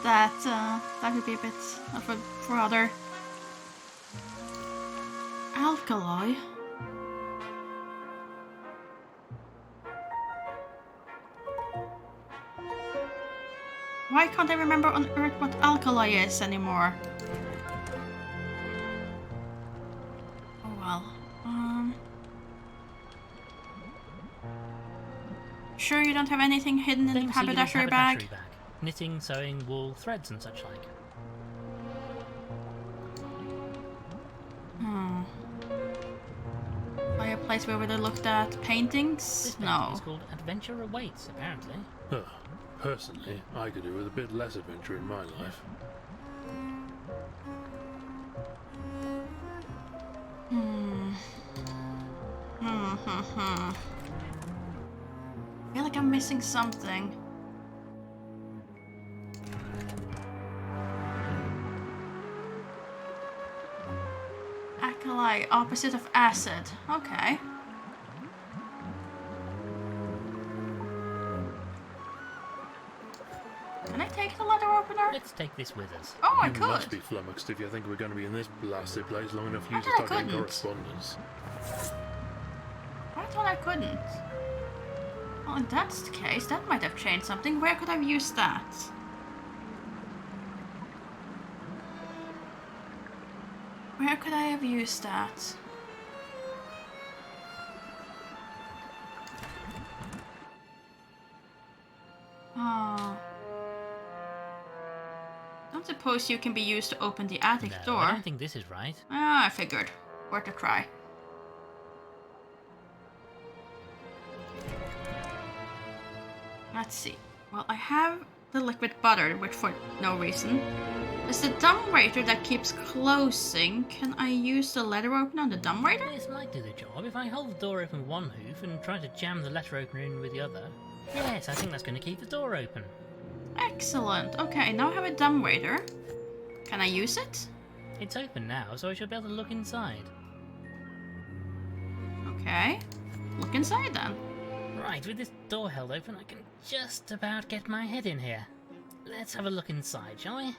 That would be a bit of a bother. Alkali? Why can't I remember on earth what alkali is anymore? Oh well. Sure you don't have anything hidden in the Don't see in this haberdashery bag? Knitting, sewing, wool, threads and such like. Fireplace where we would have looked at paintings? This painting No. is called Adventure Awaits, apparently. Huh. Personally, I could do with a bit less adventure in my life. I feel like I'm missing something. Alkali, opposite of acid. Okay. Can I take the letter opener? Let's take this with us. Oh, I You could. must be flummoxed if you think we're going to be in this blasted place long enough for you I to thought I start getting couldn't. correspondence. I thought I couldn't. Well, if that's the case, that might have changed something. Where could I have used that? Where could I have used that? Oh. Don't suppose you can be used to open the attic No, door. I don't think this is right. Ah, I figured. Worth a try. Let's see. Well, I have the liquid butter, which for no reason. It's the dumbwaiter that keeps closing. Can I use the letter opener on the dumbwaiter? This might do the job. If I hold the door open with one hoof and try to jam the letter opener in with the other. Yes, I think that's going to keep the door open. Excellent. Okay, now I have a dumbwaiter. Can I use it? It's open now, so I should be able to look inside. Okay. Look inside then. Right, with this door held open, I can just about get my head in here. Let's have a look inside, shall we?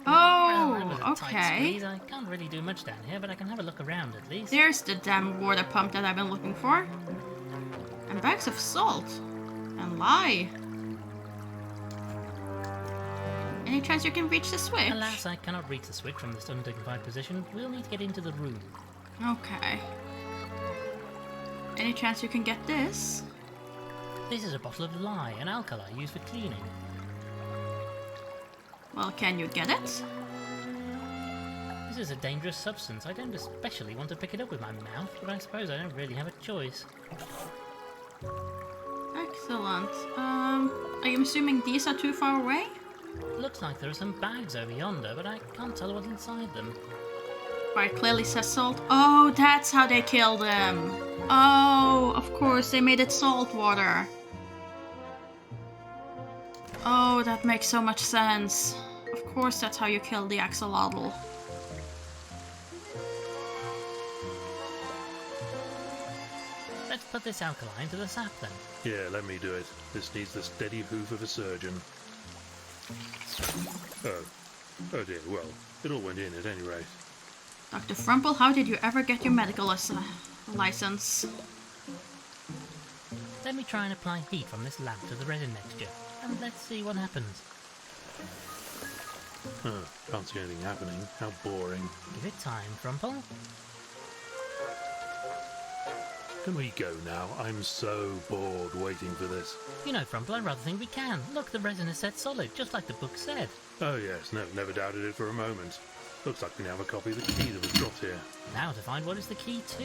Well, that was a Oh, tight okay. squeeze. I can't really do much down here, but I can have a look around at least. There's the damn water pump that I've been looking for. And bags of salt. And lye. Any chance you can reach the switch? Alas, I cannot reach the switch from this undignified position. We'll need to get into the room. Okay. Any chance you can get this? This is a bottle of lye, an alkali used for cleaning. Well, can you get it? This is a dangerous substance. I don't especially want to pick it up with my mouth, but I suppose I don't really have a choice. Excellent. Are you assuming these are too far away? Looks like there are some bags over yonder, but I can't tell what's inside them. But it clearly says salt. Oh, that's how they killed him. Oh, of course, they made it salt water. Oh, that makes so much sense. Of course, that's how you kill the axolotl. Let's put this alkali into the sap then. Yeah, let me do it. This needs the steady hoof of a surgeon. Oh dear, well, it all went in at any rate. Dr. Frumple, how did you ever get your medical license? Let me try and apply heat from this lamp to the resin mixture, and let's see what happens. Can't see anything happening. How boring. Give it time, Frumple. Can we go now? I'm so bored waiting for this. You know, Frumple, I rather think we can. Look, the resin is set solid, just like the book said. Oh yes, no, never doubted it for a moment. Looks like we now have a copy of the key that was dropped here. Now to find what is the key to.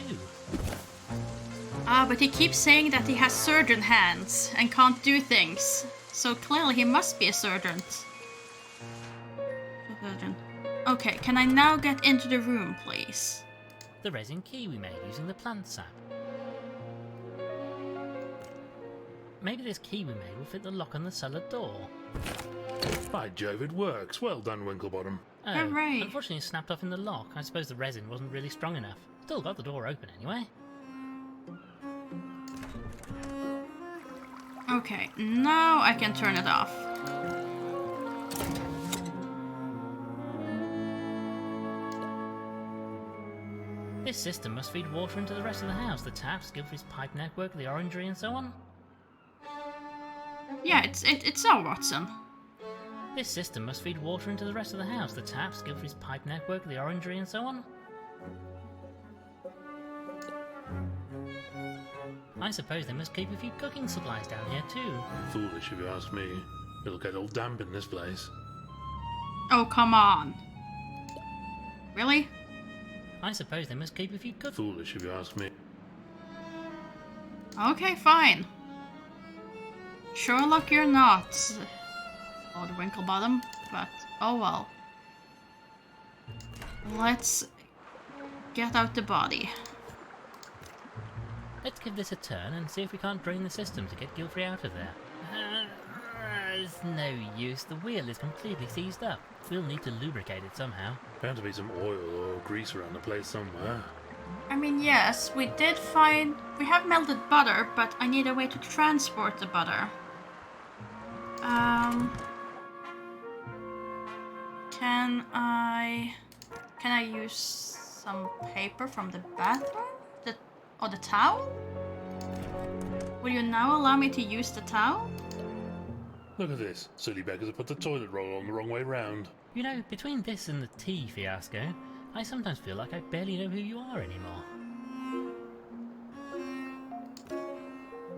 Ah, but he keeps saying that he has surgeon hands and can't do things. So clearly he must be a surgeon. Okay, can I now get into the room, please? The resin key we made using the plant sap. Maybe this key we made will fit the lock on the cellar door. By Jove, it works. Well done, Winklebottom. Oh, Hooray. unfortunately it snapped off in the lock. I suppose the resin wasn't really strong enough. Still got the door open anyway. Okay, now I can turn it off. This system must feed water into the rest of the house. The taps, Gilfrey's pipe network, the orangery and so on. Yeah, it's so, Watson. This system must feed water into the rest of the house. The taps, Gilfrey's pipe network, the orangery and so on. I suppose they must keep a few cooking supplies down here too. Foolish if you ask me. It'll get all damp in this place. Oh, come on. Really? I suppose they must keep a few cooking... Foolish if you ask me. Okay, fine. Sherlock, you're not, Lord Winklebottom, but oh well. Let's get out the body. Let's give this a turn and see if we can't drain the system to get Gilfrey out of there. It's no use. The wheel is completely seized up. We'll need to lubricate it somehow. Bound to be some oil or grease around the place somewhere. I mean, yes, we did find... We have melted butter, but I need a way to transport the butter. Can I use some paper from the bathroom? Or the towel? Will you now allow me to use the towel? Look at this. Silly beggars have put the toilet roll on the wrong way round. You know, between this and the tea fiasco, I sometimes feel like I barely know who you are anymore.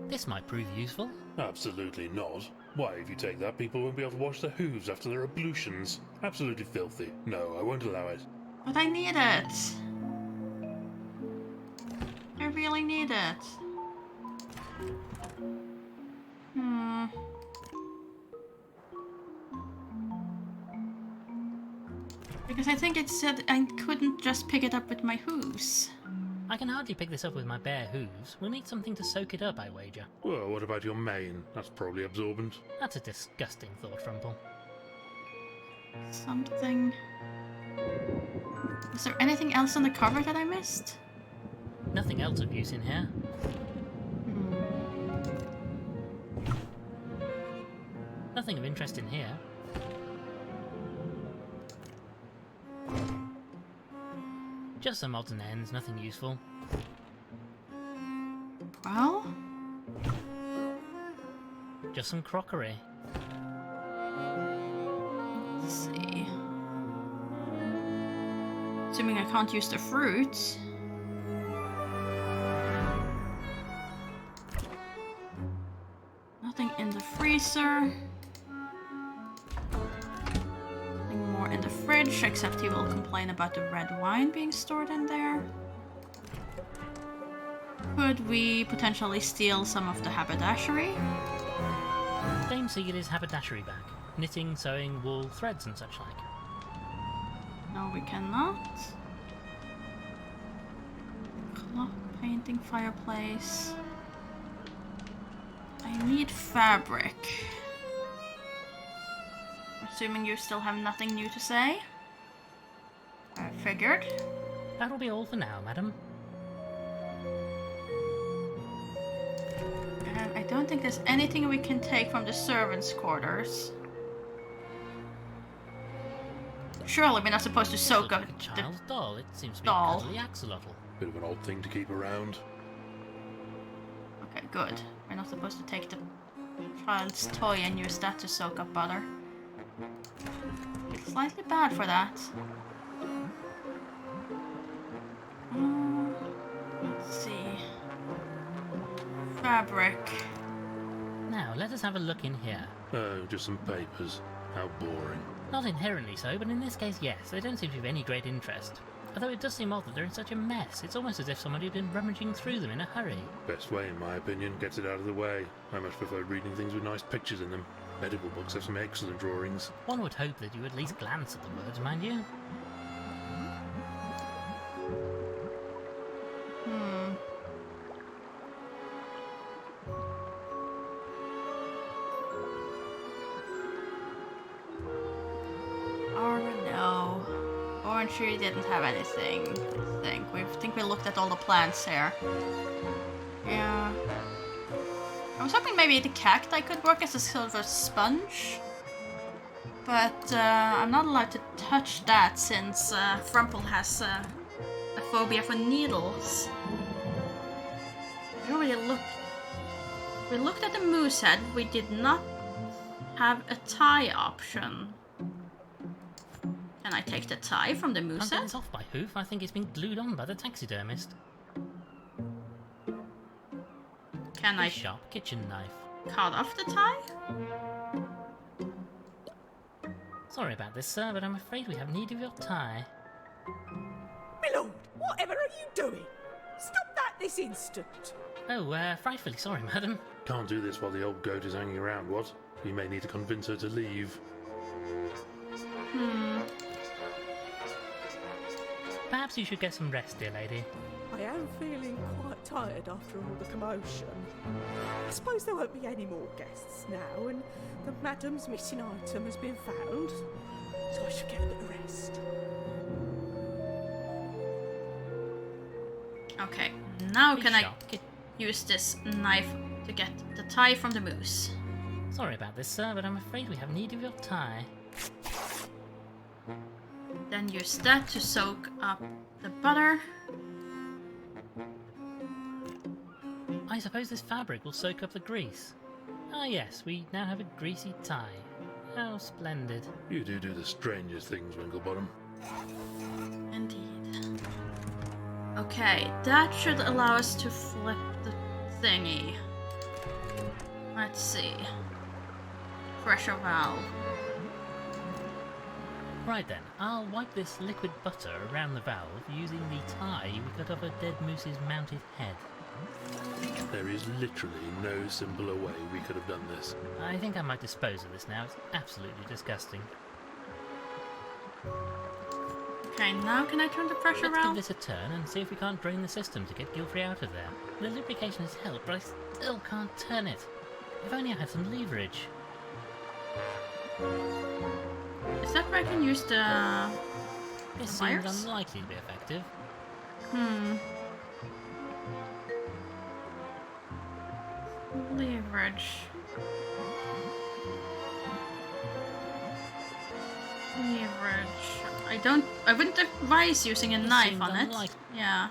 This might prove useful. Absolutely not. Why, if you take that, people won't be able to wash their hooves after their ablutions. Absolutely filthy. No, I won't allow it. But I need it. I really need it. Because I think it said I couldn't just pick it up with my hooves. I can hardly pick this up with my bare hooves. We'll need something to soak it up, I wager. Well, what about your mane? That's probably absorbent. That's a disgusting thought, Frumple. Something... Is there anything else on the cover that I missed? Nothing else of use in here. Nothing of interest in here. Just some odds and ends, nothing useful. Well? Just some crockery. Let's see. Assuming I can't use the fruit. Nothing in the freezer. Nothing more in the fridge, except he will complain about the red wine being stored in there. Could we potentially steal some of the haberdashery? Dame see his haberdashery back. Knitting, sewing, wool, threads and such like. No, we cannot. Clock, painting, fireplace. I need fabric. Assuming you still have nothing new to say. I figured. That'll be all for now, madam. And I don't think there's anything we can take from the servants' quarters. Surely we're not supposed to soak up Like a child's doll. It seems to be doll. a cuddly axolotl. Bit of an odd thing to keep around. Okay, good. We're not supposed to take the child's toy and use that to soak up butter. Slightly bad for that. Let's see. Fabric. Now, let us have a look in here. Oh, just some papers. How boring. Not inherently so, but in this case, yes. They don't seem to be of any great interest. Although it does seem odd that they're in such a mess. It's almost as if somebody had been rummaging through them in a hurry. Best way, in my opinion, gets it out of the way. I much prefer reading things with nice pictures in them. Medical books have some excellent drawings. One would hope that you at least glance at the words, mind you. Or no. Orange tree didn't have anything, I think we looked at all the plants here. Yeah. I was hoping maybe the cacti could work as a sort of a sponge. But I'm not allowed to touch that since Frumple has a phobia for needles. We looked at the moose head, we did not have a tie option. Can I take the tie from the moose Can't get head? this off by hoof. I think it's been glued on by the taxidermist. Can I A sharp kitchen knife. cut off the tie? Sorry about this, sir, but I'm afraid we have need of your tie. My lord, whatever are you doing? Stop that this instant. Oh, frightfully sorry, madam. Can't do this while the old goat is hanging around, what? We may need to convince her to leave. Perhaps you should get some rest, dear lady. I am feeling quite tired after all the commotion. I suppose there won't be any more guests now, and the madam's missing item has been found, so I should get a bit of rest. Okay, now A can I sharp use this knife to get the tie from the moose? Sorry about this, sir, but I'm afraid we have need of your tie. Then use that to soak up the butter. I suppose this fabric will soak up the grease. Ah yes, we now have a greasy tie. How splendid. You do the strangest things, Winklebottom. Indeed. Okay, that should allow us to flip the thingy. Let's see. Pressure valve. Right then, I'll wipe this liquid butter around the valve using the tie we cut off a dead moose's mounted head. There is literally no simpler way we could have done this. I think I might dispose of this now. It's absolutely disgusting. Okay, now can I turn the pressure Let's give valve? this a turn and see if we can't drain the system to get Gilfrey out of there. The lubrication has helped, but I still can't turn it. If only I had some leverage. Is that where I can use the This seems wires? unlikely to be effective. Leverage. I wouldn't advise using a This knife seemed on it. unlikely. Yeah.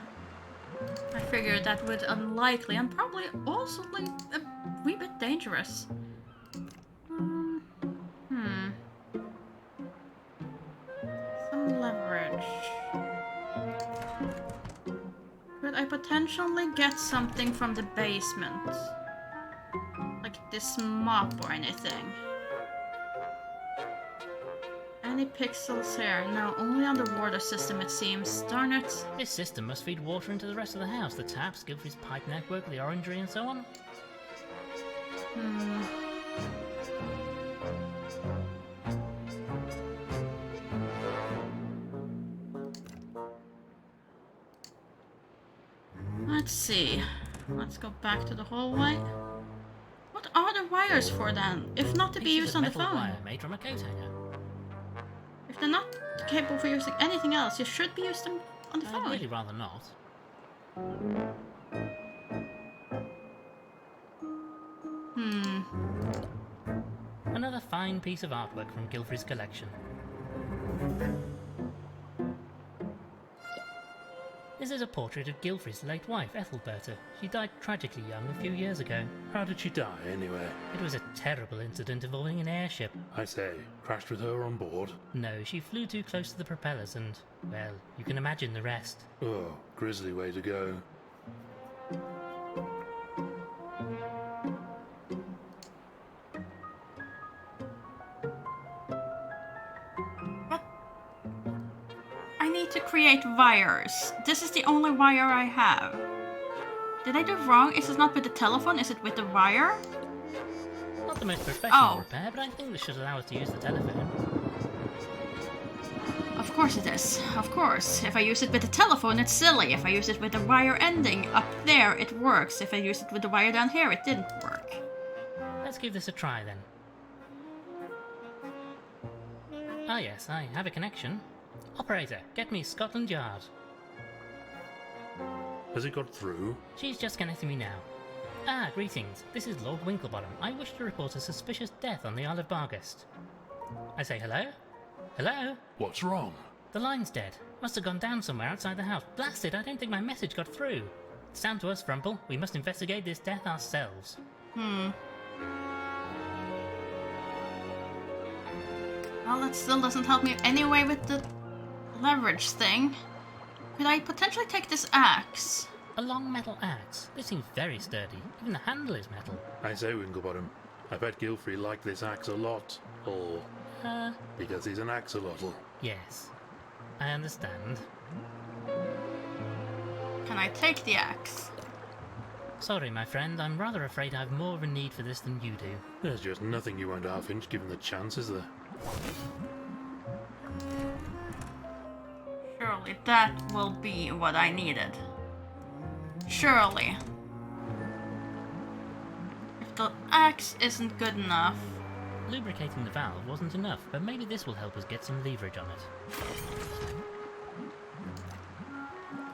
I figured that would unlikely and probably also like a wee bit dangerous. potentially get something from the basement? Like this mop or anything? Any pixels here? No, only on the water system it seems. Darn it. This system must feed water into the rest of the house. The taps, Gilfrey's pipe network, the orangery and so on. Let's see. Let's go back to the hallway. What are the wires for then? If not to be used on the phone? Wire made from a coat hanger. If they're not capable for using anything else, you should be using them on the phone. I'd really rather not. Another fine piece of artwork from Gilfrey's collection. This is a portrait of Gilfrey's late wife, Ethelberta. She died tragically young a few years ago. How did she die, anyway? It was a terrible incident involving an airship. I say, crashed with her on board? No, she flew too close to the propellers and, well, you can imagine the rest. Oh, grisly way to go. I need to create wires. This is the only wire I have. Did I do wrong? Is it not with the telephone? Is it with the wire? Not the most professional repair, but I think this should allow us to use the telephone. Of course it is. Of course. If I use it with the telephone, it's silly. If I use it with the wire ending up there, it works. If I use it with the wire down here, it didn't work. Let's give this a try then. Ah yes, I have a connection. Operator, get me Scotland Yard. Has it got through? She's just connecting me now. Ah, greetings. This is Lord Winklebottom. I wish to report a suspicious death on the Isle of Bargast. I say hello? Hello? What's wrong? The line's dead. Must have gone down somewhere outside the house. Blast it, I don't think my message got through. It's down to us, Frumple. We must investigate this death ourselves. Well, that still doesn't help me anyway with the leverage thing. Could I potentially take this axe? A long metal axe. This seems very sturdy. Even the handle is metal. I say, Winklebottom, I bet Gilfrey liked this axe a lot. Or... because he's an axolotl. Yes. I understand. Can I take the axe? Sorry, my friend. I'm rather afraid I've more of a need for this than you do. There's just nothing you won't half-inch given the chance, is there? Surely that will be what I needed. Surely. If the axe isn't good enough... Lubricating the valve wasn't enough, but maybe this will help us get some leverage on it.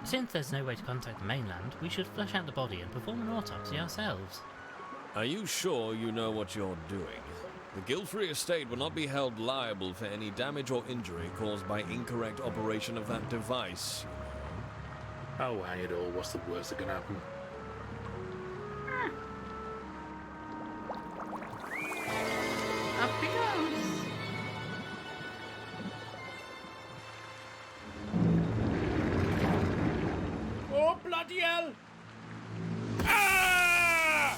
Since there's no way to contact the mainland, we should flush out the body and perform an autopsy ourselves. Are you sure you know what you're doing? The Gilfrey estate will not be held liable for any damage or injury caused by incorrect operation of that device. Oh, hang it all, what's the worst that can happen? Up he goes. Oh, bloody hell! Ah!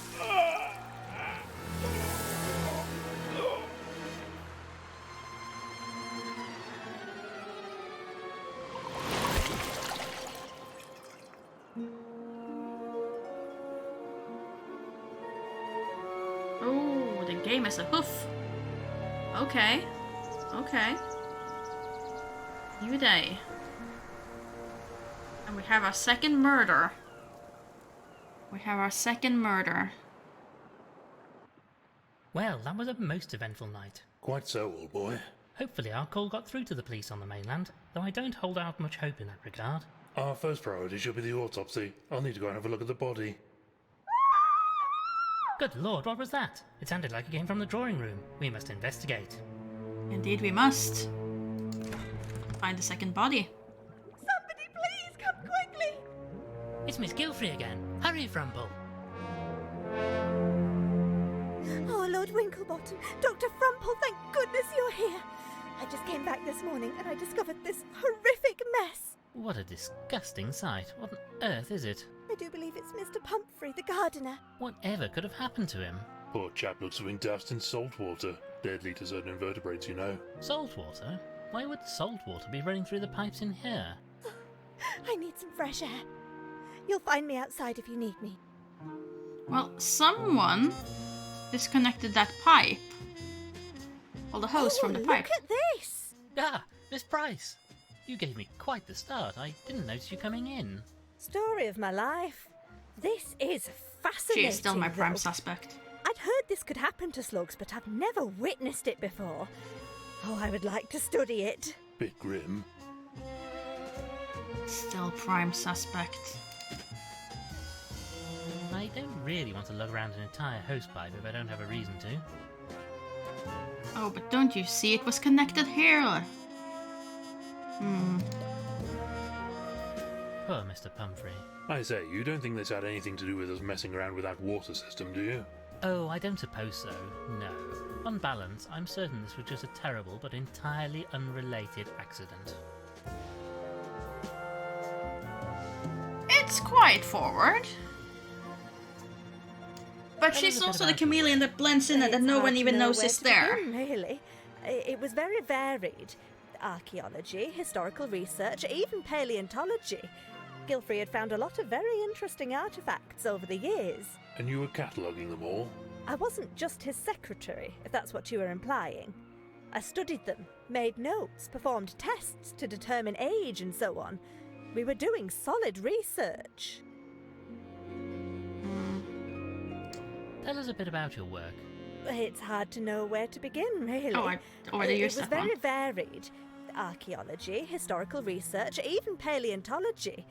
Oh, the game is a hoof. Okay. Okay. New day. And we have our second murder. We have our second murder. Well, that was a most eventful night. Quite so, old boy. Hopefully our call got through to the police on the mainland, though I don't hold out much hope in that regard. Our first priority should be the autopsy. I'll need to go and have a look at the body. Good lord, what was that? It sounded like it came from the drawing room. We must investigate. Indeed we must. Find the second body. Somebody please come quickly! It's Miss Gilfrey again. Hurry, Frumple. Oh, Lord Winklebottom, Dr. Frumple, thank goodness you're here. I just came back this morning and I discovered this horrific mess. What a disgusting sight. What on earth is it? I do believe it's Mr. Pumphrey, the gardener. Whatever could have happened to him? Poor chap looks to doused in salt water. Deadly to certain invertebrates, you know. Salt water? Why would salt water be running through the pipes in here? I need some fresh air. You'll find me outside if you need me. Well, someone disconnected that pipe. Well, the hose from the pipe. Look at this! Ah, Miss Price! You gave me quite the start. I didn't notice you coming in. Story of my life. This is fascinating. She's still my prime though. suspect. I'd heard this could happen to slugs, but I've never witnessed it before. Oh, I would like to study it. Bit grim. Still prime suspect. I don't really want to lug around an entire hosepipe if I don't have a reason to. Oh, but don't you see it was connected here? Poor Mr. Pumphrey. I say, you don't think this had anything to do with us messing around with that water system, do you? Oh, I don't suppose so, no. On balance, I'm certain this was just a terrible but entirely unrelated accident. It's quite forward. But Tell us she's a bit also the about your chameleon that blends in and that It's no hard one to even know knows where is to there. begin, really. It was very varied. Archaeology, historical research, even paleontology. Gilfrey had found a lot of very interesting artifacts over the years. And you were cataloguing them all? I wasn't just his secretary, if that's what you were implying. I studied them, made notes, performed tests to determine age and so on. We were doing solid research. Tell us a bit about your work. It's hard to know where to begin, really. Oh, I already It used was that very one. varied. Archaeology, historical research, even paleontology.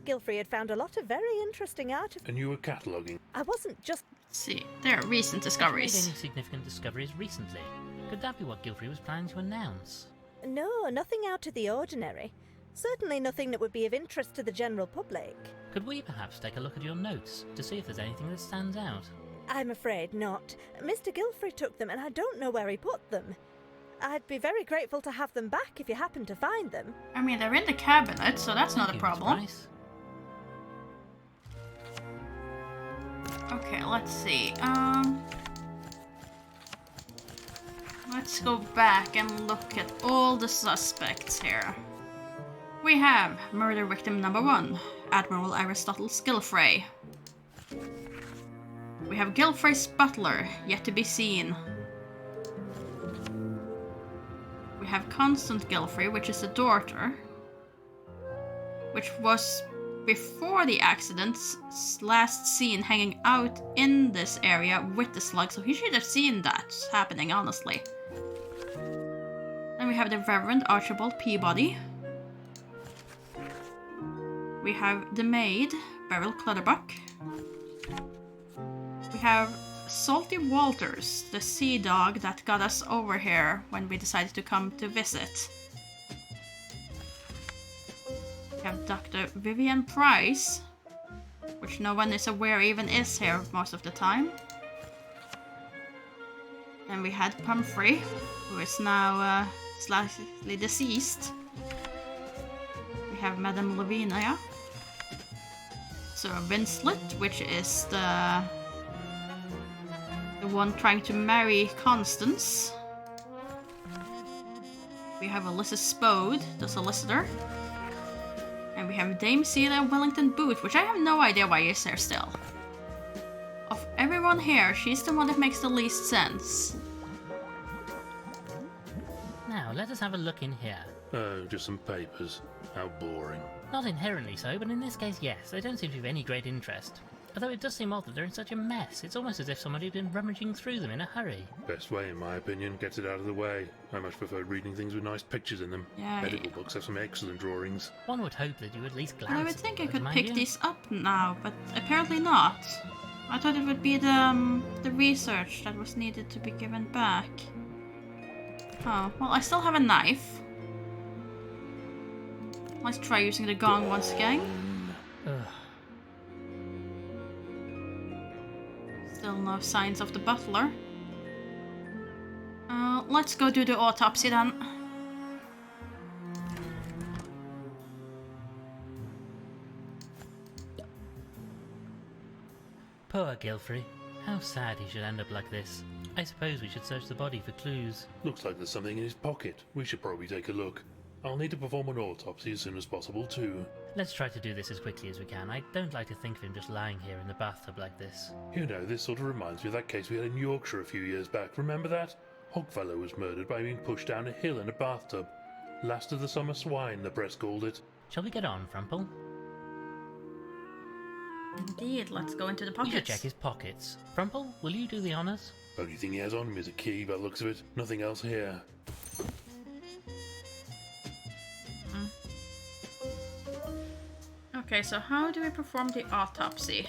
Gilfrey had found a lot of very interesting artifacts. And you were cataloguing? I wasn't just... Let's see, there are recent Have you discoveries. made any significant discoveries recently? Could that be what Gilfrey was planning to announce? No, nothing out of the ordinary. Certainly nothing that would be of interest to the general public. Could we perhaps take a look at your notes to see if there's anything that stands out? I'm afraid not. Mr. Gilfrey took them and I don't know where he put them. I'd be very grateful to have them back if you happen to find them. I mean, they're in the cabinet, so that's not a Thank you, Miss problem. Price. Okay, let's see. Let's go back and look at all the suspects here. We have murder victim number 1, Admiral Aristotle Gilfrey. We have Gilfrey's butler, yet to be seen. We have Constant Gilfrey, which is the daughter, which was before the accident last seen hanging out in this area with the slug, so he should have seen that happening, honestly. Then we have the Reverend Archibald Peabody. We have the maid, Beryl Clutterbuck. We have Salty Walters, the sea dog that got us over here when we decided to come to visit. We have Dr. Vivian Price, which no one is aware even is here most of the time. And we had Pumphrey, who is now slightly deceased. We have Madame Lavinia. Sir Vinslet, which is the one trying to marry Constance. We have Alyssa Spode, the solicitor. And we have Dame Celia Wellington Booth, which I have no idea why is there still. Of everyone here, she's the one that makes the least sense. Now, let us have a look in here. Oh, just some papers. How boring. Not inherently so, but in this case, yes. They don't seem to be of any great interest. Although it does seem odd that they're in such a mess. It's almost as if somebody had been rummaging through them in a hurry. Best way, in my opinion, gets it out of the way. I much prefer reading things with nice pictures in them. Yeah, Medical books have some excellent drawings. One would hope that you at least glance I would at think I those, could mind pick you. these up now, but apparently not. I thought it would be the research that was needed to be given back. Oh, well, I still have a knife. Let's try using the gong once again. Ugh. Still no signs of the butler. Let's go do the autopsy then. Poor Gilfrey. How sad he should end up like this. I suppose we should search the body for clues. Looks like there's something in his pocket. We should probably take a look. I'll need to perform an autopsy as soon as possible, too. Let's try to do this as quickly as we can. I don't like to think of him just lying here in the bathtub like this. You know, this sort of reminds me of that case we had in Yorkshire a few years back. Remember that? Hogfellow was murdered by being pushed down a hill in a bathtub. Last of the summer swine, the press called it. Shall we get on, Frumple? Indeed, let's go into the We pockets. should check his pockets. Frumple, will you do the honours? Only thing he has on him is a key, by the looks of it. Nothing else here. Okay, so how do we perform the autopsy?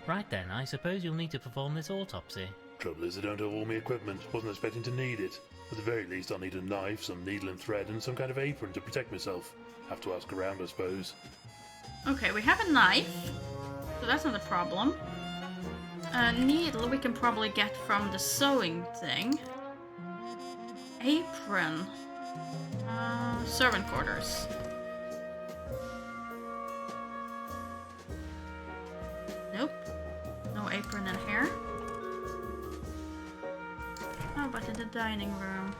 Right then, I suppose you'll need to perform this autopsy. Trouble is, I don't have all my equipment. Wasn't expecting to need it. At the very least, I'll need a knife, some needle and thread, and some kind of apron to protect myself. Have to ask around, I suppose. Okay, we have a knife, so that's not a problem. A needle we can probably get from the sewing thing. Apron. Servant quarters. Nope. No apron in here. How about in the dining room?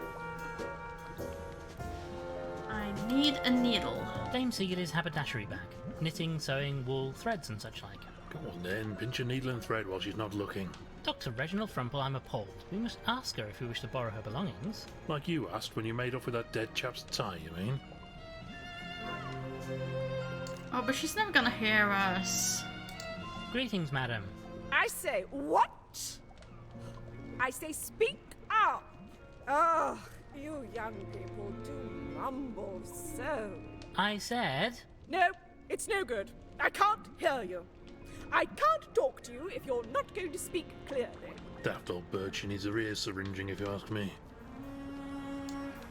I need a needle. Dame Celia's haberdashery bag. Knitting, sewing, wool, threads and such like. Go on then, pinch a needle and thread while she's not looking. Dr. Reginald Frumple, I'm appalled. We must ask her if we wish to borrow her belongings. Like you asked when you made off with that dead chap's tie, you mean? Oh, but she's never gonna hear us. Greetings, madam. I say, what? I say, speak up. Oh, you young people do mumble so. I said... No, it's no good. I can't hear you. I can't talk to you if you're not going to speak clearly. Daft old bird, she needs her ears syringing if you ask me.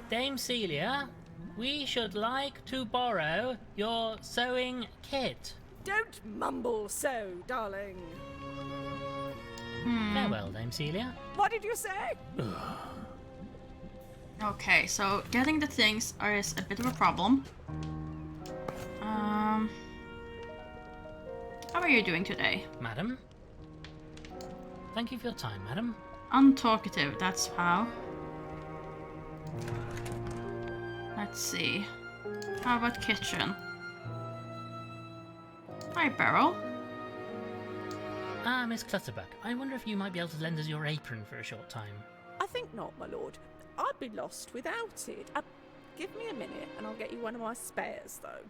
Dame Celia, we should like to borrow your sewing kit. Don't mumble so, darling. Farewell, Dame Celia. What did you say? Okay, so getting the things is a bit of a problem. How are you doing today? Madam? Thank you for your time, madam. Untalkative, that's how. Let's see. How about kitchen? Hi, Beryl. Ah, Miss Clutterbuck, I wonder if you might be able to lend us your apron for a short time. I think not, my lord. I'd be lost without it. Give me a minute and I'll get you one of my spares, though.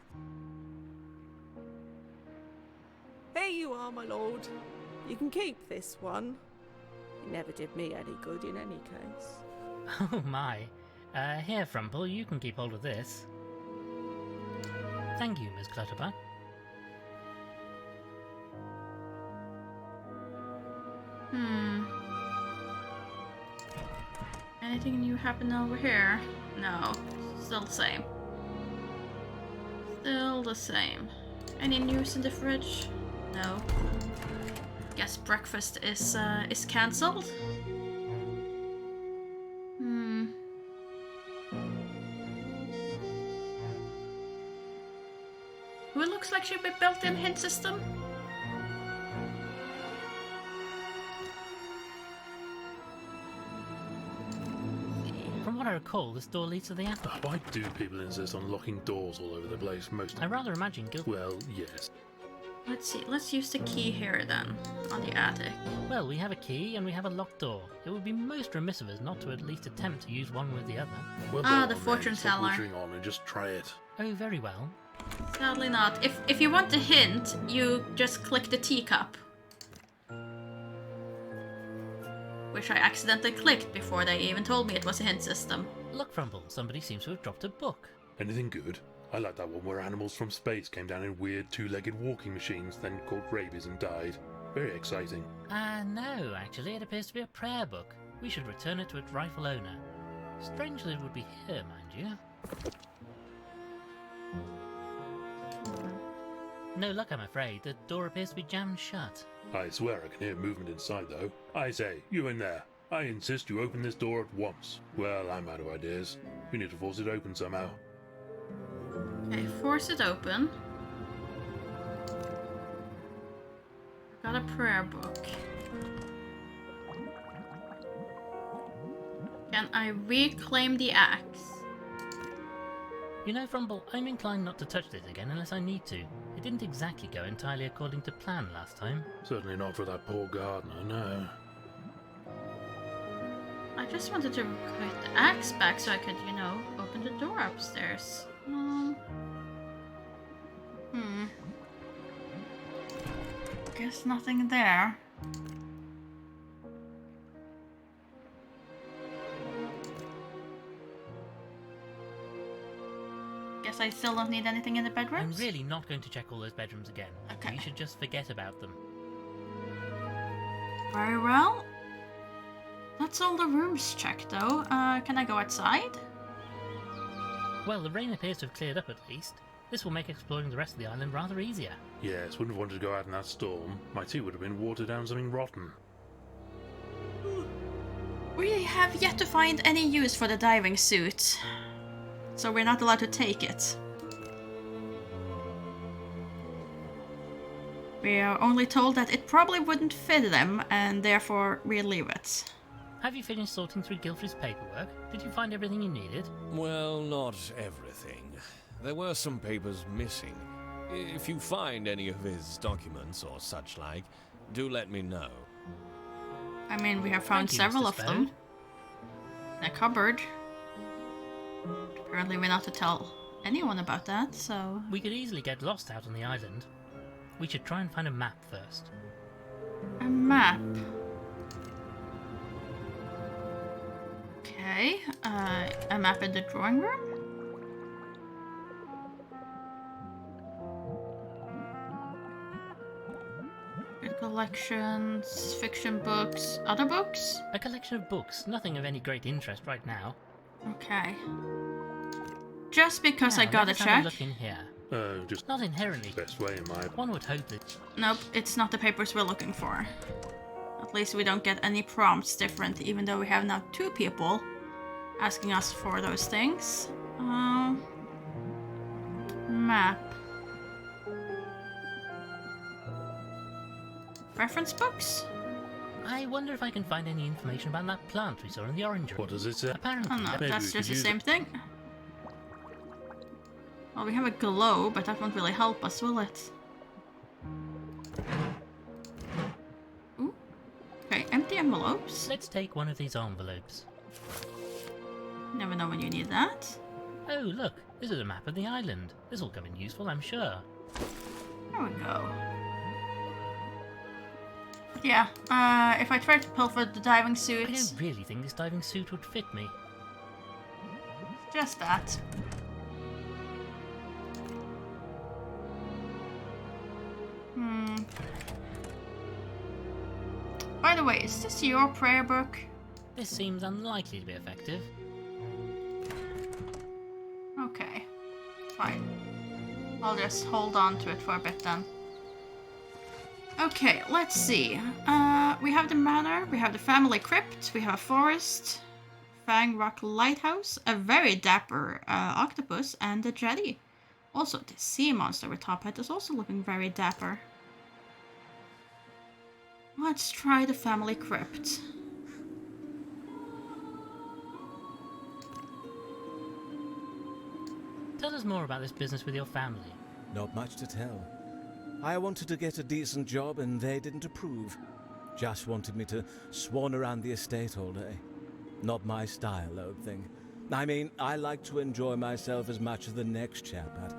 Here you are, my lord. You can keep this one. It never did me any good in any case. Oh my. Here, Frumple, you can keep hold of this. Thank you, Miss Clutterbuck. Anything new happen over here? No. Still the same. Still the same. Any news in the fridge? No. Guess breakfast is cancelled. Who looks like she'd be built-in hint system? From what I recall, this door leads to the attic. Why do people insist on locking doors all over the place? I rather imagine Well, yes. Let's see, let's use the key here then, on the attic. Well, we have a key and we have a locked door. It would be most remiss of us not to at least attempt to use one with the other. Well, the fortune teller. Stop wittering on and just try it. Oh, very well. Sadly not. If you want a hint, you just click the teacup. Which I accidentally clicked before they even told me it was a hint system. Look, Frumple, somebody seems to have dropped a book. Anything good? I like that one where animals from space came down in weird two-legged walking machines, then caught rabies and died. Very exciting. No, actually, it appears to be a prayer book. We should return it to its rightful owner. Strange that it would be here, mind you. No luck, I'm afraid. The door appears to be jammed shut. I swear I can hear movement inside, though. I say, you in there. I insist you open this door at once. Well, I'm out of ideas. We need to force it open somehow. Okay, force it open. Got a prayer book. Can I reclaim the axe? You know, Frumble, I'm inclined not to touch this again unless I need to. It didn't exactly go entirely according to plan last time. Certainly not for that poor gardener, no. I just wanted to put the axe back so I could, you know, open the door upstairs. Guess nothing there. Guess I still don't need anything in the I'm bedrooms? really not going to check all those bedrooms again. Okay. You should just forget about them. Very well. That's all the rooms checked, though. Can I go outside? Well, the rain appears to have cleared up at least. This will make exploring the rest of the island rather easier. Yes, wouldn't have wanted to go out in that storm. My tea would have been watered down something rotten. We have yet to find any use for the diving suit, so we're not allowed to take it. We are only told that it probably wouldn't fit them, and therefore we leave it. Have you finished sorting through Guilford's paperwork? Did you find everything you needed? Well, not everything. There were some papers missing. If you find any of his documents or such like, do let me know. I mean, we have found Thank you, several Mr. of Spade. them. In a cupboard. Apparently we're not to tell anyone about that, so... We could easily get lost out on the island. We should try and find a map first. A map. Okay, a map in the drawing room? Collections, fiction books, other books? A collection of books, nothing of any great interest right now. Okay. Just because I Now, gotta let's have check. a look in here. Just Not inherently. best way in my... One would hope that... Nope, it's not the papers we're looking for. At least we don't get any prompts different, even though we have now 2 people asking us for those things. Map. Reference books? I wonder if I can find any information about that plant we saw in the orange room. What does it say? Apparently, Oh no, Maybe that's we could just the use same it. thing. Well, we have a glow, but that won't really help us, will it? Ooh. Okay, empty envelopes. let's take one of these envelopes. Never know when you need that. Oh, look, this is a map of the island. This will come in useful, I'm sure. There we go. Yeah, if I try to pilfer the diving I suits, don't really think this diving suit would fit me. just that. By the way, is this your prayer book? This seems unlikely to be effective. Okay, fine. I'll just hold on to it for a bit then. Okay, let's see. We have the manor, we have the family crypt, we have a forest, Fang Rock Lighthouse, a very dapper octopus, and the jetty. Also, the sea monster with top hat is also looking very dapper. Let's try the family crypt. Tell us more about this business with your family. Not much to tell. I wanted to get a decent job and they didn't approve. Just wanted me to swan around the estate all day. Not my style, old thing. I mean, I like to enjoy myself as much as the next chap, but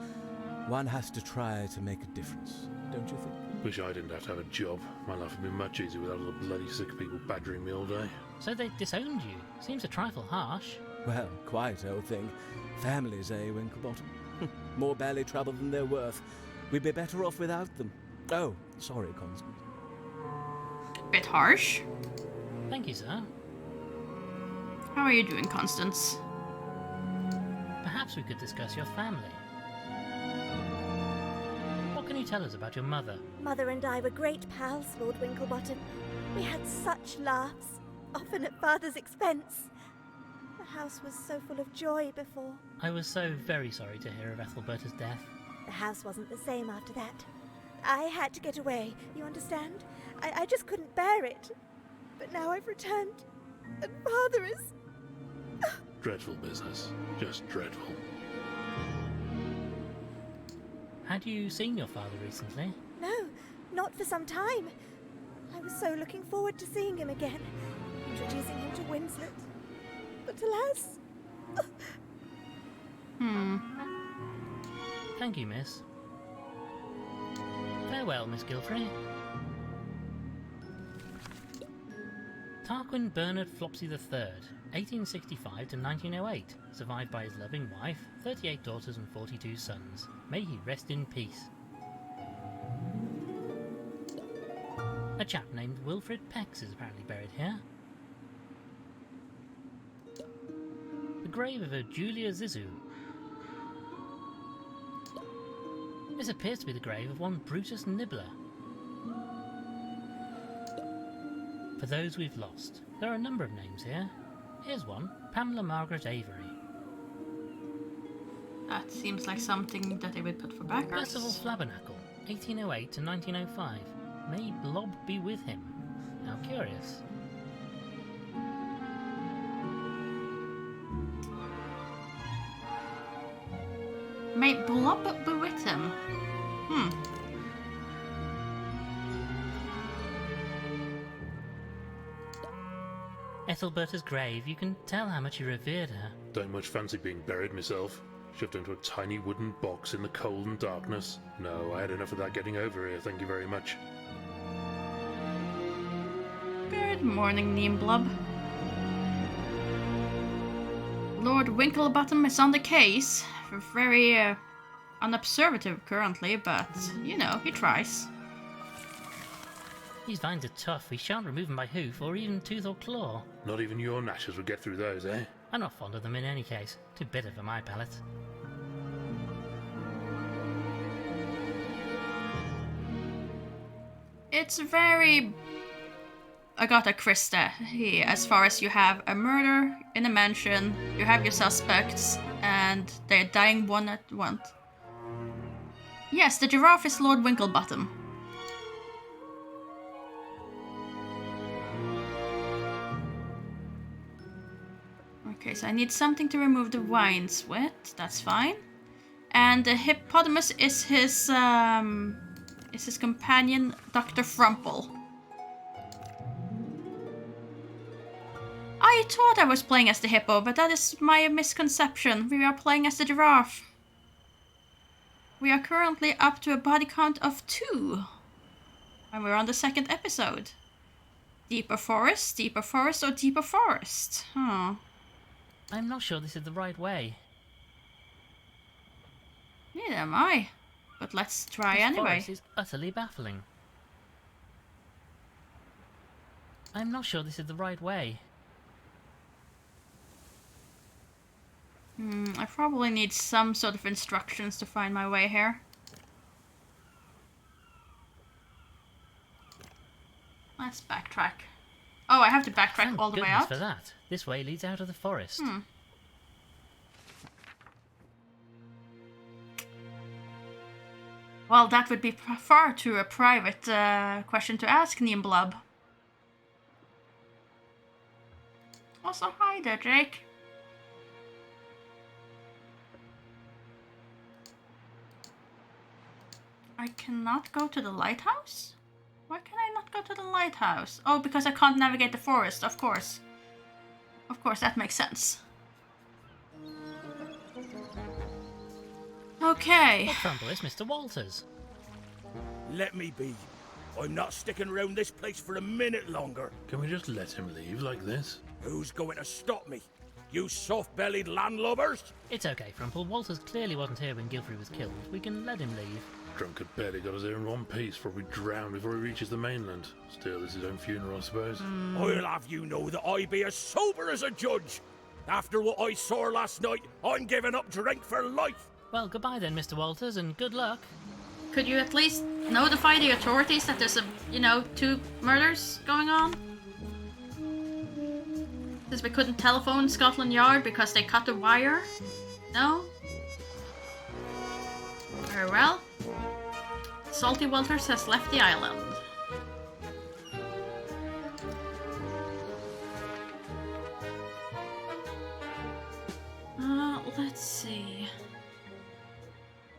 one has to try to make a difference, don't you think? Wish I didn't have to have a job. My life would be much easier without all the bloody sick people badgering me all day. So they disowned you. Seems a trifle harsh. Well, quite, old thing. Families, eh, Winklebottom? More belly trouble than they're worth. We'd be better off without them. Oh, sorry, Constance. Bit harsh. Thank you, sir. How are you doing, Constance? Perhaps we could discuss your family. What can you tell us about your mother? Mother and I were great pals, Lord Winklebottom. We had such laughs, often at Father's expense. The house was so full of joy before. I was so very sorry to hear of Ethelberta's death. The house wasn't the same after that. I had to get away, you understand? I just couldn't bear it. But now I've returned, and Father is... Dreadful business. Just dreadful. Had you seen your father recently? No, not for some time. I was so looking forward to seeing him again, introducing him to Winslet. But alas... Thank you, miss. Farewell, Miss Gilfrey. Tarquin Bernard Flopsy III, 1865 to 1908, survived by his loving wife, 38 daughters and 42 sons. May he rest in peace. A chap named Wilfred Pex is apparently buried here. The grave of a Julia Zizou. This appears to be the grave of one Brutus Nibbler. For those we've lost, there are a number of names here. Here's one, Pamela Margaret Avery. That seems like something that they would put for backers. Percival Flabbernacle, 1808 to 1905. May Blob be with him. How curious. May Blob be with him. Ethelberta's grave, you can tell how much he revered her. Don't much fancy being buried myself. Shoved into a tiny wooden box in the cold and darkness. No, I had enough of that getting over here, thank you very much. Good morning, Neemblub. Lord Winklebottom is on the case. Very unobservative currently, but, you know, he tries. These vines are tough. We shan't remove them by hoof or even tooth or claw. Not even your gnashes would get through those, eh? I'm not fond of them in any case. Too bitter for my palate. It's very Agatha Christie, as far as you have a murder in a mansion, you have your suspects, and they're dying one at once. Yes, the giraffe is Lord Winklebottom. Okay, so I need something to remove the vines with. That's fine. And the hippopotamus is his companion, Dr. Frumple. I thought I was playing as the hippo, but that is my misconception. We are playing as the giraffe. We are currently up to a body count of 2. And we're on the 2nd episode. Deeper forest, or deeper forest? Huh. I'm not sure this is the right way. Neither am I. But let's try This anyway. forest is utterly baffling. I'm not sure this is the right way. I probably need some sort of instructions to find my way here. Let's backtrack. Oh, I have to backtrack Thank all the way goodness out? for that. This way leads out of the forest. Well, that would be far too a private question to ask, Neemblub. Also, hi there, Jake. I cannot go to the lighthouse? Why can I not go to the lighthouse? Oh, because I can't navigate the forest, of course. Of course, that makes sense. Okay. What crumple is Mr. Walters? Let me be. I'm not sticking around this place for a minute longer. Can we just let him leave like this? Who's going to stop me? You soft-bellied landlubbers? It's okay, Frumple. Walters clearly wasn't here when Gilfrey was killed. We can let him leave. Drunkard barely got us here in one piece, probably drowned before he reaches the mainland. Still, it's his own funeral, I suppose. I'll have you know that I be as sober as a judge. After what I saw last night, I'm giving up drink for life. Well, goodbye then, Mr. Walters, and good luck. Could you at least notify the authorities that there's 2 murders going on? Since we couldn't telephone Scotland Yard because they cut the wire? No? Very well. Salty Walters has left the island. Let's see.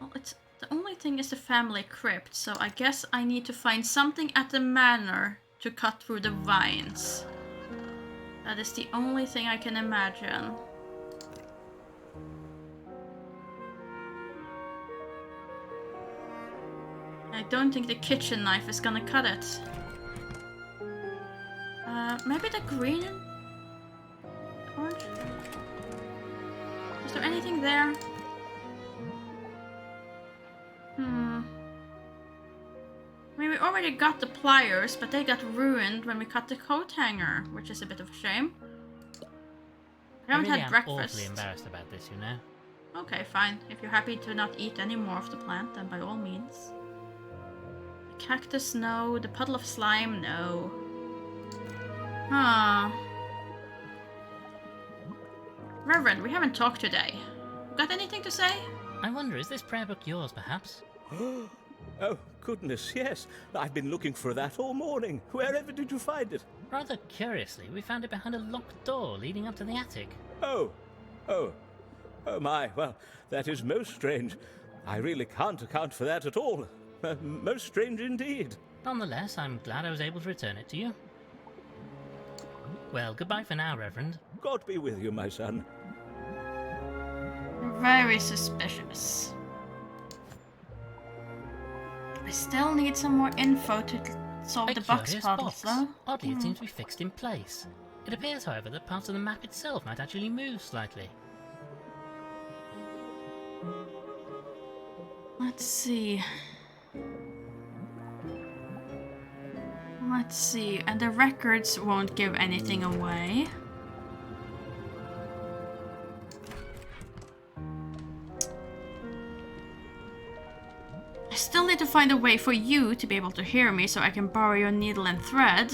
Well, the only thing is the family crypt, so I guess I need to find something at the manor to cut through the vines. That is the only thing I can imagine. I don't think the kitchen knife is gonna cut it. Maybe the green and orange? Is there anything there? I mean, we already got the pliers, but they got ruined when we cut the coat hanger, which is a bit of a shame. I haven't had breakfast. I'm awfully embarrassed about this, you know. Okay, fine. If you're happy to not eat any more of the plant, then by all means. The cactus, no. The puddle of slime, no. Reverend, we haven't talked today. Got anything to say? I wonder, is this prayer book yours, perhaps? Oh, goodness, yes. I've been looking for that all morning. Wherever did you find it? Rather curiously, we found it behind a locked door leading up to the attic. Oh my, well, that is most strange. I really can't account for that at all. Most strange indeed. Nonetheless, I'm glad I was able to return it to you. Well, goodbye for now, Reverend. God be with you, my son. Very suspicious. I still need some more info to solve the box puzzles, though. Oddly, it seems to be fixed in place. It appears, however, that parts of the map itself might actually move slightly. Let's see. Let's see. And the records won't give anything away. I still need to find a way for you to be able to hear me so I can borrow your needle and thread.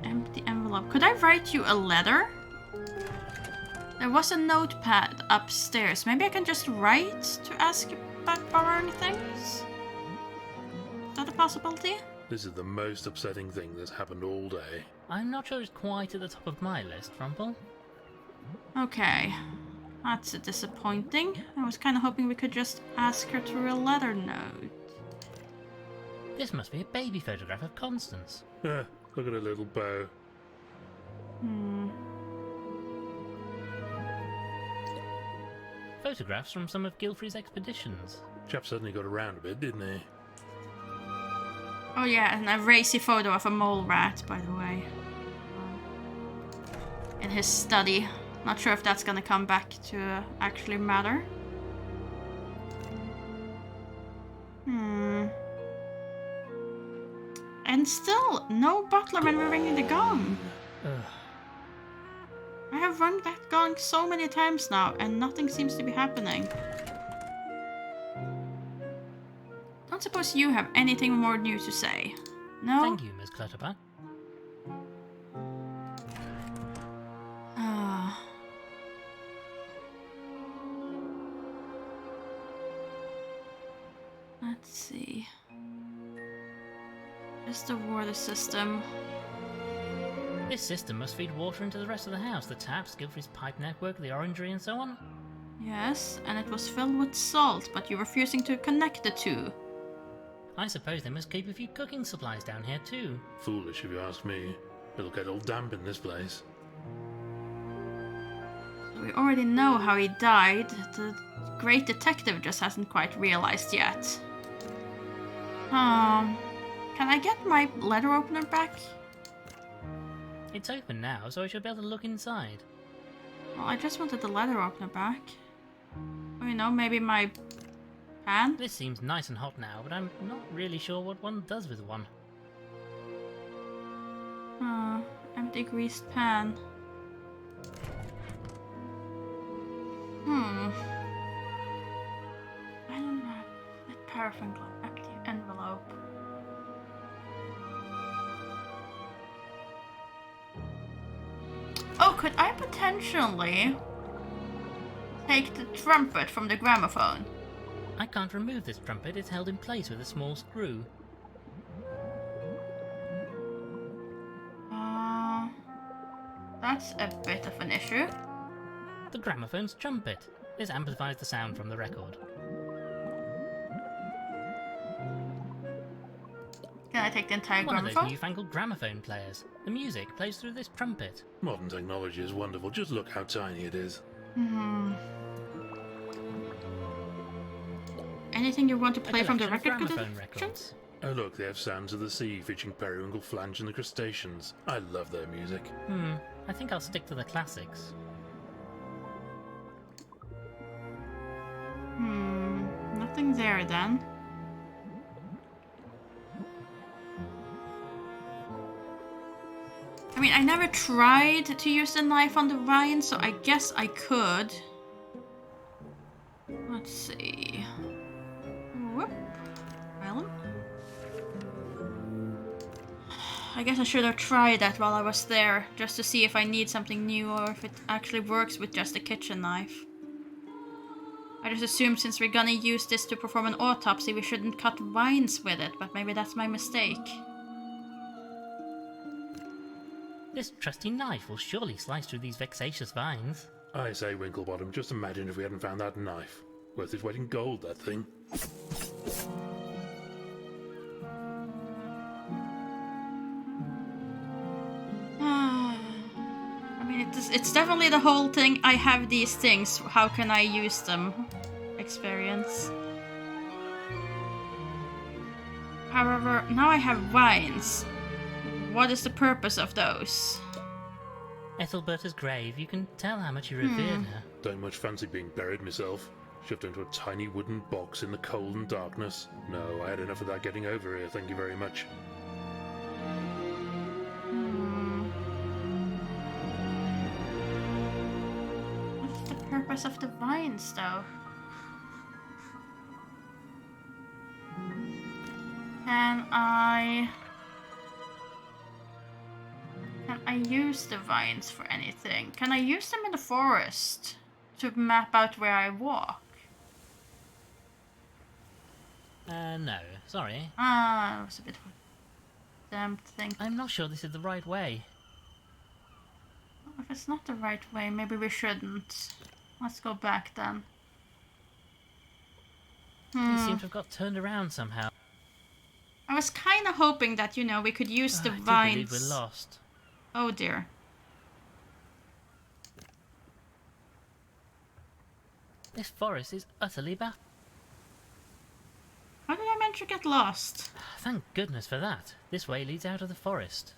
Empty envelope. Could I write you a letter? There was a notepad upstairs. Maybe I can just write to ask you about borrowing things? Is that a possibility? This is the most upsetting thing that's happened all day. I'm not sure it's quite at the top of my list, Rumple. Okay. That's disappointing. I was kind of hoping we could just ask her through a letter note. This must be a baby photograph of Constance. Look at her little bow. Photographs from some of Gilfrey's expeditions. Chap suddenly got around a bit, didn't he? Oh yeah, and a racy photo of a mole rat, by the way. In his study. Not sure if that's gonna come back to actually matter. And still, no butler when we're ringing the gong. I have rung that gong so many times now, and nothing seems to be happening. Don't suppose you have anything more new to say? No? Thank you, Miss Clutterbuck. Let's see. Just the water system. This system must feed water into the rest of the house. The taps, Gilfrey's pipe network, the orangery and so on. Yes, and it was filled with salt, but you're refusing to connect the two. I suppose they must keep a few cooking supplies down here too. Foolish if you ask me. It'll get all damp in this place. We already know how he died. The great detective just hasn't quite realized yet. Can I get my letter opener back? It's open now, so I should be able to look inside. Well, I just wanted the letter opener back. Or, you know, maybe my pan? This seems nice and hot now, but I'm not really sure what one does with one. Empty greased pan. I don't know. That paraffin glove, empty envelope. Oh, could I potentially take the trumpet from the gramophone? I can't remove this trumpet, it's held in place with a small screw. That's a bit of an issue. The gramophone's trumpet. This amplifies the sound from the record. Can I take the entire One of gramophone? those newfangled gramophone players. The music plays through this trumpet. Modern technology is wonderful, just look how tiny it is. Anything you want to play from the collection record of gramophone collections? records. Oh look, they have Sounds of the Sea featuring Periwinkle, Flange and the Crustaceans. I love their music. I think I'll stick to the classics. Nothing there then. I mean, I never tried to use the knife on the vine, so I guess I could. Let's see. Whoop. Well, I guess I should have tried that while I was there, just to see if I need something new or if it actually works with just a kitchen knife. I just assumed since we're gonna use this to perform an autopsy, we shouldn't cut vines with it, but maybe that's my mistake. This trusty knife will surely slice through these vexatious vines. I say, Winklebottom, just imagine if we hadn't found that knife. Worth its weight in gold, that thing. I mean, it's definitely the whole thing, I have these things, how can I use them? Experience. However, now I have vines. What is the purpose of those? Ethelberta's grave, you can tell how much you revered her. Don't much fancy being buried myself. Shoved into a tiny wooden box in the cold and darkness. No, I had enough of that getting over here, thank you very much. What's the purpose of the vines, though? Can I use the vines for anything? Can I use them in the forest to map out where I walk? No, sorry. That was a bit of a damn thing. I'm not sure this is the right way. If it's not the right way, maybe we shouldn't. Let's go back then. You seem to have got turned around somehow. I was kind of hoping that, you know, we could use the I do vines. believe we're lost. Oh dear. This forest is utterly baffling. How did I manage to get lost? Thank goodness for that. This way leads out of the forest.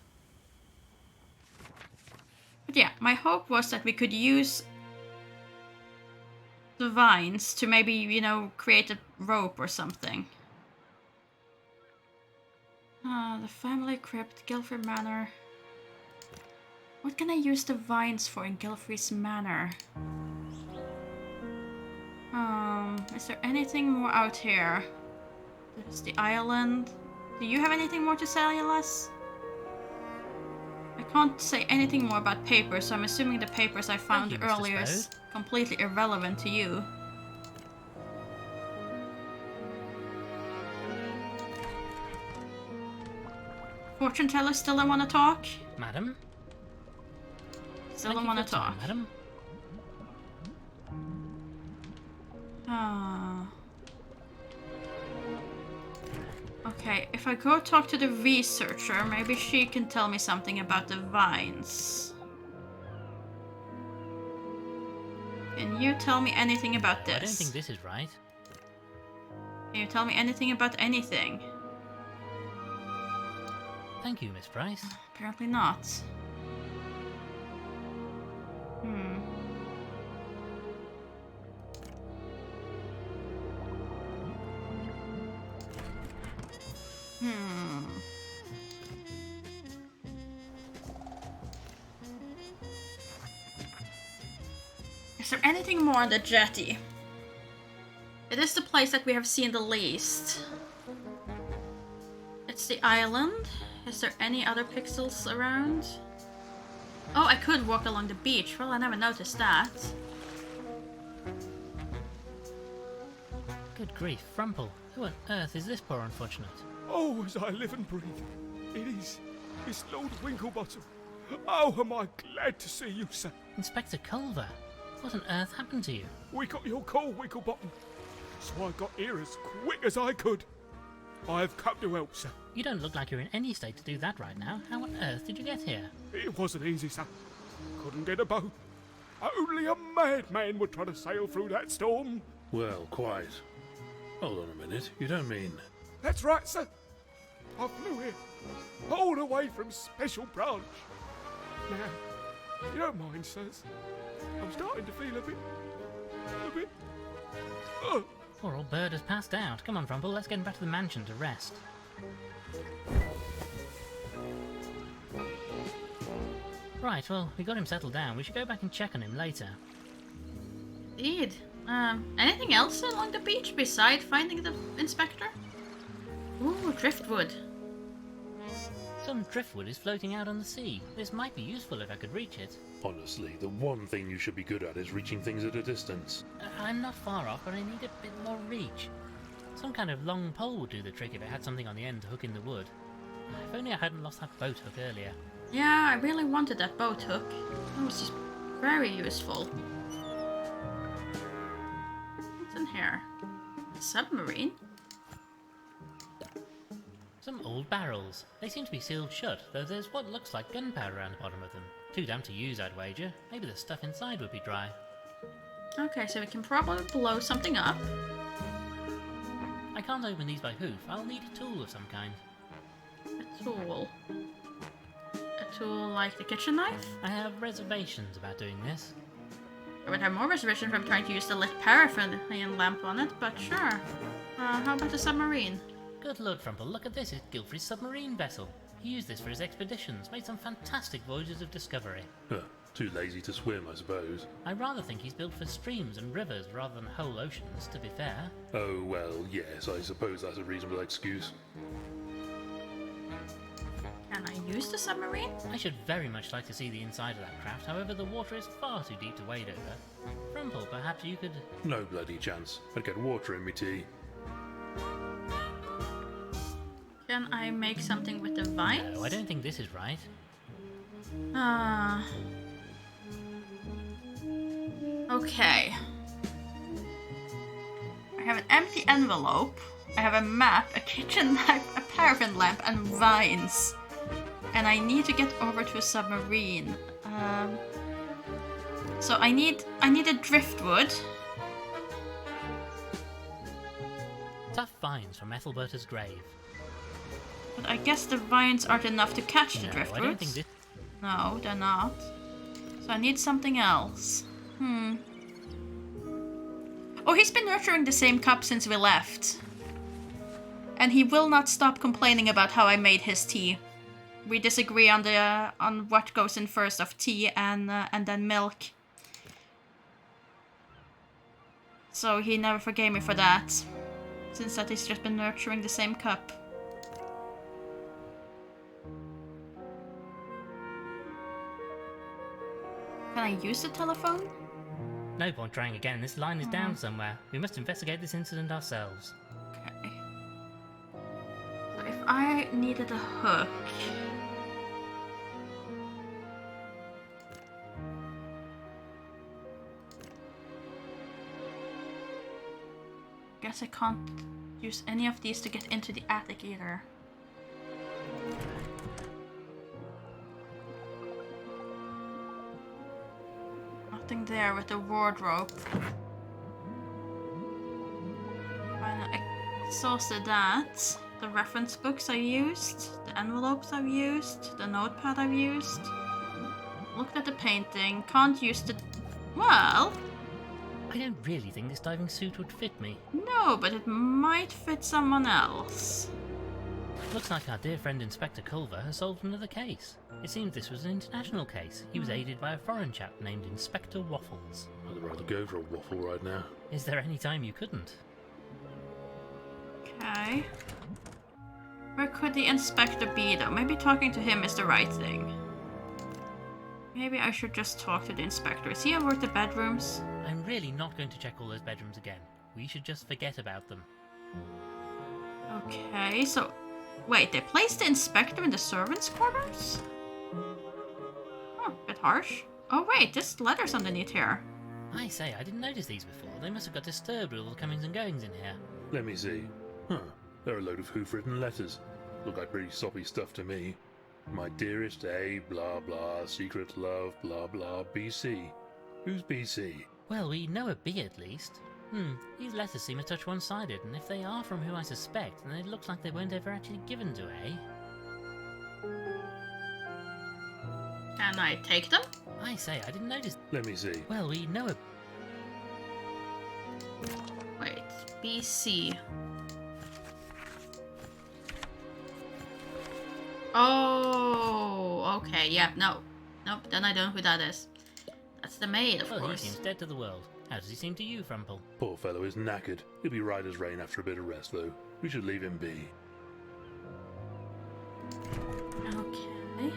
But yeah, my hope was that we could use the vines to maybe, you know, create a rope or something. The family crypt, Gilfrey Manor. What can I use the vines for in Gilfrey's Manor? Is there anything more out here? There's the island. Do you have anything more to say, Les? I can't say anything more about papers, so I'm assuming the papers I found Thank you, Mr. earlier is Spode. completely irrelevant to you. Fortune teller still don't want to talk? Madam? Still Thank don't you want for to your time, talk. Madam? Okay, if I go talk to the researcher, maybe she can tell me something about the vines. Can you tell me anything about this? I don't think this is right. Can you tell me anything about anything? Thank you, Miss Price. Apparently not. Is there anything more on the jetty? It is the place that we have seen the least. It's the island. Is there any other pixels around? Oh, I could walk along the beach. Well, I never noticed that. Good grief, Frumple. Who on earth is this poor unfortunate? Oh, as I live and breathe. It is. It's Lord Winklebottom. Oh, am I glad to see you, sir. Inspector Culver, what on earth happened to you? We got your call, Winklebottom. So I got here as quick as I could. I have come to help, sir. You don't look like you're in any state to do that right now. How on earth did you get here? It wasn't easy, sir. Couldn't get a boat. Only a madman would try to sail through that storm. Well, quiet. Hold on a minute. You don't mean... That's right, sir. I flew here, all the way from Special Branch. Now, if you don't mind, sirs, I'm starting to feel a bit... Oh. Poor old bird has passed out. Come on, Frumple, let's get him back to the mansion to rest. Right, well, we got him settled down. We should go back and check on him later. Indeed. Anything else along the beach besides finding the inspector? Ooh, driftwood. Some driftwood is floating out on the sea. This might be useful if I could reach it. Honestly, the one thing you should be good at is reaching things at a distance. I'm not far off, but I need a bit more reach. Some kind of long pole would do the trick if it had something on the end to hook in the wood. If only I hadn't lost that boat hook earlier. Yeah, I really wanted that boat hook. That was just very useful. What's in here? A submarine? Some old barrels. They seem to be sealed shut, though there's what looks like gunpowder around the bottom of them. Too damp to use, I'd wager. Maybe the stuff inside would be dry. Okay, so we can probably blow something up. I can't open these by hoof. I'll need a tool of some kind. A tool. A tool like the kitchen knife? I have reservations about doing this. I would have more reservations from trying to use the lit paraffin lamp on it, but sure. How about the submarine? Good Lord, Frumple, look at this. It's Gilfrey's submarine vessel. He used this for his expeditions, made some fantastic voyages of discovery. Huh, too lazy to swim, I suppose. I rather think he's built for streams and rivers rather than whole oceans, to be fair. Oh, well, yes, I suppose that's a reasonable excuse. Can I use the submarine? I should very much like to see the inside of that craft, however the water is far too deep to wade over. Frumple, perhaps you could... No bloody chance. I'd get water in me tea. Can I make something with the vines? No, I don't think this is right. Okay. I have an empty envelope. I have a map, a kitchen lamp, a paraffin lamp, and vines. And I need to get over to a submarine. So I need a driftwood. Tough vines from Ethelberta's grave. But I guess the vines aren't enough to catch the driftwood. I don't think this... No, they're not. So I need something else. Oh, he's been nurturing the same cup since we left. And he will not stop complaining about how I made his tea. We disagree on what goes in first of tea and then milk. So he never forgave me for that. Since that he's just been nurturing the same cup. Can I use the telephone? No point trying again. This line is down somewhere. We must investigate this incident ourselves. Okay. So if I needed a hook... Guess I can't use any of these to get into the attic either. Nothing there with the wardrobe. I exhausted that. The reference books I used, the envelopes I've used, the notepad I've used. Looked at the painting, can't use the... Well... I don't really think this diving suit would fit me. No, but it might fit someone else. Looks like our dear friend Inspector Culver has solved another case. It seems this was an international case. He was aided by a foreign chap named Inspector Waffles. I'd rather go for a waffle right now. Is there any time you couldn't? Okay. Where could the inspector be though? Maybe talking to him is the right thing. Maybe I should just talk to the inspector. Is he over at the bedrooms? I'm really not going to check all those bedrooms again. We should just forget about them. Okay, so... Wait, they placed the inspector in the servants' quarters? Oh, bit harsh. Oh wait, there's letters underneath here. I say, I didn't notice these before. They must have got disturbed with all the comings and goings in here. Let me see. Huh, they're a load of hoof-written letters. Look like pretty soppy stuff to me. My dearest A, blah blah, secret love, blah blah, BC. Who's BC? Well, we know a B at least. These letters seem a touch one-sided, and if they are from who I suspect, then it looks like they weren't ever actually given to A. Can I take them? I say, I didn't notice. Let me see. Well, we know a... Wait, BC. Oh, okay, yeah, no. Nope, then I don't know who that is. That's the maid, of Well, course. he seems dead to the world. How does he seem to you, Frumple? Poor fellow is knackered. He'll be right as rain after a bit of rest, though. We should leave him be. Okay.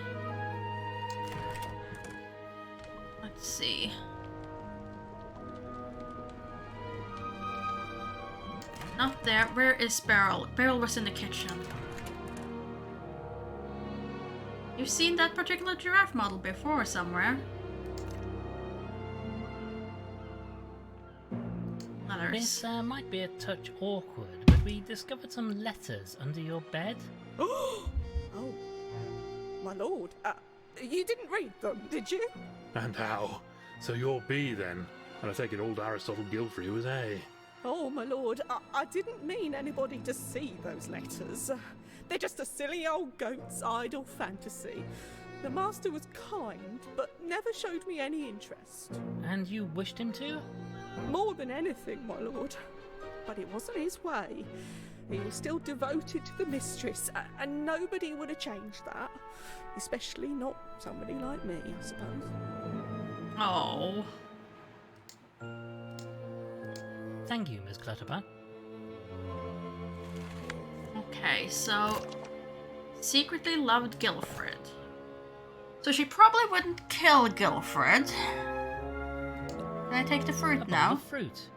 Let's see. Not there. Where is Beryl? Beryl was in the kitchen. You've seen that particular giraffe model before somewhere. Letters. This might be a touch awkward, but we discovered some letters under your bed. Oh, my lord. You didn't read them, did you? And how? So you're B then? And I take it old Aristotle Gilfrey was A. Oh, my lord, I didn't mean anybody to see those letters. They're just a silly old goat's idle fantasy. The master was kind, but never showed me any interest. And you wished him to? More than anything, my lord. But it wasn't his way. He was still devoted to the mistress, and nobody would have changed that. Especially not somebody like me, I suppose. Oh. Thank you, Miss Clutterbutt. Okay, so secretly loved Gilfred. So she probably wouldn't kill Gilfred. Can I take the fruit A bowl now? of fruit.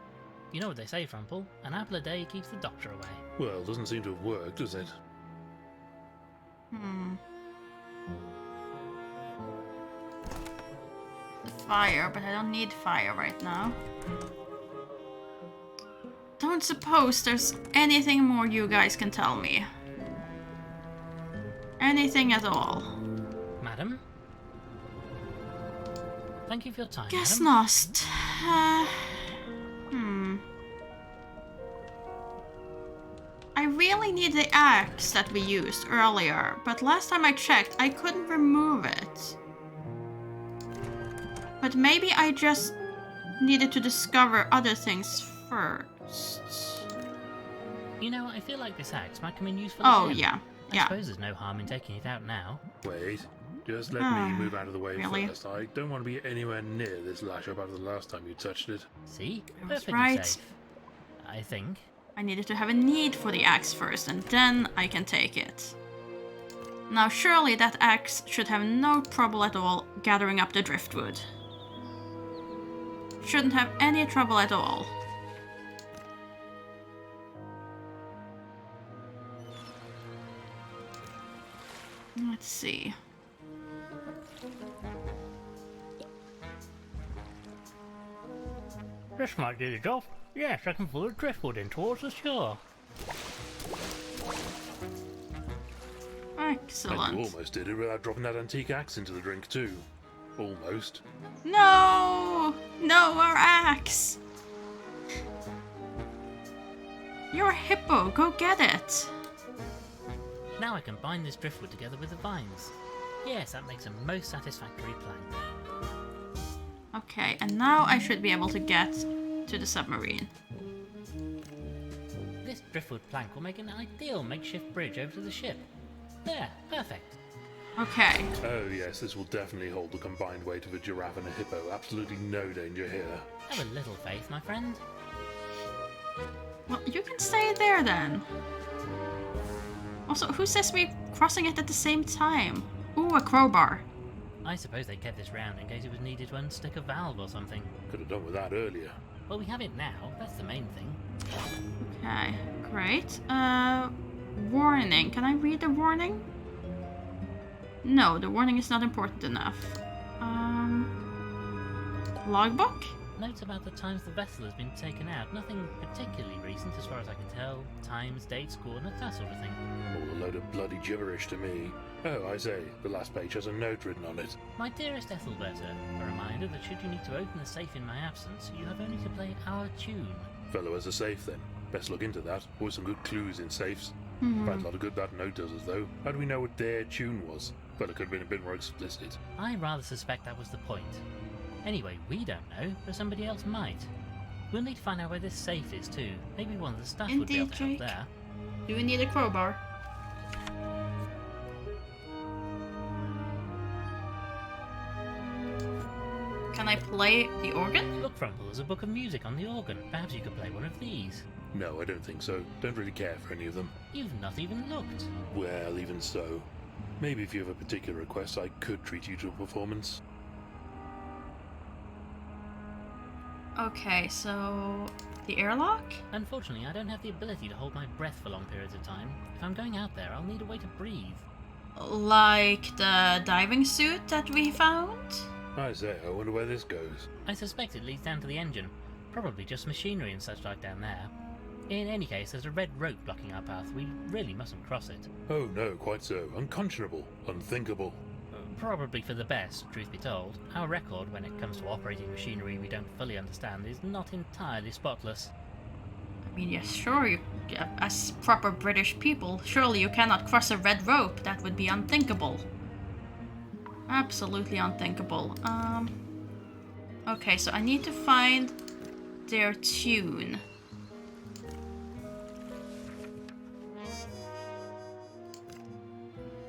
You know what they say, Frumple. An apple a day keeps the doctor away. Well, doesn't seem to have worked, does it? The fire, but I don't need fire right now. Don't suppose there's anything more you guys can tell me. Anything at all. Madam? Thank you for your time, Guess madam. not. I really need the axe that we used earlier, but last time I checked, I couldn't remove it. But maybe I just needed to discover other things first. You know, I feel like this axe might come in useful Oh, again. yeah. I Yeah. suppose there's no harm in taking it out now. Wait, just let me move out of the way really? first. I don't want to be anywhere near this lash-up after the last time you touched it. See? I was Perfectly right. safe. I think. I needed to have a need for the axe first, and then I can take it. Now surely that axe should have no trouble at all gathering up the driftwood. Shouldn't have any trouble at all. Let's see. This might do the job. Yes, I can pull the driftwood in towards the shore. And Excellent. you almost did it without dropping that antique axe into the drink too. Almost. No! No, our axe! You're a hippo, go get it! Now I can bind this driftwood together with the vines. Yes, that makes a most satisfactory plank. Okay, and now I should be able to get to the submarine. This driftwood plank will make an ideal makeshift bridge over to the ship. There, perfect. Okay. Oh yes, this will definitely hold the combined weight of a giraffe and a hippo. Absolutely no danger here. Have a little faith, my friend. Well, you can stay there then. Also, who says we're crossing it at the same time? Ooh, a crowbar. I suppose they kept this round in case it was needed to unstick a valve or something. Could have done with that earlier. Well, we have it now, that's the main thing. Okay, great. Warning. Can I read the warning? No, the warning is not important enough. Logbook? Notes about the times the vessel has been taken out. Nothing particularly recent as far as I can tell. Times, dates, coordinates, that sort of thing. All a load of bloody gibberish to me. Oh, I say, the last page has a note written on it. My dearest Ethelberta, a reminder that should you need to open the safe in my absence, you have only to play our tune. Fellow has a safe then. Best look into that. Always some good clues in safes. Find a lot of good that note does us though. How do we know what their tune was? Fella could have been a bit more explicit. I rather suspect that was the point. Anyway, we don't know, but somebody else might. We'll need to find out where this safe is too. Maybe one of the staff would be able to help Indeed, there. Do we need a crowbar? Can I play the organ? Look, Frumple, there's a book of music on the organ. Perhaps you could play one of these. No, I don't think so. Don't really care for any of them. You've not even looked. Well, even so. Maybe if you have a particular request, I could treat you to a performance. Okay, so the airlock? Unfortunately, I don't have the ability to hold my breath for long periods of time. If I'm going out there, I'll need a way to breathe. Like the diving suit that we found? I say, I wonder where this goes. I suspect it leads down to the engine. Probably just machinery and such like down there. In any case, there's a red rope blocking our path. We really mustn't cross it. Oh no, quite so. Unconscionable. Unthinkable. Probably for the best, truth be told. Our record when it comes to operating machinery we don't fully understand is not entirely spotless. I mean, yes, sure, you, as proper British people, surely you cannot cross a red rope. That would be unthinkable. Absolutely unthinkable. Okay, so I need to find their tune.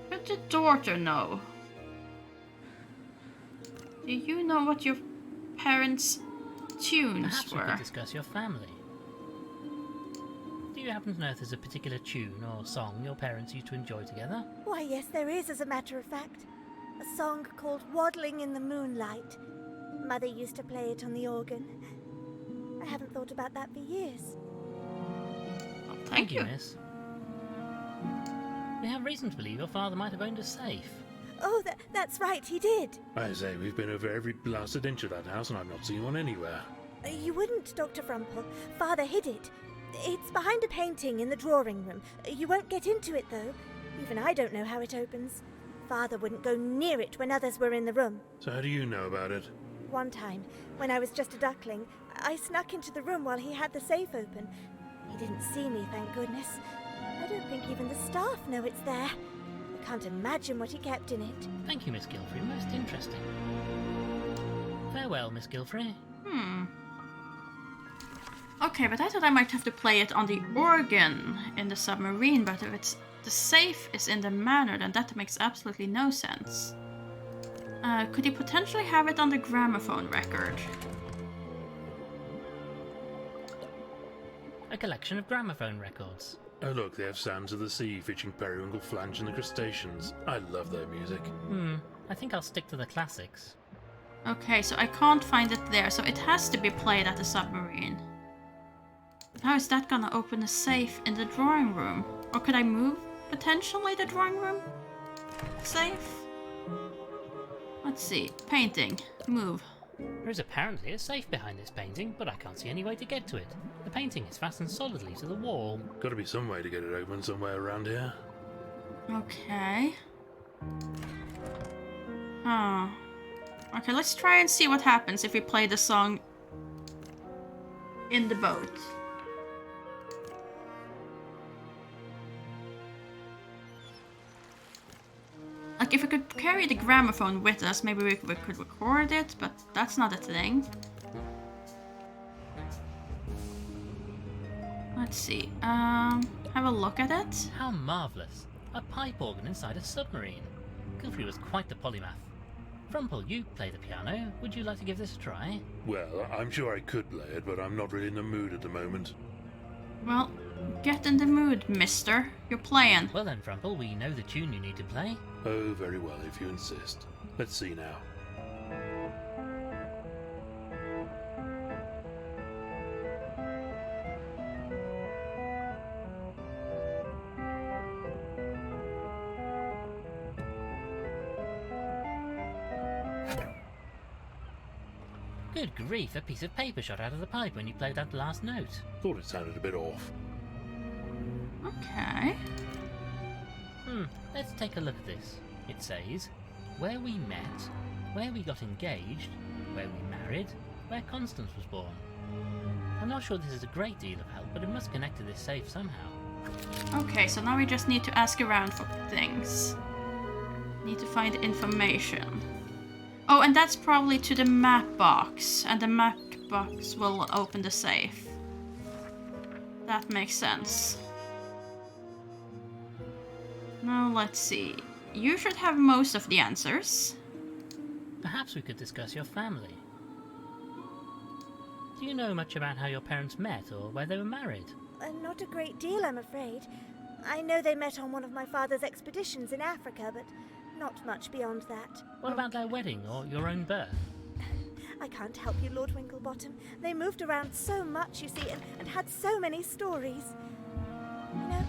Could the daughter know? Do you know what your parents' tunes Perhaps we were? could discuss your family. Do you happen to know if there's a particular tune or song your parents used to enjoy together? Why, yes, there is, as a matter of fact. A song called Waddling in the Moonlight. Mother used to play it on the organ. I haven't thought about that for years. Well, Thank you, miss. We have reason to believe your father might have owned a safe. Oh, that's right, he did. I say, we've been over every blasted inch of that house and I've not seen one anywhere. You wouldn't, Dr. Frumple. Father hid it. It's behind a painting in the drawing room. You won't get into it, though. Even I don't know how it opens. Father wouldn't go near it when others were in the room. So how do you know about it? One time, when I was just a duckling, I snuck into the room while he had the safe open. He didn't see me, thank goodness. I don't think even the staff know it's there. I can't imagine what he kept in it. Thank you, Miss Gilfrey. Most interesting. Farewell, Miss Gilfrey. Okay, but I thought I might have to play it on the organ in the submarine, but if it's the safe is in the manor, then that makes absolutely no sense. Could you potentially have it on the gramophone record? A collection of gramophone records. Oh look, they have Sands of the Sea featuring Periwinkle, Flange and the Crustaceans. I love their music. I think I'll stick to the classics. Okay, so I can't find it there, so it has to be played at the submarine. How is that gonna open a safe in the drawing room? Or could I move, potentially, the drawing room safe? Let's see. Painting. Move. There is apparently a safe behind this painting, but I can't see any way to get to it. The painting is fastened solidly to the wall. Gotta be some way to get it open somewhere around here. Okay. Okay, let's try and see what happens if we play the song in the boat. Like, if we could carry the gramophone with us, maybe we could record it, but that's not a thing. Let's see. Have a look at it. How marvellous! A pipe organ inside a submarine. Gilfrey was quite the polymath. Frumple, you play the piano. Would you like to give this a try? Well, I'm sure I could play it, but I'm not really in the mood at the moment. Well, Get in the mood, mister. You're playing. Well then, Frumple, we know the tune you need to play. Oh, very well, if you insist. Let's see now. Good grief, a piece of paper shot out of the pipe when you played that last note. Thought it sounded a bit off. Okay. Let's take a look at this. It says, where we met, where we got engaged, where we married, where Constance was born. I'm not sure this is a great deal of help, but it must connect to this safe somehow. Okay, so now we just need to ask around for things. Need to find information. Oh, and that's probably to the map box, and the map box will open the safe. That makes sense. Now let's see. You should have most of the answers. Perhaps we could discuss your family. Do you know much about how your parents met or where they were married? Not a great deal, I'm afraid. I know they met on one of my father's expeditions in Africa, but not much beyond that. What about their wedding or your own birth? I can't help you, Lord Winklebottom. They moved around so much, you see, and had so many stories. You know,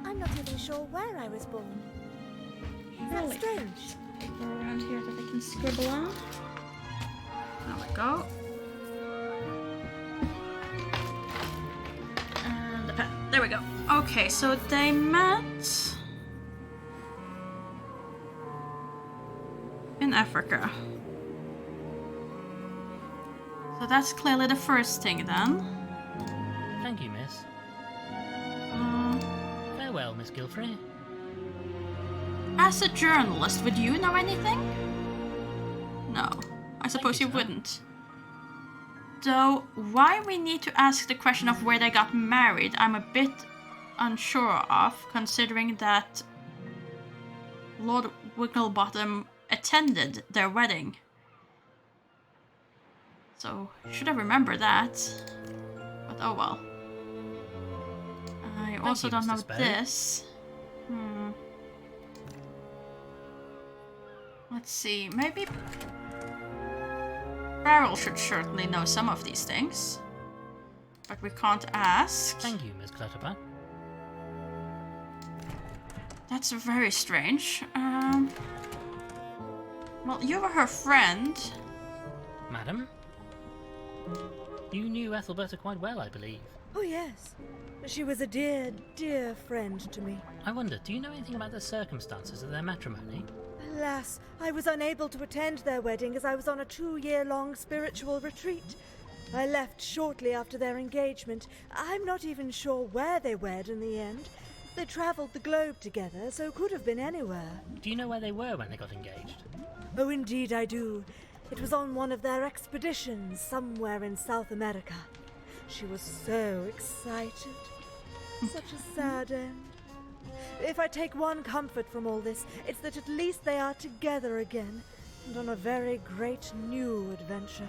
I'm not even sure where I was born. Isn't that Really? strange? Paper around here that I can scribble on. There we go. And the pen. There we go. Okay, so they met in Africa. So that's clearly the first thing then. Thank you, miss. Farewell, Miss Gilfrey. As a journalist, would you know anything? No, I suppose you sir. wouldn't. Though, why we need to ask the question of where they got married, I'm a bit unsure of, considering that Lord Winklebottom attended their wedding. So, should have remembered that. But oh well. I also you, don't know Mr. Spade. this. Let's see, maybe Beryl should certainly know some of these things. But we can't ask. Thank you, Miss Clutterbuck. That's very strange. Well, you were her friend. Madam? You knew Ethelberta quite well, I believe. Oh, yes. She was a dear, dear friend to me. I wonder, do you know anything about the circumstances of their matrimony? Alas, I was unable to attend their wedding as I was on a 2-year-long spiritual retreat. I left shortly after their engagement. I'm not even sure where they wed in the end. They travelled the globe together, so could have been anywhere. Do you know where they were when they got engaged? Oh, indeed I do. It was on one of their expeditions somewhere in South America. She was so excited. Such a sad end. If I take one comfort from all this, it's that at least they are together again, and on a very great new adventure.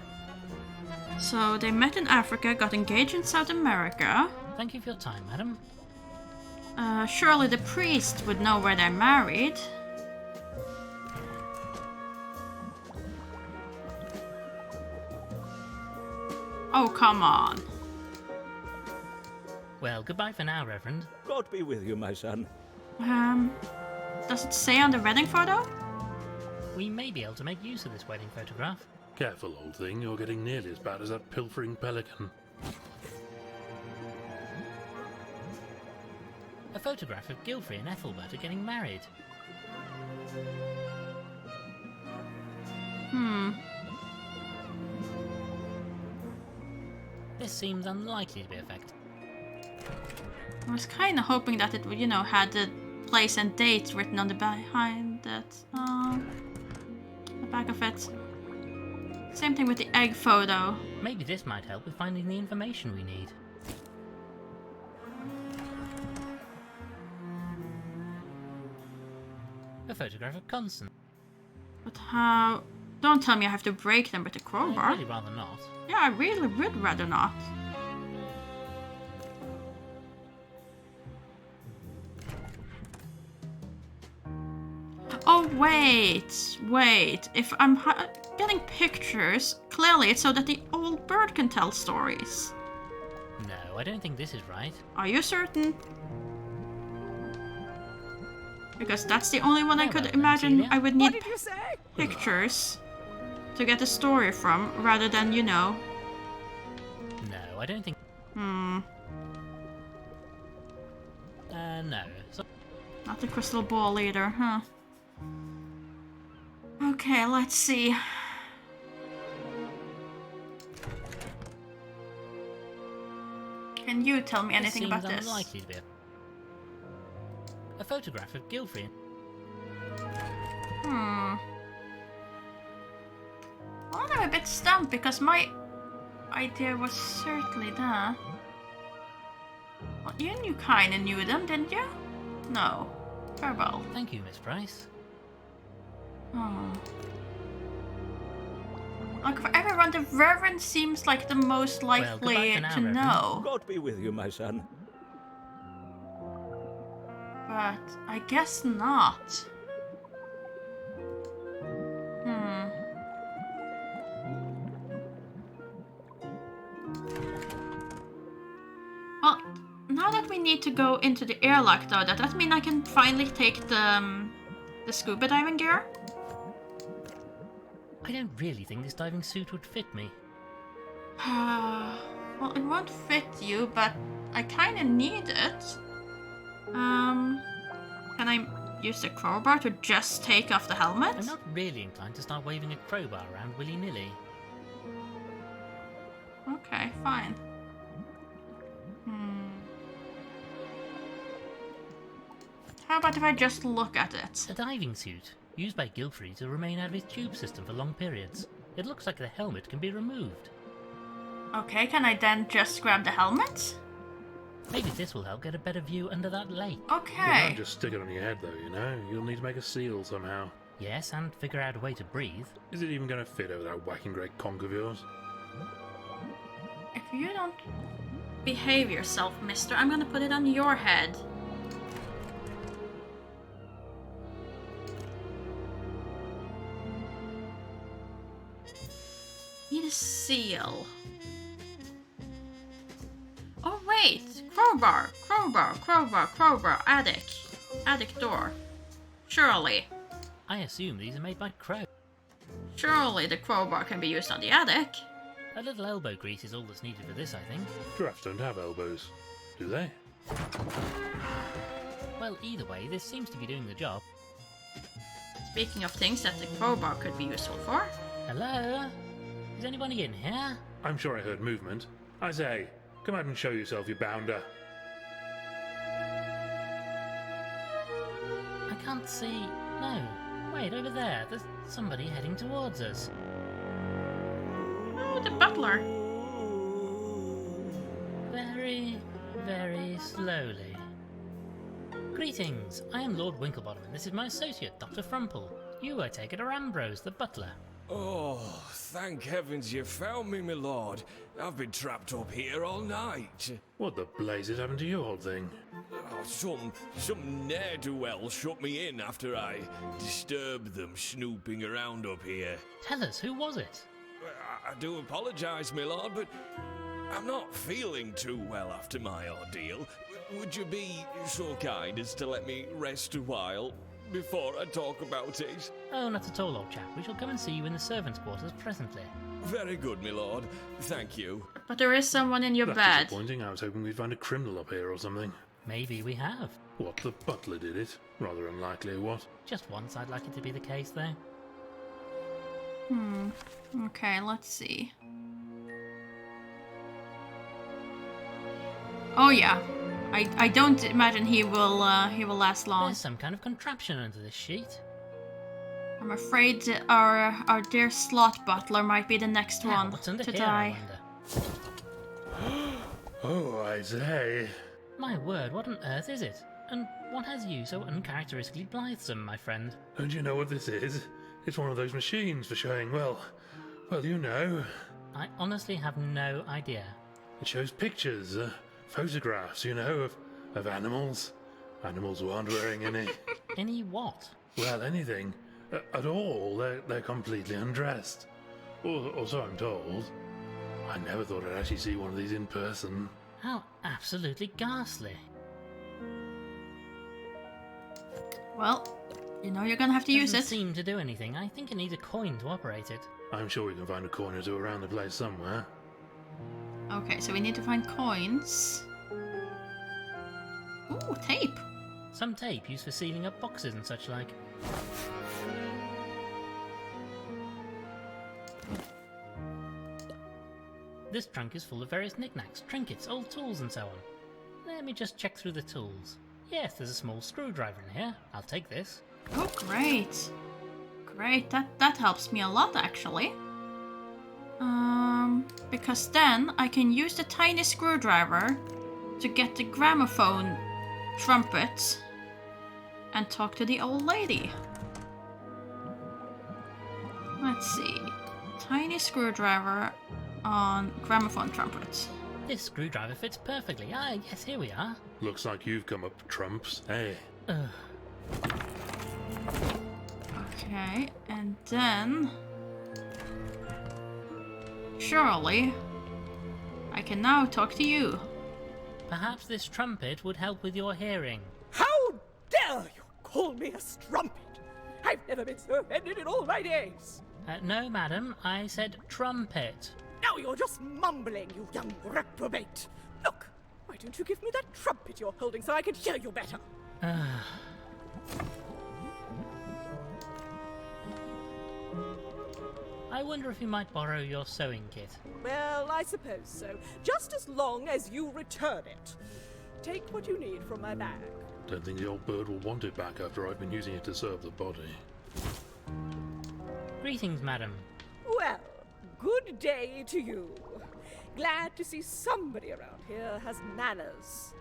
So they met in Africa, got engaged in South America. Thank you for your time, madam. Surely the priest would know where they're married. Oh, come on. Well, goodbye for now, Reverend. God be with you, my son. Does it say on the wedding photo? We may be able to make use of this wedding photograph. Careful, old thing, you're getting nearly as bad as that pilfering pelican. A photograph of Gilfrey and Ethelbert are getting married. This seems unlikely to be effective. I was kind of hoping that it would, you know, had the place and date written on the behind it. The back of it. Same thing with the egg photo. Maybe this might help with finding the information we need. A photograph of Constance. But how... Don't tell me I have to break them with a crowbar. I'd really rather not. Yeah, I really would rather not. Oh, wait. If I'm getting pictures, clearly it's so that the old bird can tell stories. No, I don't think this is right. Are you certain? Because that's the only one I Yeah, could well then, imagine Celia. I would What need did you say? pictures to get a story from, rather than, you know. No, I don't think... No. So Not the crystal ball either, huh? Okay, let's see. Can you tell me anything about seems this? unlikely to be a photograph of Gilfrey. Well, I'm a bit stumped because my idea was certainly that. Well, you kinda knew them, didn't you? No. Farewell. Thank you, Miss Price. Oh. Like for everyone, the Reverend seems like the most likely goodbye for now, to Reverend. know. God be with you, my son. But I guess not. Well, now that we need to go into the airlock, though, does that mean I can finally take the scuba diving gear? I don't really think this diving suit would fit me. Well, it won't fit you, but I kinda need it. Can I use the crowbar to just take off the helmet? I'm not really inclined to start waving a crowbar around willy-nilly. Okay, fine. How about if I just look at it? A diving suit, used by Gilfrey to remain out of his tube system for long periods. It looks like the helmet can be removed. Okay, can I then just grab the helmet? Maybe this will help get a better view under that lake. You Okay. can't just stick it on your head, though, you know? You'll need to make a seal somehow. Yes, and figure out a way to breathe. Is it even going to fit over that whacking great conch of yours? If you don't behave yourself, mister, I'm gonna put it on your head. Need a seal. Oh wait! Crowbar! Attic door. Surely. I assume these are made by crow. Surely the crowbar can be used on the attic. A little elbow grease is all that's needed for this, I think. Giraffes don't have elbows, do they? Well, either way, this seems to be doing the job. Speaking of things that the crowbar could be useful for. Hello? Is anybody in here? I'm sure I heard movement. I say, come out and show yourself, you bounder. I can't see... No. Wait, over there. There's somebody heading towards us. Oh, the butler. Very, very slowly. Greetings. I am Lord Winklebottom, and this is my associate, Dr. Frumple. You, I take it, are Ambrose, the butler. Oh, thank heavens you found me, my lord. I've been trapped up here all night. What the blazes happened to you, old thing? Oh, some ne'er-do-well shut me in after I disturbed them snooping around up here. Tell us, who was it? I do apologise, my lord, but I'm not feeling too well after my ordeal. Would you be so kind as to let me rest a while before I talk about it? Oh, not at all, old chap. We shall come and see you in the servants' quarters presently. Very good, my lord. Thank you. But there is someone in your That's bed. disappointing. I was hoping we'd find a criminal up here or something. Maybe we have. What, the butler did it? Rather unlikely, what? Just once I'd like it to be the case, though. Okay, let's see. Oh yeah. I don't imagine he will last long. There's some kind of contraption under this sheet. I'm afraid our dear slot butler might be the next Now, one what's under to here, I die. wonder? Oh, I say. My word, what on earth is it? And what has you so uncharacteristically blithesome, my friend? Don't you know what this is? It's one of those machines for showing, well, you know. I honestly have no idea. It shows pictures, photographs, you know, of animals. Animals who aren't wearing any. Any what? Well, anything. At all, they're completely undressed. Or so I'm told. I never thought I'd actually see one of these in person. How absolutely ghastly. Well, you know you're gonna have to use Doesn't it. seem to do anything. I think it needs a coin to operate it. I'm sure we can find a coin or two around the place somewhere. Okay, so we need to find coins. Ooh, tape. Some tape used for sealing up boxes and such like. This trunk is full of various knickknacks, trinkets, old tools and so on. Let me just check through the tools. Yes, there's a small screwdriver in here. I'll take this. Oh, great. Great, that helps me a lot, actually. Because then I can use the tiny screwdriver to get the gramophone trumpet and talk to the old lady. Let's see. Tiny screwdriver on gramophone trumpet. This screwdriver fits perfectly. Ah, yes, here we are. Looks like you've come up trumps. Hey. Okay, and then... surely I can now talk to you. Perhaps this trumpet would help with your hearing. How dare you call me a strumpet? I've never been so offended in all my days. No, madam, I said trumpet. Now you're just mumbling, you young reprobate. Look, why don't you give me that trumpet you're holding so I can hear you better? I wonder if you might borrow your sewing kit. Well, I suppose so. Just as long as you return it. Take what you need from my bag. Don't think the old bird will want it back after I've been using it to serve the body. Greetings, madam. Well, good day to you. Glad to see somebody around here has manners.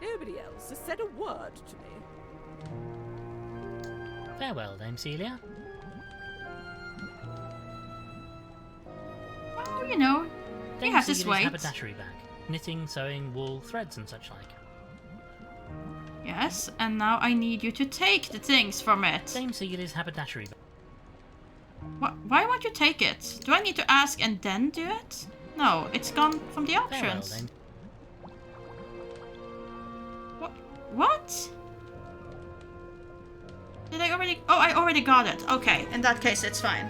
Nobody else has said a word to me. Farewell, Dame Celia. Well, you know, he Dame has his Celia's weight. haberdashery bag. Knitting, sewing, wool, threads and such like. Yes, and now I need you to take the things from it. Dame Celia's haberdashery bag. Why won't you take it? Do I need to ask and then do it? No, it's gone from the Farewell, auctions. Dame. What? Did I already... Oh, I already got it. Okay, in that case it's fine.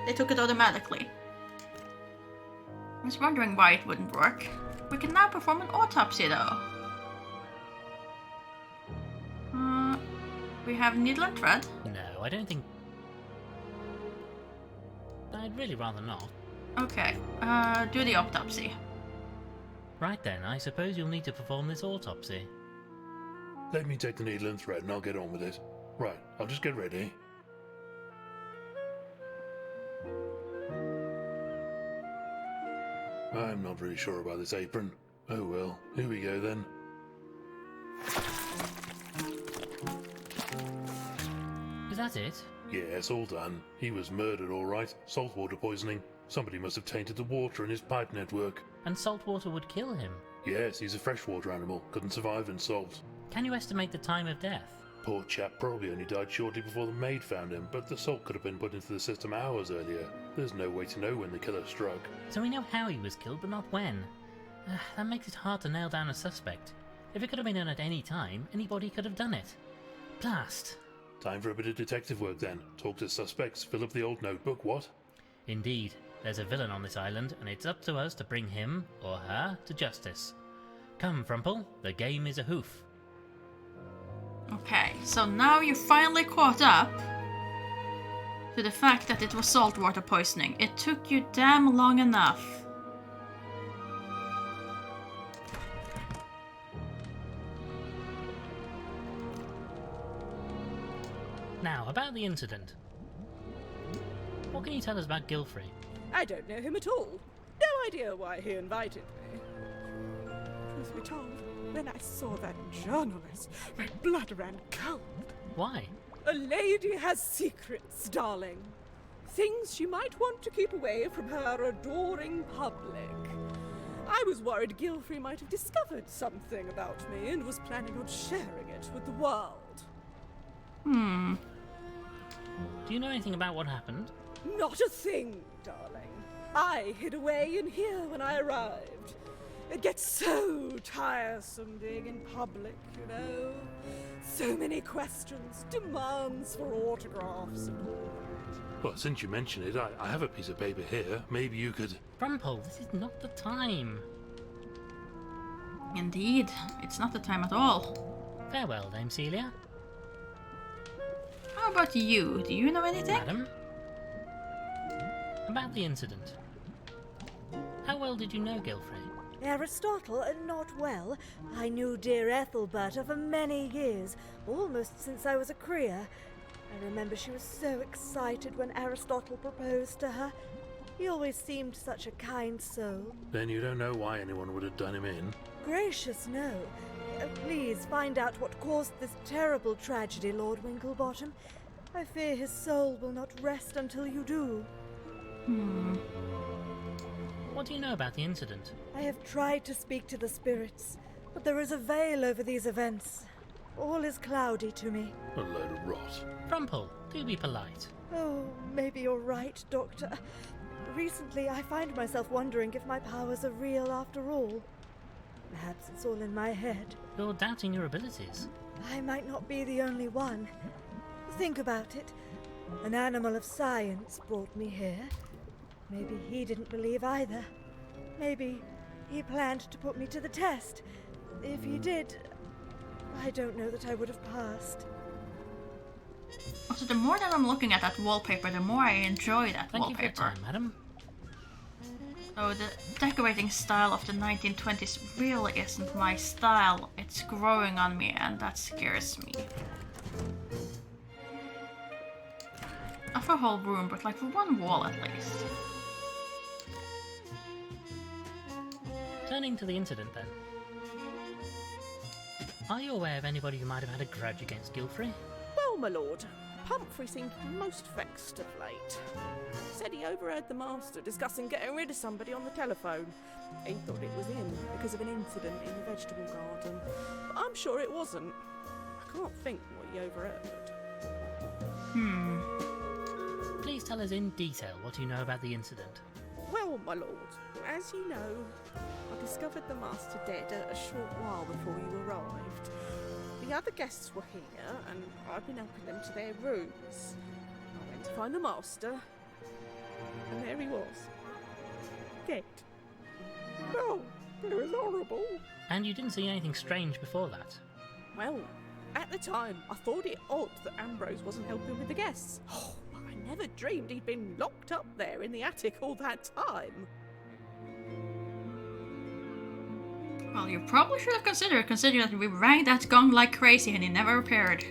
They took it automatically. I was wondering why it wouldn't work. We can now perform an autopsy though. We have needle and thread. No, I don't think... I'd really rather not. Okay, do the autopsy. Right then, I suppose you'll need to perform this autopsy. Let me take the needle and thread and I'll get on with it. Right, I'll just get ready. I'm not really sure about this apron. Oh well, here we go then. Is that it? Yes, all done. He was murdered, all right. Saltwater poisoning. Somebody must have tainted the water in his pipe network. And salt water would kill him. Yes, he's a freshwater animal. Couldn't survive in salt. Can you estimate the time of death? Poor chap probably only died shortly before the maid found him, but the salt could have been put into the system hours earlier. There's no way to know when the killer struck. So we know how he was killed, but not when. That makes it hard to nail down a suspect. If it could have been done at any time, anybody could have done it. Blast! Time for a bit of detective work then. Talk to suspects, fill up the old notebook, what? Indeed, there's a villain on this island, and it's up to us to bring him, or her, to justice. Come, Frumple, the game is a hoof. Okay, so now you finally caught up to the fact that it was saltwater poisoning. It took you damn long enough. Now, about the incident. What can you tell us about Gilfrey? I don't know him at all. No idea why he invited me. Truth be told, when I saw that journalist, my blood ran cold. Why? A lady has secrets, darling. Things she might want to keep away from her adoring public. I was worried Gilfrey might have discovered something about me and was planning on sharing it with the world. Do you know anything about what happened? Not a thing, darling. I hid away in here when I arrived. It gets so tiresome being in public, you know. So many questions, demands for autographs and all that. Well, since you mention it, I have a piece of paper here. Maybe you could... Rumpole, this is not the time. Indeed, it's not the time at all. Farewell, Dame Celia. How about you? Do you know anything? Madam? About the incident. How well did you know Gilfrey? Aristotle, not well. I knew dear Ethelberta for many years, almost since I was a crea. I remember she was so excited when Aristotle proposed to her. He always seemed such a kind soul. Then you don't know why anyone would have done him in? Gracious, no. Please find out what caused this terrible tragedy, Lord Winklebottom. I fear his soul will not rest until you do. What do you know about the incident? I have tried to speak to the spirits, but there is a veil over these events. All is cloudy to me. A load of rot. Rumpole, do be polite. Oh, maybe you're right, Doctor. Recently, I find myself wondering if my powers are real after all. Perhaps it's all in my head. You're doubting your abilities. I might not be the only one. Think about it. An animal of science brought me here. Maybe he didn't believe either. Maybe he planned to put me to the test. If he did, I don't know that I would have passed. Also, the more that I'm looking at that wallpaper, the more I enjoy that Thank you for your wallpaper. time, madam. So the decorating style of the 1920s really isn't my style. It's growing on me and that scares me. Not for a whole room, but like for one wall at least. Turning to the incident then. Are you aware of anybody who might have had a grudge against Gilfrey? Well, my lord, Pumphrey seemed most vexed of late. Said he overheard the master discussing getting rid of somebody on the telephone. He thought it was him because of an incident in the vegetable garden. But I'm sure it wasn't. I can't think what he overheard. Please tell us in detail what you know about the incident. Well, my lord, as you know, I discovered the master dead a short while before you arrived. The other guests were here, and I've been helping them to their rooms. I went to find the master, and there he was. Dead. Oh, it was horrible. And you didn't see anything strange before that? Well, at the time, I thought it odd that Ambrose wasn't helping with the guests. Oh, but I never dreamed he'd been locked up there in the attic all that time. Well, you probably should have considering that we rang that gong like crazy and he never appeared.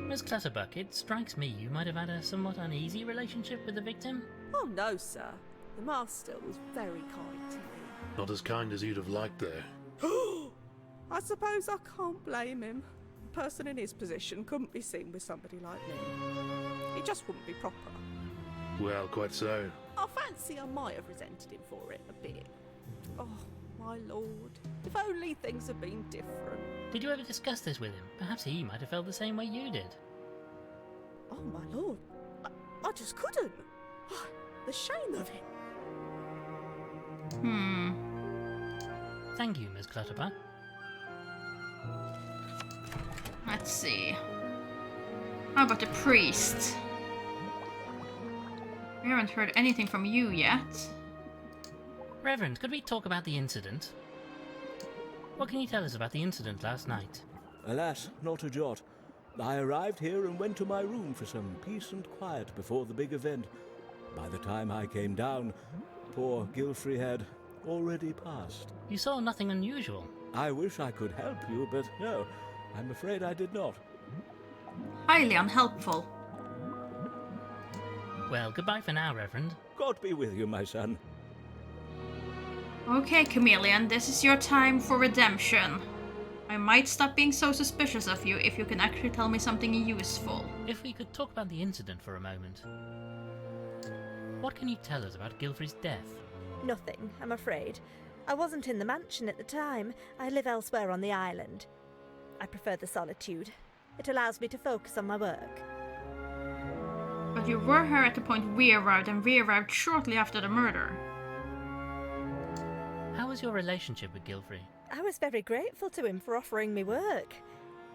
Miss Clutterbuck, it strikes me you might have had a somewhat uneasy relationship with the victim. Oh no, sir. The master was very kind to me. Not as kind as you'd have liked there. I suppose I can't blame him. A person in his position couldn't be seen with somebody like me. It just wouldn't be proper. Well, quite so. I fancy I might have resented him for it a bit. Oh, my lord. If only things had been different. Did you ever discuss this with him? Perhaps he might have felt the same way you did. Oh, my lord. I just couldn't. The shame of it. Thank you, Miss Clutterbuck. Let's see. How about the priest? We haven't heard anything from you yet. Reverend, could we talk about the incident? What can you tell us about the incident last night? Alas, not a jot. I arrived here and went to my room for some peace and quiet before the big event. By the time I came down, poor Gilfrey had already passed. You saw nothing unusual. I wish I could help you, but no, I'm afraid I did not. Highly unhelpful. Well, goodbye for now, Reverend. God be with you, my son. Okay, Chameleon, this is your time for redemption. I might stop being so suspicious of you if you can actually tell me something useful. If we could talk about the incident for a moment. What can you tell us about Gilfrey's death? Nothing, I'm afraid. I wasn't in the mansion at the time. I live elsewhere on the island. I prefer the solitude. It allows me to focus on my work. But you were here at the point we arrived, and we arrived shortly after the murder. How was your relationship with Gilfrey? I was very grateful to him for offering me work.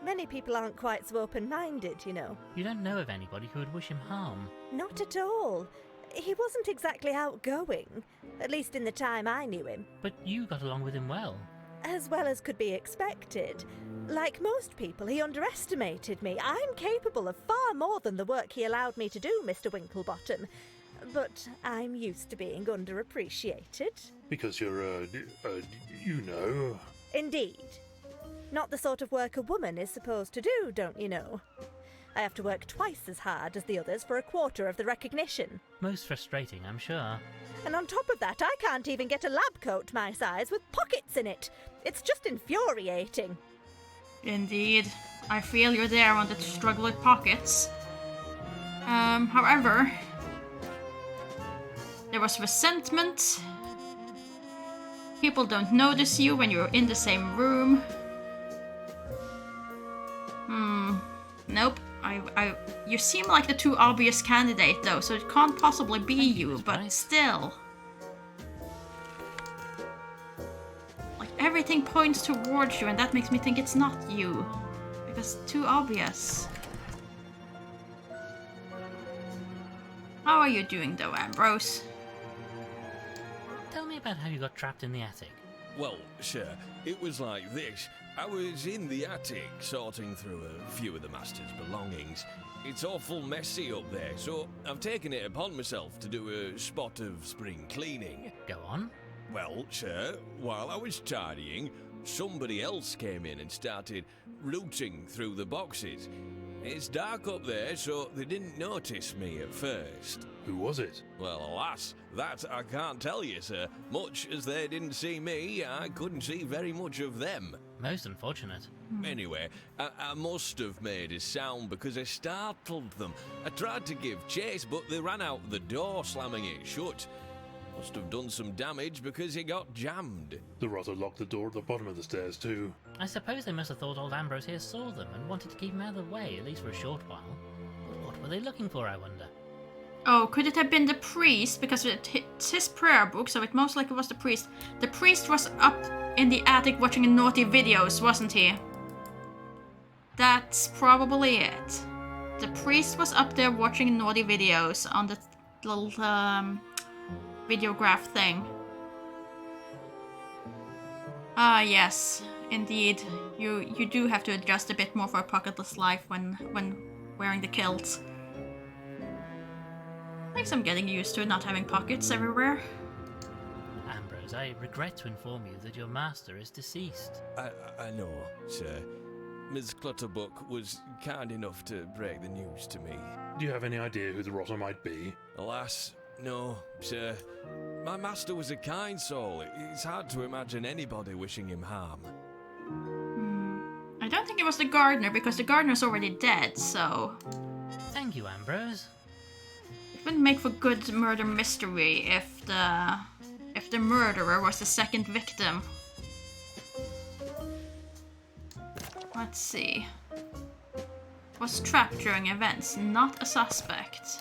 Many people aren't quite so open-minded, you know. You don't know of anybody who would wish him harm. Not at all. He wasn't exactly outgoing, at least in the time I knew him. But you got along with him well. As well as could be expected. Like most people, he underestimated me. I'm capable of far more than the work he allowed me to do, Mr. Winklebottom. But I'm used to being underappreciated. Because you're, you know. Indeed. Not the sort of work a woman is supposed to do, don't you know? I have to work twice as hard as the others for a quarter of the recognition. Most frustrating, I'm sure. And on top of that, I can't even get a lab coat my size with pockets in it. It's just infuriating. Indeed. I feel you're there on the struggle with pockets. However, there was resentment. People don't notice you when you're in the same room. Nope. You seem like the too obvious candidate though, so it can't possibly be you, but still. Like everything points towards you and that makes me think it's not you. Because it's too obvious. How are you doing though, Ambrose? Tell me about how you got trapped in the attic. Well, sir, it was like this. I was in the attic sorting through a few of the master's belongings. It's awful messy up there, so I've taken it upon myself to do a spot of spring cleaning. Go on. Well, sir, while I was tidying, somebody else came in and started rooting through the boxes. It's dark up there, so they didn't notice me at first. Who was it? Well, alas, that I can't tell you, sir. Much as they didn't see me, I couldn't see very much of them. Most unfortunate. Anyway, I must have made a sound because I startled them. I tried to give chase, but they ran out the door, slamming it shut. Must have done some damage because it got jammed. The rotter locked the door at the bottom of the stairs too. I suppose they must have thought old Ambrose here saw them and wanted to keep him out of the way, at least for a short while. But what were they looking for, I wonder? Oh, could it have been the priest? Because it's his prayer book, so it most likely was the priest. The priest was up in the attic watching naughty videos, wasn't he? That's probably it. The priest was up there watching naughty videos on the little videograph thing. Ah, yes, indeed. You do have to adjust a bit more for a pocketless life when wearing the kilt. I guess I'm getting used to not having pockets everywhere. Ambrose, I regret to inform you that your master is deceased. I know, sir. Ms. Clutterbuck was kind enough to break the news to me. Do you have any idea who the rotter might be? Alas, no, sir. My master was a kind soul. It's hard to imagine anybody wishing him harm. I don't think it was the gardener, because the gardener's already dead, so... Thank you, Ambrose. It wouldn't make for good murder mystery if the murderer was the second victim. Let's see. Was trapped during events, not a suspect.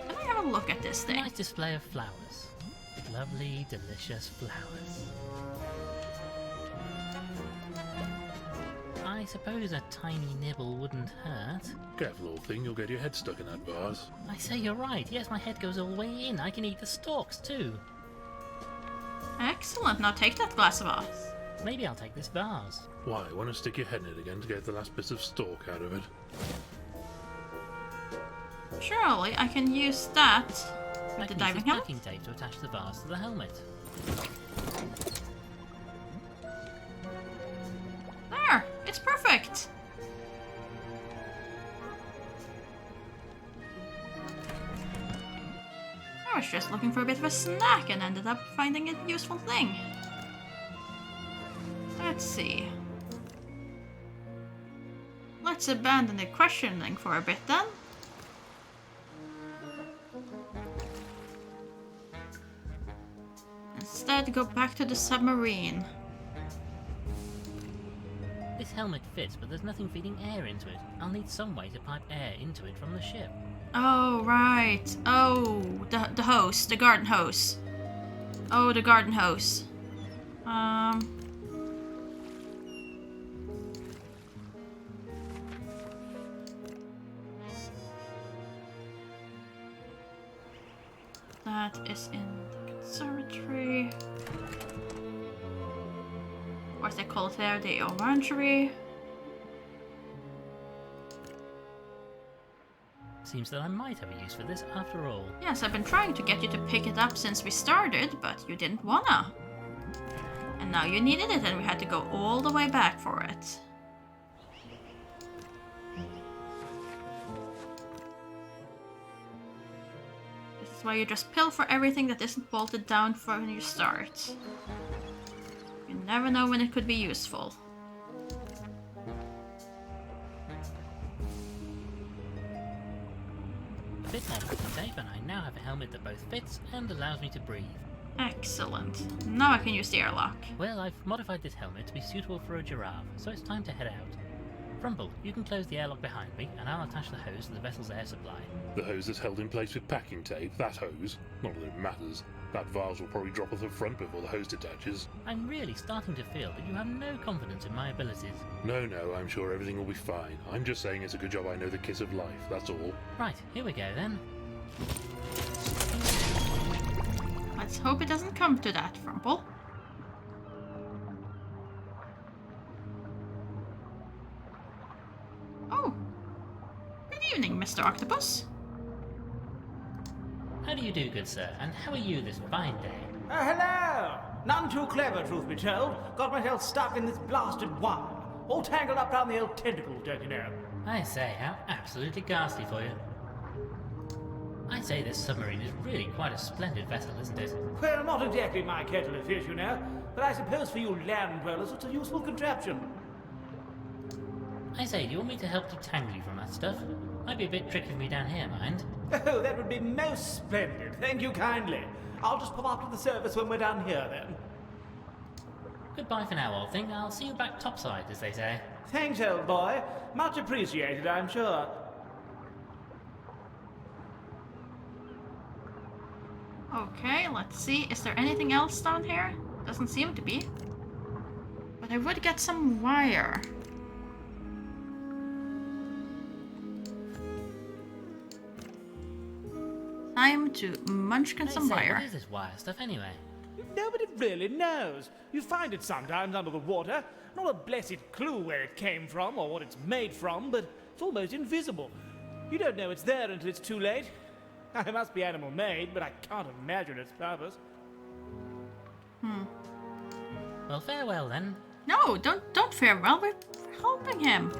Can I have a look at this thing? Nice display of flowers. Lovely, delicious flowers. I suppose a tiny nibble wouldn't hurt. Careful, old thing, you'll get your head stuck in that vase. I say you're right. Yes, my head goes all the way in. I can eat the stalks too. Excellent, now take that glass of us. Maybe I'll take this vase. Why, want to stick your head in it again to get the last bits of stalk out of it? Surely I can use that I with the can diving use helmet. packing tape to attach the vase to the helmet. There! It's perfect! I was just looking for a bit of a snack and ended up finding a useful thing. Let's see. Let's abandon the questioning for a bit then. Instead, go back to the submarine. This helmet fits, but there's nothing feeding air into it. I'll need some way to pipe air into it from the ship. Oh, right. Oh, the hose. The garden hose. Oh, the garden hose. That is in the conservatory. What's they called there? The orangery. Seems that I might have a use for this after all. Yes, I've been trying to get you to pick it up since we started, but you didn't wanna. And now you needed it and we had to go all the way back for it. This is why you just pilfer everything that isn't bolted down for when you start. You never know when it could be useful. A bit more packing tape and I now have a helmet that both fits and allows me to breathe. Excellent. Now I can use the airlock. Well, I've modified this helmet to be suitable for a giraffe, so it's time to head out. Rumble, you can close the airlock behind me, and I'll attach the hose to the vessel's air supply. The hose is held in place with packing tape. That hose, not that it matters. That vase will probably drop off the front before the hose detaches. I'm really starting to feel that you have no confidence in my abilities. No, I'm sure everything will be fine. I'm just saying it's a good job I know the kiss of life, that's all. Right, here we go then. Let's hope it doesn't come to that, Rumble. Oh. Good evening, Mr. Octopus. How do you do, good sir? And how are you this fine day? Hello! None too clever, truth be told. Got myself stuck in this blasted wire. All tangled up down the old tentacles, don't you know? I say, how absolutely ghastly for you. I say this submarine is really quite a splendid vessel, isn't it? Well, not exactly my kettle of fish, you know. But I suppose for you land dwellers, it's a useful contraption. I say, do you want me to help detangle you from that stuff? Might be a bit tricky for me down here, mind. Oh, that would be most splendid. Thank you kindly. I'll just pop up to the surface when we're down here, then. Goodbye for now, old thing. I'll see you back topside, as they say. Thanks, old boy. Much appreciated, I'm sure. Okay, let's see. Is there anything else down here? Doesn't seem to be. But I would get some wire. Time to munchkin some wire. What is this wire stuff anyway? Nobody really knows. You find it sometimes under the water. Not a blessed clue where it came from or what it's made from, but it's almost invisible. You don't know it's there until it's too late. It must be animal-made, but I can't imagine its purpose. Well, farewell then. No, don't farewell. We're helping him.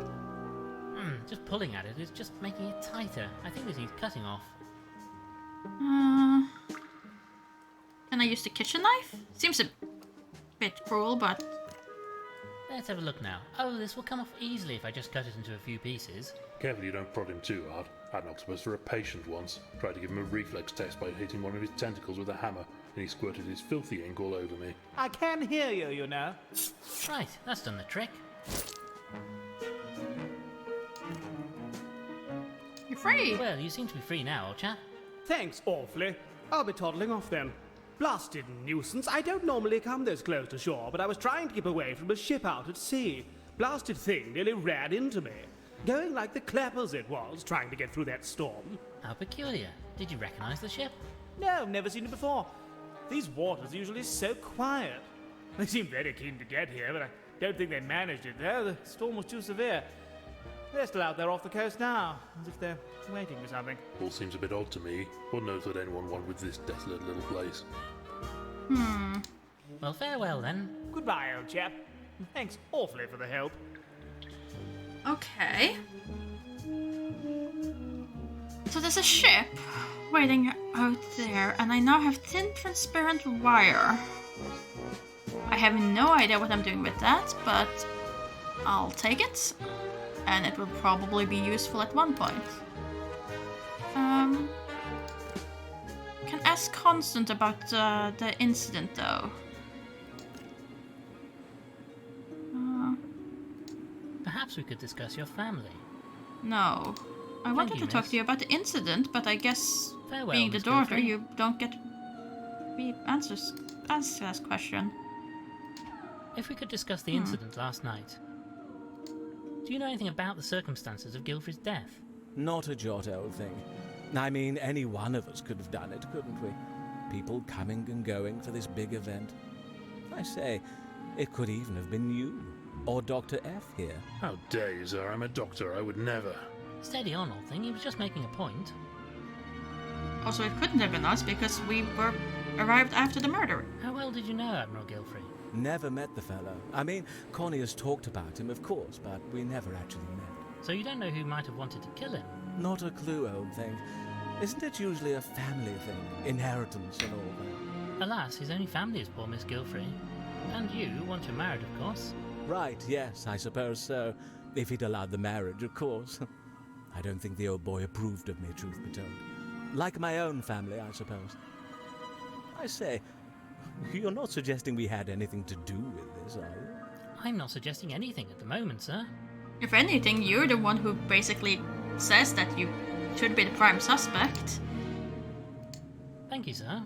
Just pulling at it is just making it tighter. I think this needs cutting off. Can I use the kitchen knife? Seems a bit cruel, but... Let's have a look now. Oh, this will come off easily if I just cut it into a few pieces. Careful you don't prod him too hard. I had an octopus for a patient once. Tried to give him a reflex test by hitting one of his tentacles with a hammer, and he squirted his filthy ink all over me. I can hear you, you know. Right, that's done the trick. You're free. Well, you seem to be free now, old chap. Thanks awfully. I'll be toddling off then. Blasted nuisance. I don't normally come this close to shore, but I was trying to keep away from a ship out at sea. Blasted thing nearly ran into me. Going like the clappers it was, trying to get through that storm. How peculiar. Did you recognise the ship? No, I've never seen it before. These waters are usually so quiet. They seemed very keen to get here, but I don't think they managed it there. The storm was too severe. They're still out there off the coast now, as if they're waiting for something. All seems a bit odd to me. What knows what anyone want with this desolate little place? Well, farewell then. Goodbye, old chap. Thanks awfully for the help. Okay. So there's a ship waiting out there, and I now have thin transparent wire. I have no idea what I'm doing with that, but I'll take it. And it will probably be useful at one point. Can ask Constant about the incident though. Perhaps we could discuss your family. No. I wanted you, to talk miss. to you about the incident, but I guess Farewell, being the Miss daughter, Gilfrey. you don't get to answer this question. If we could discuss the incident last night. Do you know anything about the circumstances of Gilfrey's death? Not a jot, old thing. I mean, any one of us could have done it, couldn't we? People coming and going for this big event. I say, it could even have been you, or Dr. F here. How dare you, sir? I'm a doctor. I would never. Steady on, old thing. He was just making a point. Also, it couldn't have been us because we were arrived after the murder. How well did you know Admiral Gilfrey? Never met the fellow. I mean, Connie has talked about him, of course, but we never actually met. So you don't know who might have wanted to kill him? Not a clue, old thing. Isn't it usually a family thing? Inheritance and all that? Alas, his only family is poor Miss Gilfrey. And you, once you're married, of course. Right, yes, I suppose so. If he'd allowed the marriage, of course. I don't think the old boy approved of me, truth be told. Like my own family, I suppose. I say, you're not suggesting we had anything to do with this, are you? I'm not suggesting anything at the moment, sir. If anything, you're the one who basically says that you should be the prime suspect. Thank you, sir.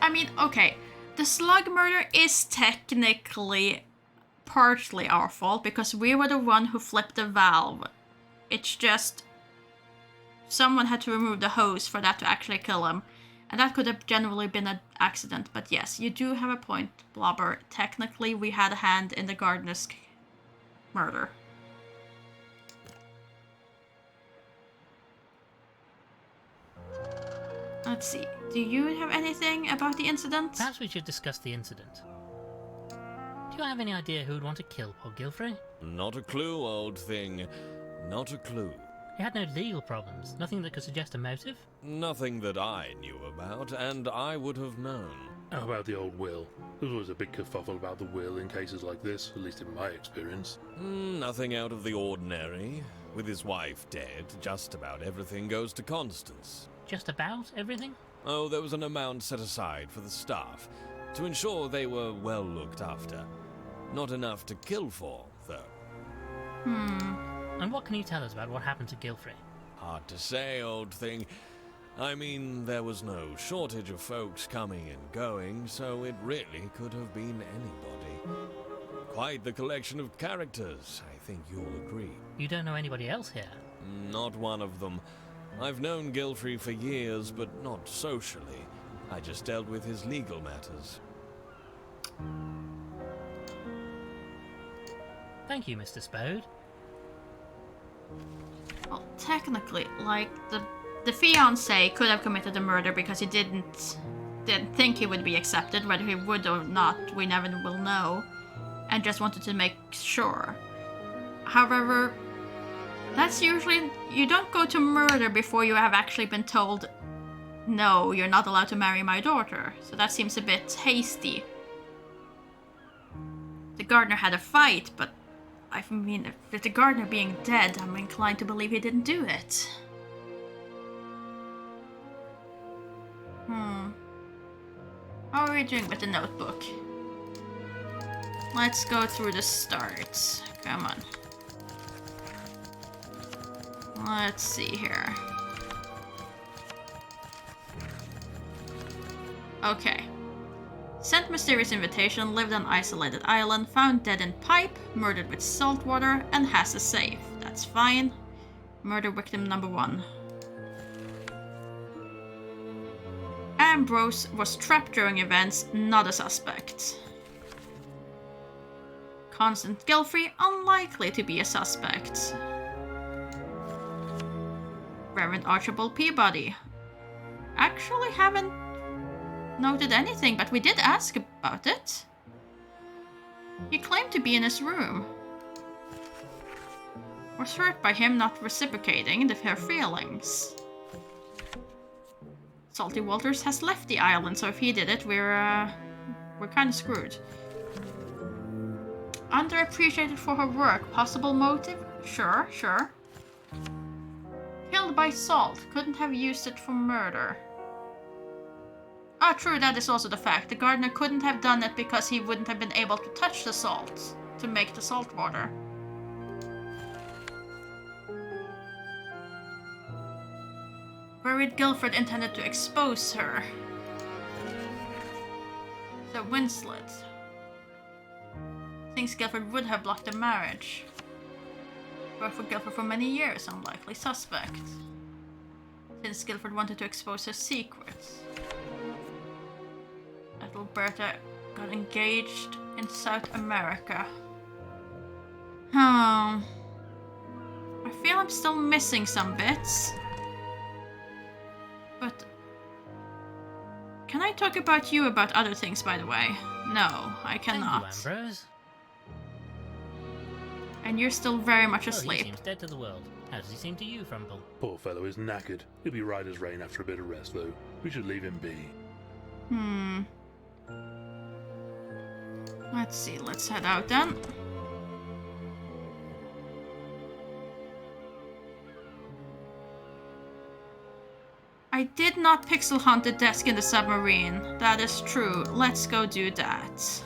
I mean, okay, the slug murder is technically partly our fault because we were the one who flipped the valve. It's just someone had to remove the hose for that to actually kill him. And that could have generally been an accident. But yes, you do have a point, Blobber. Technically, we had a hand in the gardener's murder. Let's see. Do you have anything about the incident? Perhaps we should discuss the incident. Do you have any idea who would want to kill poor Gilfrey? Not a clue, old thing. Not a clue. He had no legal problems, nothing that could suggest a motive? Nothing that I knew about, and I would have known. How about the old will? There's always a big kerfuffle about the will in cases like this, at least in my experience. Nothing out of the ordinary. With his wife dead, just about everything goes to Constance. Just about everything? Oh, there was an amount set aside for the staff, to ensure they were well looked after. Not enough to kill for, though. And what can you tell us about what happened to Gilfrey? Hard to say, old thing. I mean, there was no shortage of folks coming and going, so it really could have been anybody. Quite the collection of characters, I think you'll agree. You don't know anybody else here? Not one of them. I've known Gilfrey for years, but not socially. I just dealt with his legal matters. Thank you, Mr. Spode. Well, technically, like, the fiancé could have committed the murder because he didn't think he would be accepted. Whether he would or not, we never will know. And just wanted to make sure. However, that's usually... You don't go to murder before you have actually been told, no, you're not allowed to marry my daughter. So that seems a bit hasty. The gardener had a fight, but I mean, with the gardener being dead, I'm inclined to believe he didn't do it. How are we doing with the notebook? Let's go through the starts. Come on. Let's see here. Okay. Sent mysterious invitation, lived on isolated island, found dead in pipe, murdered with salt water, and has a safe. That's fine. Murder victim number 1. Ambrose was trapped during events, not a suspect. Constant Gilfrey, unlikely to be a suspect. Reverend Archibald Peabody. Actually haven't noted anything, but we did ask about it. He claimed to be in his room. Was hurt by him not reciprocating her feelings. Salty Walters has left the island, so if he did it, we're kind of screwed. Underappreciated for her work. Possible motive? Sure, sure. Killed by salt. Couldn't have used it for murder. Ah, true, that is also the fact. The gardener couldn't have done it because he wouldn't have been able to touch the salt to make the salt water. Worried Guilford intended to expose her. So Winslet thinks Guilford would have blocked the marriage. Worked for Guilford for many years, unlikely suspect. Since Guilford wanted to expose her secrets. Ethelberta got engaged in South America. I feel I'm still missing some bits. But can I talk about you about other things, by the way? No, I cannot. Thank you, Ambrose. And you're still very much He asleep. seems dead to the world. How does he seem to you, Frumple? Poor fellow is knackered. He'll be right as rain after a bit of rest, though. We should leave him be. Let's see, let's head out then. I did not pixel hunt the desk in the submarine. That is true. Let's go do that.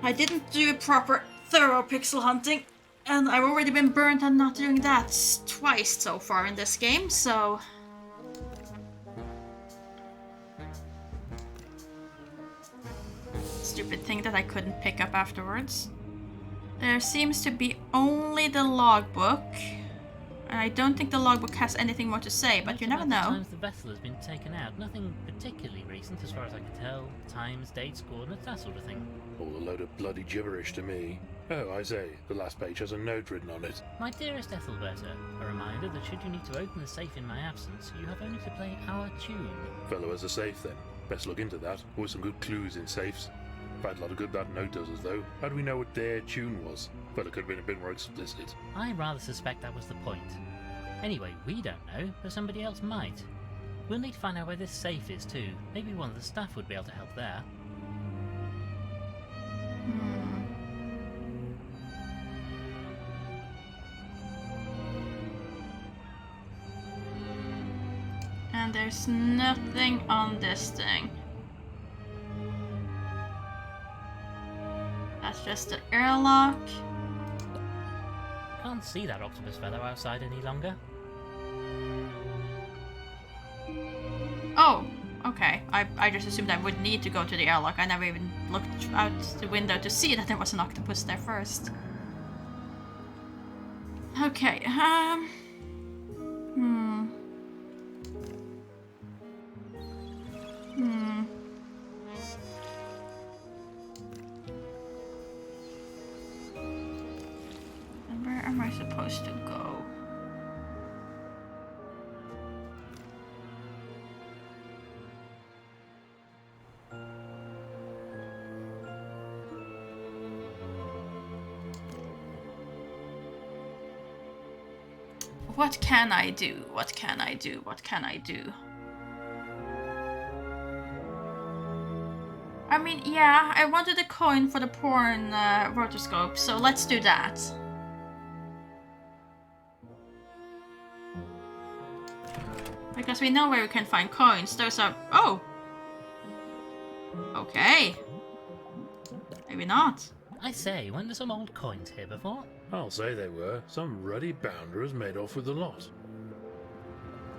I didn't do proper, thorough pixel hunting, and I've already been burnt on not doing that twice so far in this game, so... Stupid thing that I couldn't pick up afterwards. There seems to be only the logbook. And I don't think the logbook has anything more to say, but you never know. Times the vessel has been taken out. Nothing particularly recent as far as I can tell. Times, dates, coordinates, that sort of thing. All a load of bloody gibberish to me. Oh, I say, the last page has a note written on it. My dearest Ethelberta, a reminder that should you need to open the safe in my absence, you have only to play our tune. Fellow has a safe then. Best look into that. Always some good clues in safes. Found a lot of good that note does us though. How do we know what their tune was? Fella could have been a bit more explicit. I rather suspect that was the point. Anyway, we don't know, but somebody else might. We'll need to find out where this safe is too. Maybe one of the staff would be able to help there. And there's nothing on this thing. That's just the airlock. Can't see that octopus fellow outside any longer. Oh, okay. I just assumed I would need to go to the airlock. I never even looked out the window to see that there was an octopus there first. Okay, And where am I supposed to go? What can I do? What can I do? What can I do? I mean, yeah, I wanted a coin for the porn rotoscope, so let's do that. Because we know where we can find coins. Those are... Oh! Okay. Maybe not. I say, weren't there some old coins here before? I'll say they were. Some ruddy bounder has made off with the lot.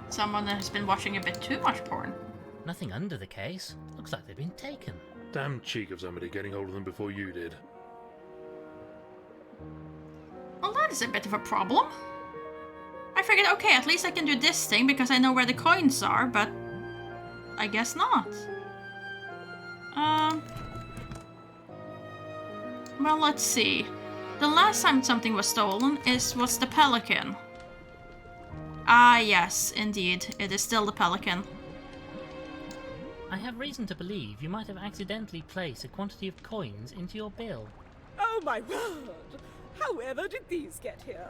Someone has been watching a bit too much porn. Nothing under the case. Looks like they've been taken. Damn cheek of somebody getting hold of them before you did. Well, that is a bit of a problem. I figured, okay, at least I can do this thing because I know where the coins are, but I guess not. Well, let's see. The last time something was stolen was the pelican. Ah, yes, indeed. It is still the pelican. I have reason to believe you might have accidentally placed a quantity of coins into your bill. Oh my word! However did these get here?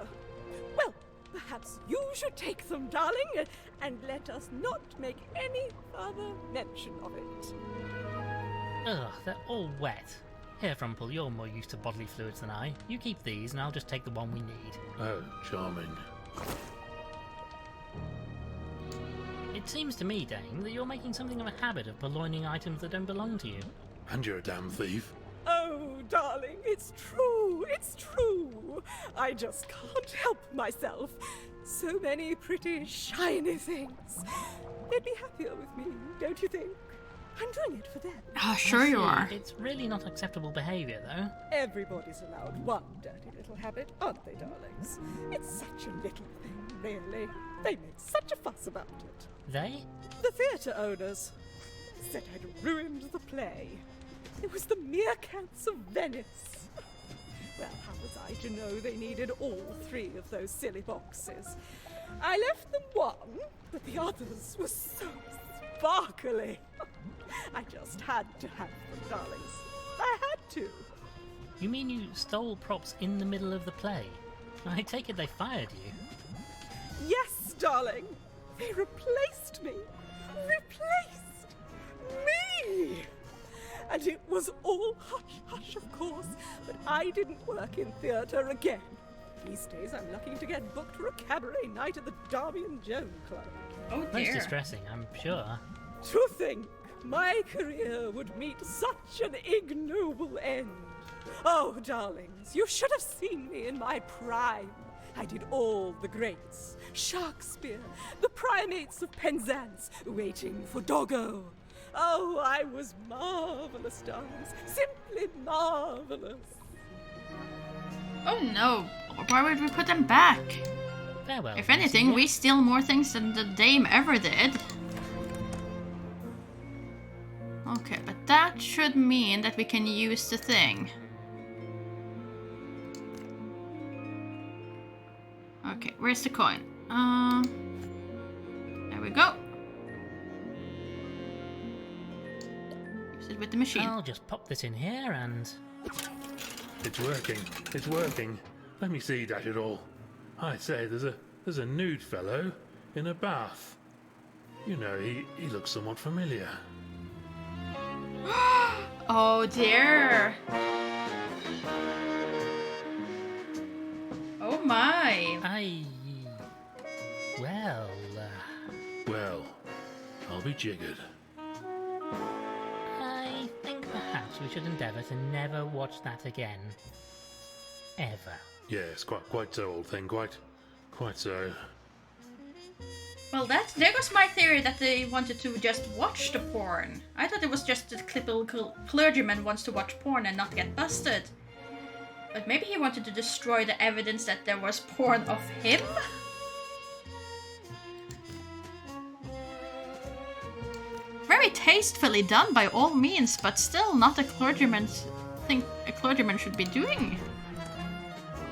Well, perhaps you should take them, darling, and let us not make any further mention of it. Ugh, they're all wet. Here, Frumple, you're more used to bodily fluids than I. You keep these, and I'll just take the one we need. Oh, charming. It seems to me, Dame, that you're making something of a habit of purloining items that don't belong to you. And you're a damn thief. Oh, darling, it's true, it's true. I just can't help myself. So many pretty, shiny things. They'd be happier with me, don't you think? I'm doing it for them. Oh, sure you are. It's really not acceptable behaviour, though. Everybody's allowed one dirty little habit, aren't they, darlings? It's such a little thing, really. They made such a fuss about it. They? The theatre owners said I'd ruined the play. It was the meerkats of Venice. Well, how was I to know they needed all 3 of those silly boxes? I left them one, but the others were so sparkly. I just had to have them, darlings. I had to. You mean you stole props in the middle of the play? I take it they fired you. Yes, darling. They replaced me. Replaced me! And it was all hush-hush, of course, but I didn't work in theatre again. These days I'm lucky to get booked for a cabaret night at the Darby and Joan Club. Oh Most dear. distressing, I'm sure. To think my career would meet such an ignoble end. Oh, darlings, you should have seen me in my prime. I did all the greats. Shakespeare, the primates of Penzance, waiting for Doggo. Oh, I was marvellous, darlings. Simply marvellous. Oh no. Why would we put them back? Farewell. If anything, we steal more things than the dame ever did. Okay, but that should mean that we can use the thing. Okay, where's the coin? There we go. Use it with the machine. I'll just pop this in here and... It's working. It's working. Let me see, dash it all. I say, there's a nude fellow in a bath. You know, he looks somewhat familiar. Oh dear. Oh my. Well... Well, I'll be jiggered. I think perhaps we should endeavour to never watch that again. Ever. Yes, quite so, old thing. Quite so. Well, there goes my theory that they wanted to just watch the porn. I thought it was just the typical clergyman wants to watch porn and not get busted. But maybe he wanted to destroy the evidence that there was porn of him? Very tastefully done by all means, but still not a clergyman's thing a clergyman should be doing.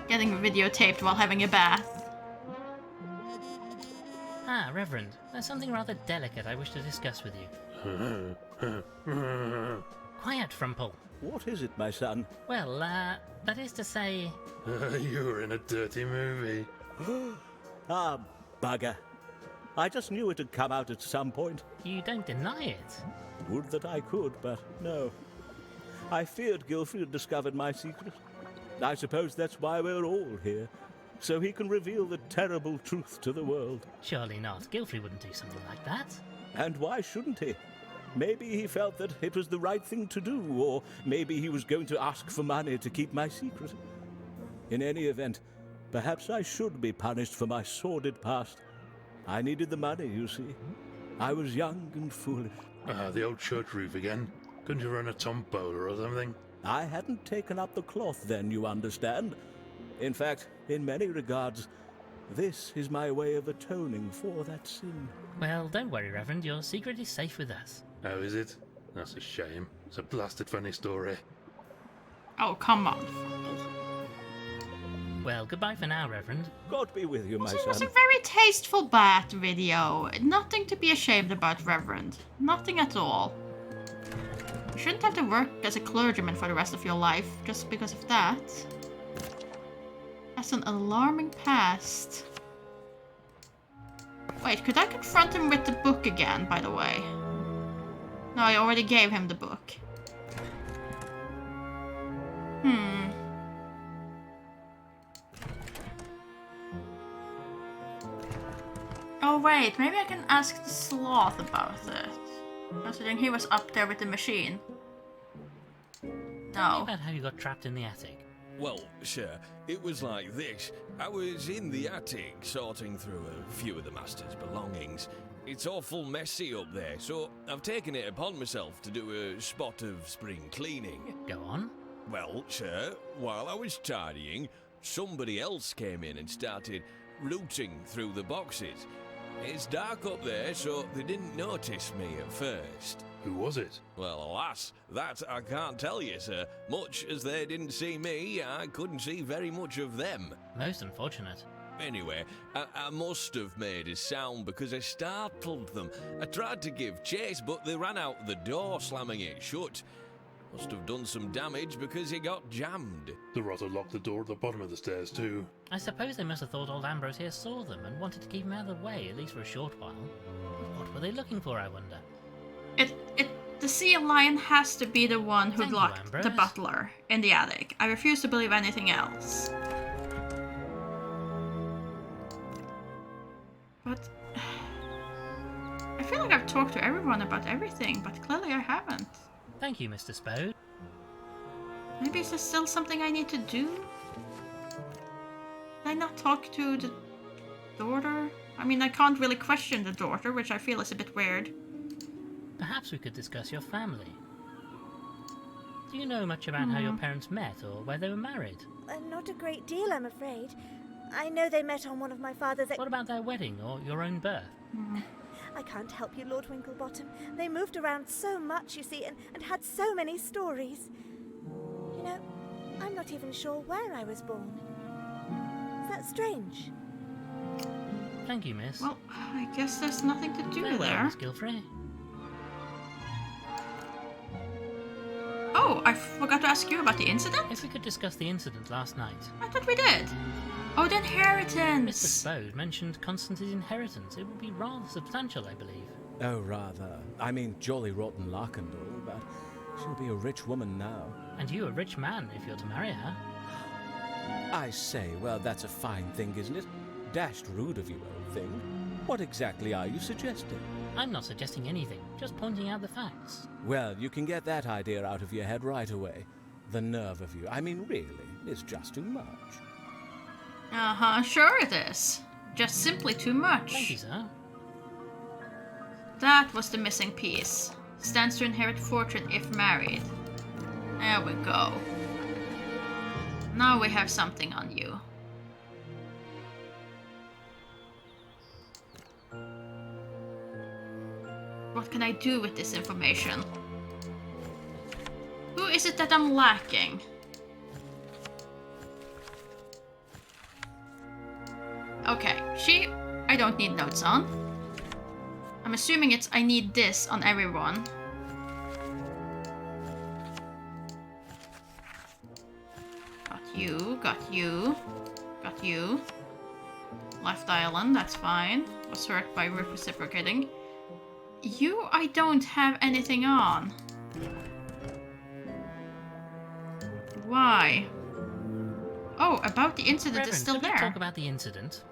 Getting videotaped while having a bath. Ah, Reverend, there's something rather delicate I wish to discuss with you. Quiet, Frumple. What is it, my son? Well, that is to say... You were in a dirty movie. Ah, bugger. I just knew it had come out at some point. You don't deny it. Would that I could, but no. I feared Gilfrey had discovered my secret. I suppose that's why we're all here. So he can reveal the terrible truth to the world. Surely not. Gilfrey wouldn't do something like that. And why shouldn't he? Maybe he felt that it was the right thing to do, or maybe he was going to ask for money to keep my secret. In any event, perhaps I should be punished for my sordid past. I needed the money, you see. I was young and foolish. The old church roof again. Couldn't you run a tombola or something? I hadn't taken up the cloth then, you understand. In fact, in many regards, this is my way of atoning for that sin. Well, don't worry, Reverend. Your secret is safe with us. Oh, is it? That's a shame. It's a blasted funny story. Oh, come on. Well, goodbye for now, Reverend. God be with you, my It was a son. very tasteful bat video. Nothing to be ashamed about, Reverend. Nothing at all. You shouldn't have to work as a clergyman for the rest of your life just because of that. That's an alarming past. Wait, could I confront him with the book again, by the way? No, I already gave him the book. Oh wait, maybe I can ask the sloth about it. Considering he was up there with the machine. Tell me No. about how you got trapped in the attic. Well, sir, it was like this. I was in the attic sorting through a few of the master's belongings. It's awful messy up there, so I've taken it upon myself to do a spot of spring cleaning. Go on. Well, sir, while I was tidying, somebody else came in and started rooting through the boxes. It's dark up there, so they didn't notice me at first. Who was it? Well, alas, that I can't tell you, sir. Much as they didn't see me, I couldn't see very much of them. Most unfortunate. Anyway, I must have made a sound because I startled them. I tried to give chase, but they ran out the door, slamming it shut. Must have done some damage because it got jammed. The rotter locked the door at the bottom of the stairs too. I suppose they must have thought old Ambrose here saw them and wanted to keep him out of the way, at least for a short while. But what were they looking for, I wonder? The sea lion has to be the one who Thank you, locked the Ambrose. butler in the attic. I refuse to believe anything else. But I feel like I've talked to everyone about everything, but clearly I haven't. Thank you, Mr. Spode. Maybe is there still something I need to do? Did I not talk to the daughter? I mean, I can't really question the daughter, which I feel is a bit weird. Perhaps we could discuss your family. Do you know much about how your parents met or where they were married? Not a great deal, I'm afraid. I know they met on one of my father's... What about their wedding or your own birth? I can't help you, Lord Winklebottom. They moved around so much, you see, and had so many stories. You know, I'm not even sure where I was born. Is that strange? Thank you, miss. Well, I guess there's nothing to do Farewell, there. Miss Gilfrey. Oh, I forgot to ask you about the incident? If we could discuss the incident last night. I thought we did. Oh, the Mr. inheritance! Spode mentioned Constance's inheritance. It would be rather substantial, I believe. Oh, rather. I mean, jolly rotten lark and all, but she'll be a rich woman now. And you a rich man if you're to marry her. I say, well, that's a fine thing, isn't it? Dashed rude of you, old thing. What exactly are you suggesting? I'm not suggesting anything, just pointing out the facts. Well, you can get that idea out of your head right away. The nerve of you. I mean, really, it's just too much. Uh-huh, sure it is. Just simply too much. Thank you, sir. That was the missing piece. Stands to inherit fortune if married. There we go. Now we have something on you. What can I do with this information? Who is it that I'm lacking? Okay, she I don't need notes on. I'm assuming it's I need this on everyone. Got you, got you, got you. Left island, that's fine. Was hurt by reciprocating. You, I don't have anything on. Why? Oh, about the incident Reverend, is still could we there. talk about the incident?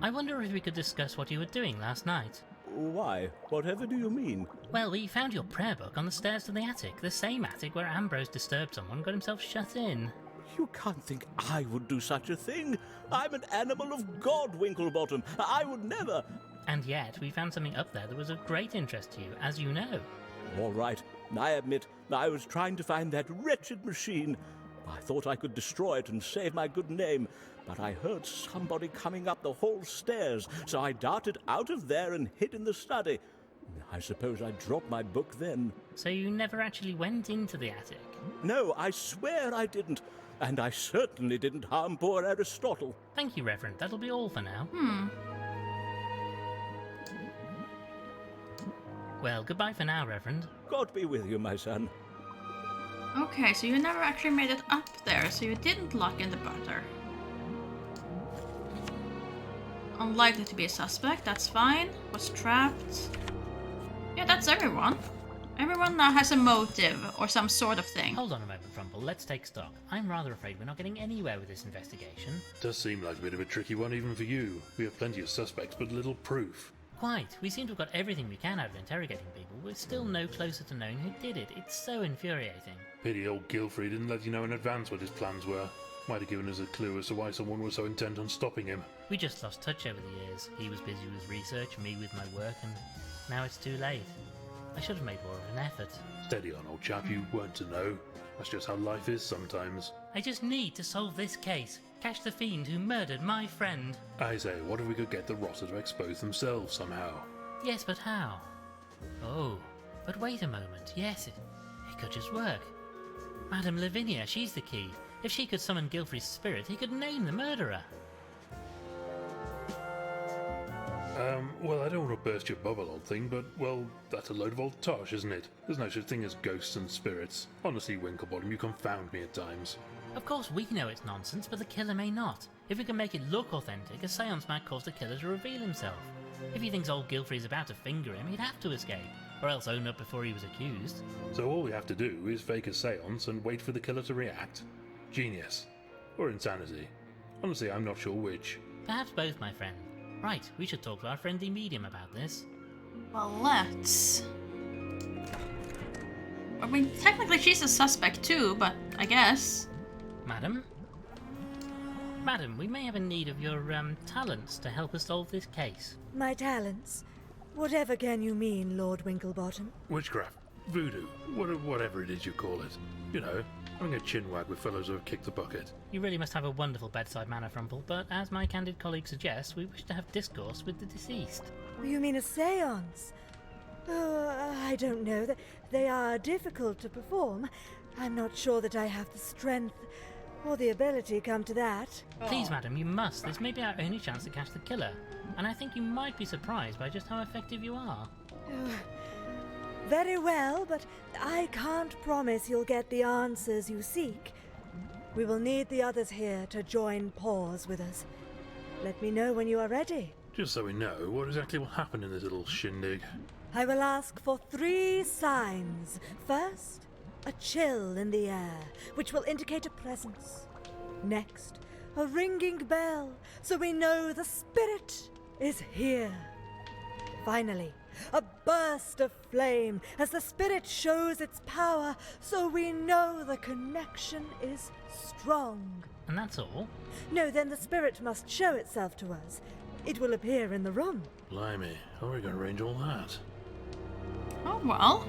I wonder if we could discuss what you were doing last night. Why? Whatever do you mean? Well, we found your prayer book on the stairs to the attic. The same attic where Ambrose disturbed someone, got himself shut in. You can't think I would do such a thing. I'm an animal of God, Winklebottom. I would never... And yet, we found something up there that was of great interest to you, as you know. All right, I admit I was trying to find that wretched machine. I thought I could destroy it and save my good name, but I heard somebody coming up the hall stairs, so I darted out of there and hid in the study. I suppose I dropped my book then. So you never actually went into the attic? No, I swear I didn't. And I certainly didn't harm poor Aristotle. Thank you, Reverend. That'll be all for now. Well, goodbye for now, Reverend. God be with you, my son. Okay, so you never actually made it up there, so you didn't lock in the butter. Unlikely to be a suspect, that's fine. Was trapped. Yeah, that's everyone. Everyone now has a motive or some sort of thing. Hold on a moment. simple. Let's take stock. I'm rather afraid we're not getting anywhere with this investigation. Does seem like a bit of a tricky one even for you. We have plenty of suspects, but little proof. Quite. We seem to have got everything we can out of interrogating people. We're still no closer to knowing who did it. It's so infuriating. Pity old Gilfrey didn't let you know in advance what his plans were. Might have given us a clue as to why someone was so intent on stopping him. We just lost touch over the years. He was busy with research, me with my work, and now it's too late. I should have made more of an effort. Steady on, old chap, you weren't to know. That's just how life is sometimes. I just need to solve this case. Catch the fiend who murdered my friend. I say, what if we could get the rotter to expose themselves somehow? Yes, but how? Oh, but wait a moment. Yes, it could just work. Madame Lavinia, she's the key. If she could summon Gilfrey's spirit, he could name the murderer. Well, I don't want to burst your bubble, old thing, but, well, that's a load of old tosh, isn't it? There's no such thing as ghosts and spirits. Honestly, Winklebottom, you confound me at times. Of course we know it's nonsense, but the killer may not. If we can make it look authentic, a seance might cause the killer to reveal himself. If he thinks old Gilfrey is about to finger him, he'd have to escape, or else own up before he was accused. So all we have to do is fake a seance and wait for the killer to react? Genius. Or insanity. Honestly, I'm not sure which. Perhaps both, my friend. Right, we should talk to our friendly medium about this. Well, let's. I mean, technically she's a suspect too, but I guess. Madam? Madam, we may have a need of your, talents to help us solve this case. My talents? Whatever can you mean, Lord Winklebottom? Witchcraft. Voodoo. Whatever it is you call it. You know, having a chin wag with fellows who have kicked the bucket. You really must have a wonderful bedside manner, Frumple, but as my candid colleague suggests, we wish to have discourse with the deceased. You mean a seance? Oh, I don't know. They are difficult to perform. I'm not sure that I have the strength or the ability come to that. Please, madam, you must. This may be our only chance to catch the killer. And I think you might be surprised by just how effective you are. Very well, but I can't promise you'll get the answers you seek. We will need the others here to join paws with us. Let me know when you are ready. Just so we know, what exactly will happen in this little shindig? I will ask for 3 signs. First, a chill in the air, which will indicate a presence. Next, a ringing bell, so we know the spirit is here. Finally, a burst of flame as the spirit shows its power, so we know the connection is strong. And that's all? No, then the spirit must show itself to us. It will appear in the room. Blimey, how are we going to arrange all that? Oh, well.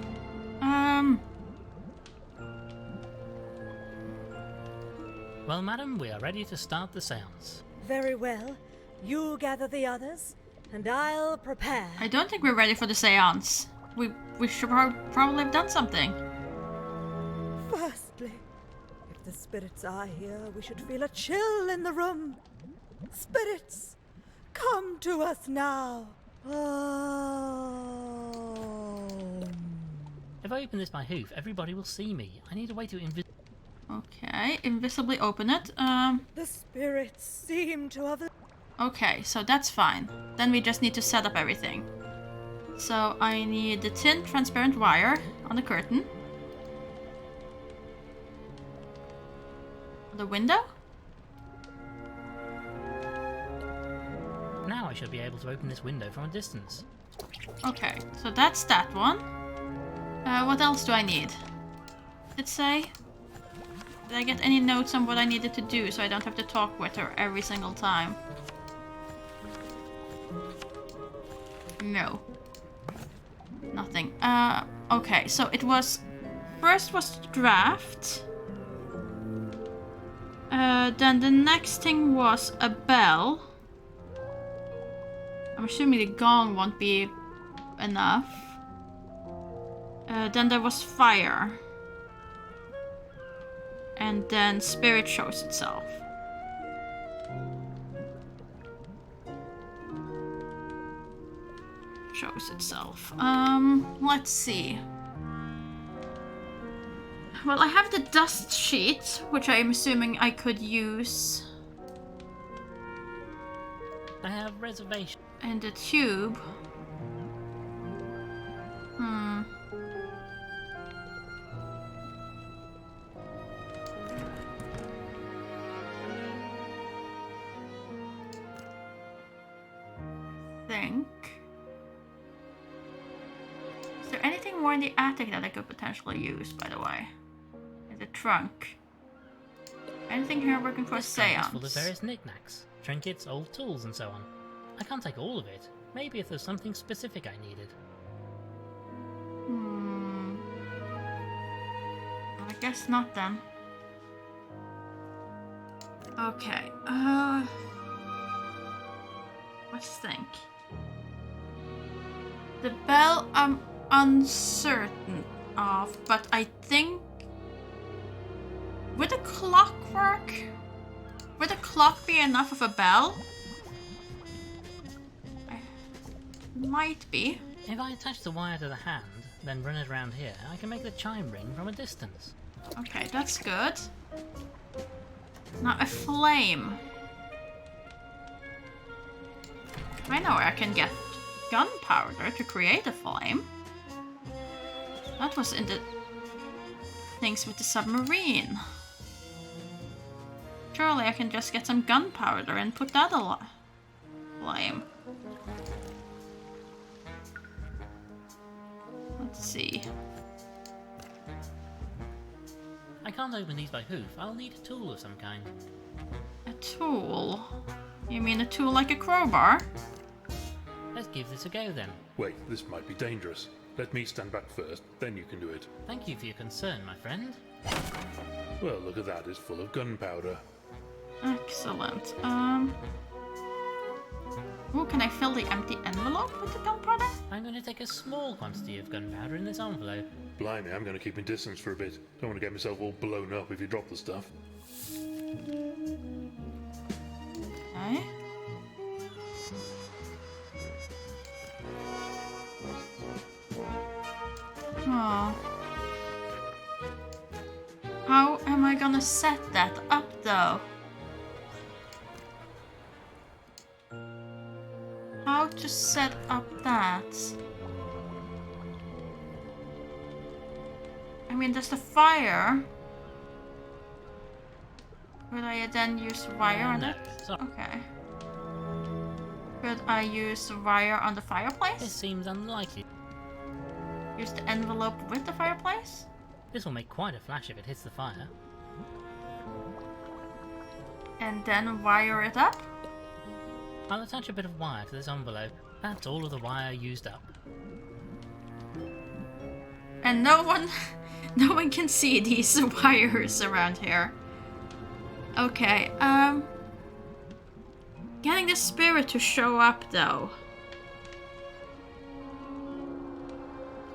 Well, madam, we are ready to start the seance. Very well. You gather the others, and I'll prepare. I don't think we're ready for the seance. We should probably have done something. Firstly, if the spirits are here, we should feel a chill in the room. Spirits, come to us now. If I open this by hoof, everybody will see me. I need a way to Okay, invisibly open it. The spirits seem to have... Okay, so that's fine. Then we just need to set up everything. So I need the tin transparent wire on the curtain. The window? Now I should be able to open this window from a distance. Okay, so that's that one. What else do I need? Did it say? Did I get any notes on what I needed to do so I don't have to talk with her every single time? No. Nothing. Okay, so it was... First was draft. Then the next thing was a bell. I'm assuming the gong won't be enough. Then there was fire. And then spirit shows itself. Shows itself. Let's see. Well, I have the dust sheet, which I'm assuming I could use. I have reservations. And the tube. think. Is there anything more in the attic that I could potentially use, by the way? In the trunk. Anything here working for a This trunk is seance? full of various knickknacks, trinkets, old tools, and so on. I can't take all of it. Maybe if there's something specific I needed. I guess not then. Okay, let's think. The bell I'm uncertain of, but I think would a clock work? Would a clock be enough of a bell? Might be. If I attach the wire to the hand, then run it around here, I can make the chime ring from a distance. Okay, that's good. Now a flame. I know where I can get gunpowder to create a flame. That was in the things with the submarine. Surely I can just get some gunpowder and put that a flame. Let's see. I can't open these by hoof. I'll need a tool of some kind. A tool? You mean a tool like a crowbar? Let's give this a go then. Wait, this might be dangerous. Let me stand back first, then you can do it. Thank you for your concern, my friend. Well, look at that, it's full of gunpowder. Excellent. Ooh, can I fill the empty envelope with the gunpowder? I'm going to take a small quantity of gunpowder in this envelope. Blimey, I'm going to keep my distance for a bit. Don't want to get myself all blown up if you drop the stuff. Okay. Oh. How am I gonna set that up though? How to set up that? I mean, there's the fire. Would I then use wire on No, it? sorry. Okay. Could I use wire on the This fireplace? seems unlikely. Use the envelope with the fireplace? This will make quite a flash if it hits the fire. And then wire it up? I'll attach a bit of wire to this envelope. That's all of the wire used up. And no one can see these wires around here. Okay, getting the spirit to show up though.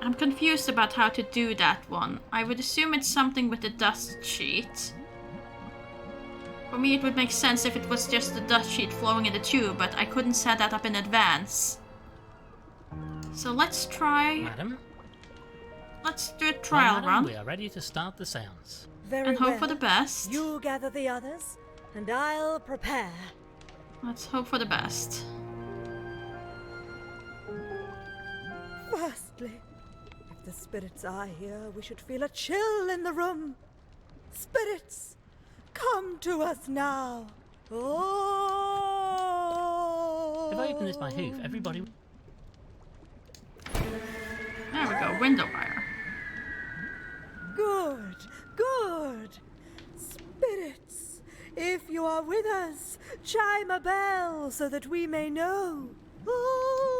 I'm confused about how to do that one. I would assume it's something with the dust sheet. For me it would make sense if it was just the dust sheet flowing in the tube, but I couldn't set that up in advance. So let's try... Madam? Let's do a trial Madam, run. we are ready to start the seance. Very And hope well. for the best. You gather the others, and I'll prepare. Let's hope for the best. Firstly, if the spirits are here, we should feel a chill in the room. Spirits, come to us now. Oh. If I open this by hoof, everybody... There we go, window wire. Good, good. Spirits, if you are with us, chime a bell so that we may know. Oh.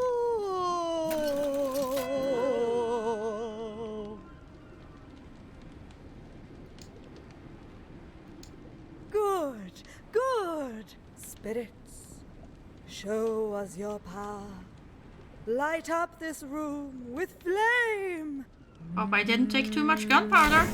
Good, good. Spirits, show us your power. Light up this room with flame. Hope I didn't take too much gunpowder.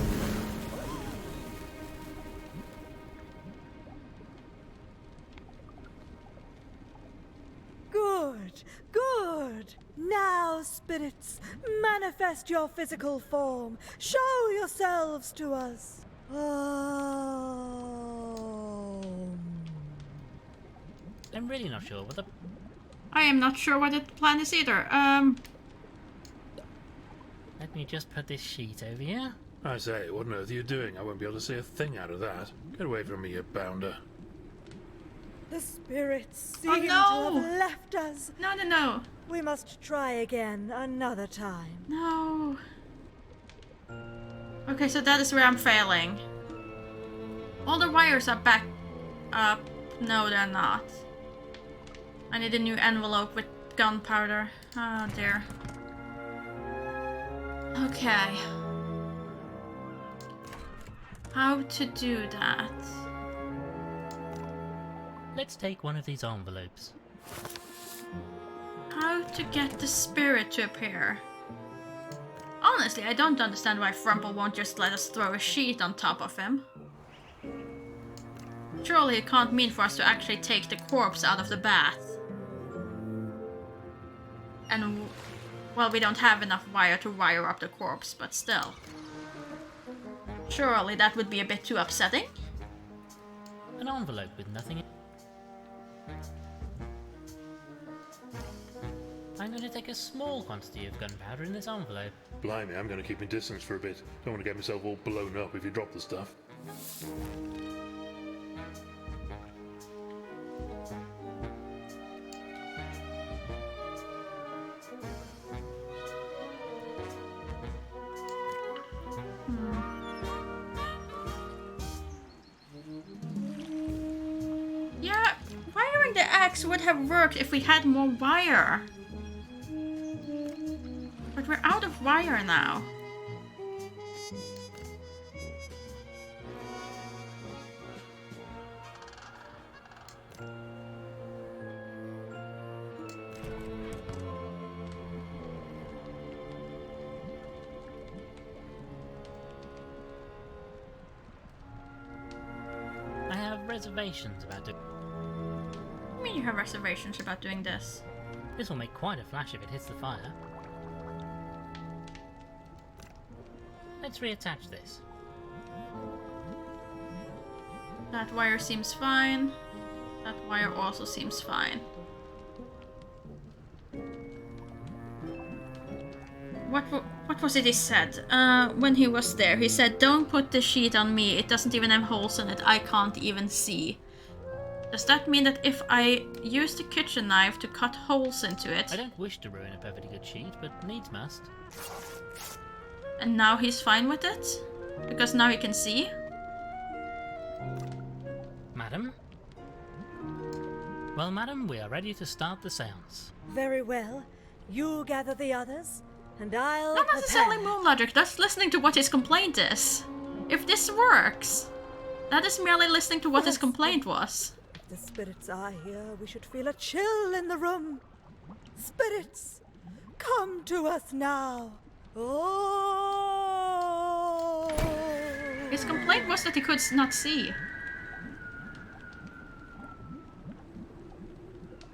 Good, good. Now, spirits, manifest your physical form. Show yourselves to us. I'm really not sure what the... I am not sure what the plan is either. Let me just put this sheet over here. I say, what on earth are you doing? I won't be able to see a thing out of that. Get away from me, you bounder. The spirits Oh, seem no. to have left us. No, no, no. We must try again another time. No. Okay, so that is where I'm failing. All the wires are back up. No, they're not. I need a new envelope with gunpowder. Oh dear. Okay. How to do that? Let's take one of these envelopes. How to get the spirit to appear? Honestly, I don't understand why Frumple won't just let us throw a sheet on top of him. Surely it can't mean for us to actually take the corpse out of the bath. And, well, we don't have enough wire to wire up the corpse, but still. Surely that would be a bit too upsetting. An envelope with nothing in. I'm going to take a small quantity of gunpowder in this envelope. Blimey, I'm going to keep my distance for a bit. Don't want to get myself all blown up if you drop the stuff. Yeah, wiring the axe would have worked if we had more wire. But we're out of wire now. I have reservations about it. What do you mean you have reservations about doing this? This will make quite a flash if it hits the fire. Let's reattach this. That wire seems fine. That wire also seems fine. What was it he said? When he was there, he said, "Don't put the sheet on me. It doesn't even have holes in it. I can't even see." Does that mean that if I use the kitchen knife to cut holes into it... I don't wish to ruin a perfectly good sheet, but needs must. And now he's fine with it? Because now he can see? Madam? Well, madam, we are ready to start the seance. Very well. You gather the others, and I'll Not necessarily prepare. moon logic, that's listening to what his complaint is. If this works, that is merely listening to what his complaint was. If the spirits are here, we should feel a chill in the room. Spirits, come to us now. Oh. His complaint was that he could not see.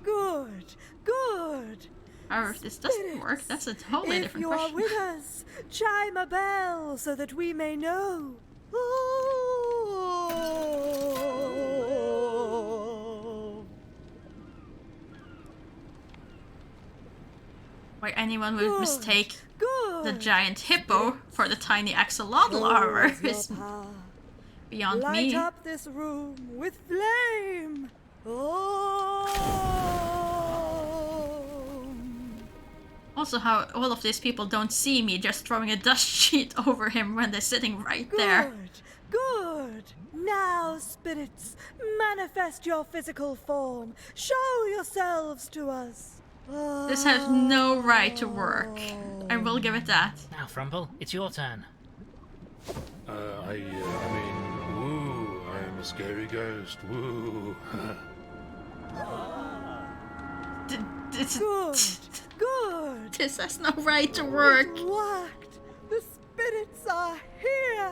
Good, good. Or if this doesn't work, that's a totally different If you question. are with us, chime a bell so that we may know. Oh. Why anyone would Good, mistake good. the giant hippo for the tiny axolotl armor Use your is power. beyond Light me. up this room with flame. Oh. Also how all of these people don't see me just throwing a dust sheet over him when they're sitting right there. Good. Now, spirits, manifest your physical form. Show yourselves to us. This has no right to work. I will give it that. Now, Frumple, it's your turn. I mean, woo, I am a scary ghost, woo. This, Good. Good. this has no right to work. It worked. The spirits are here.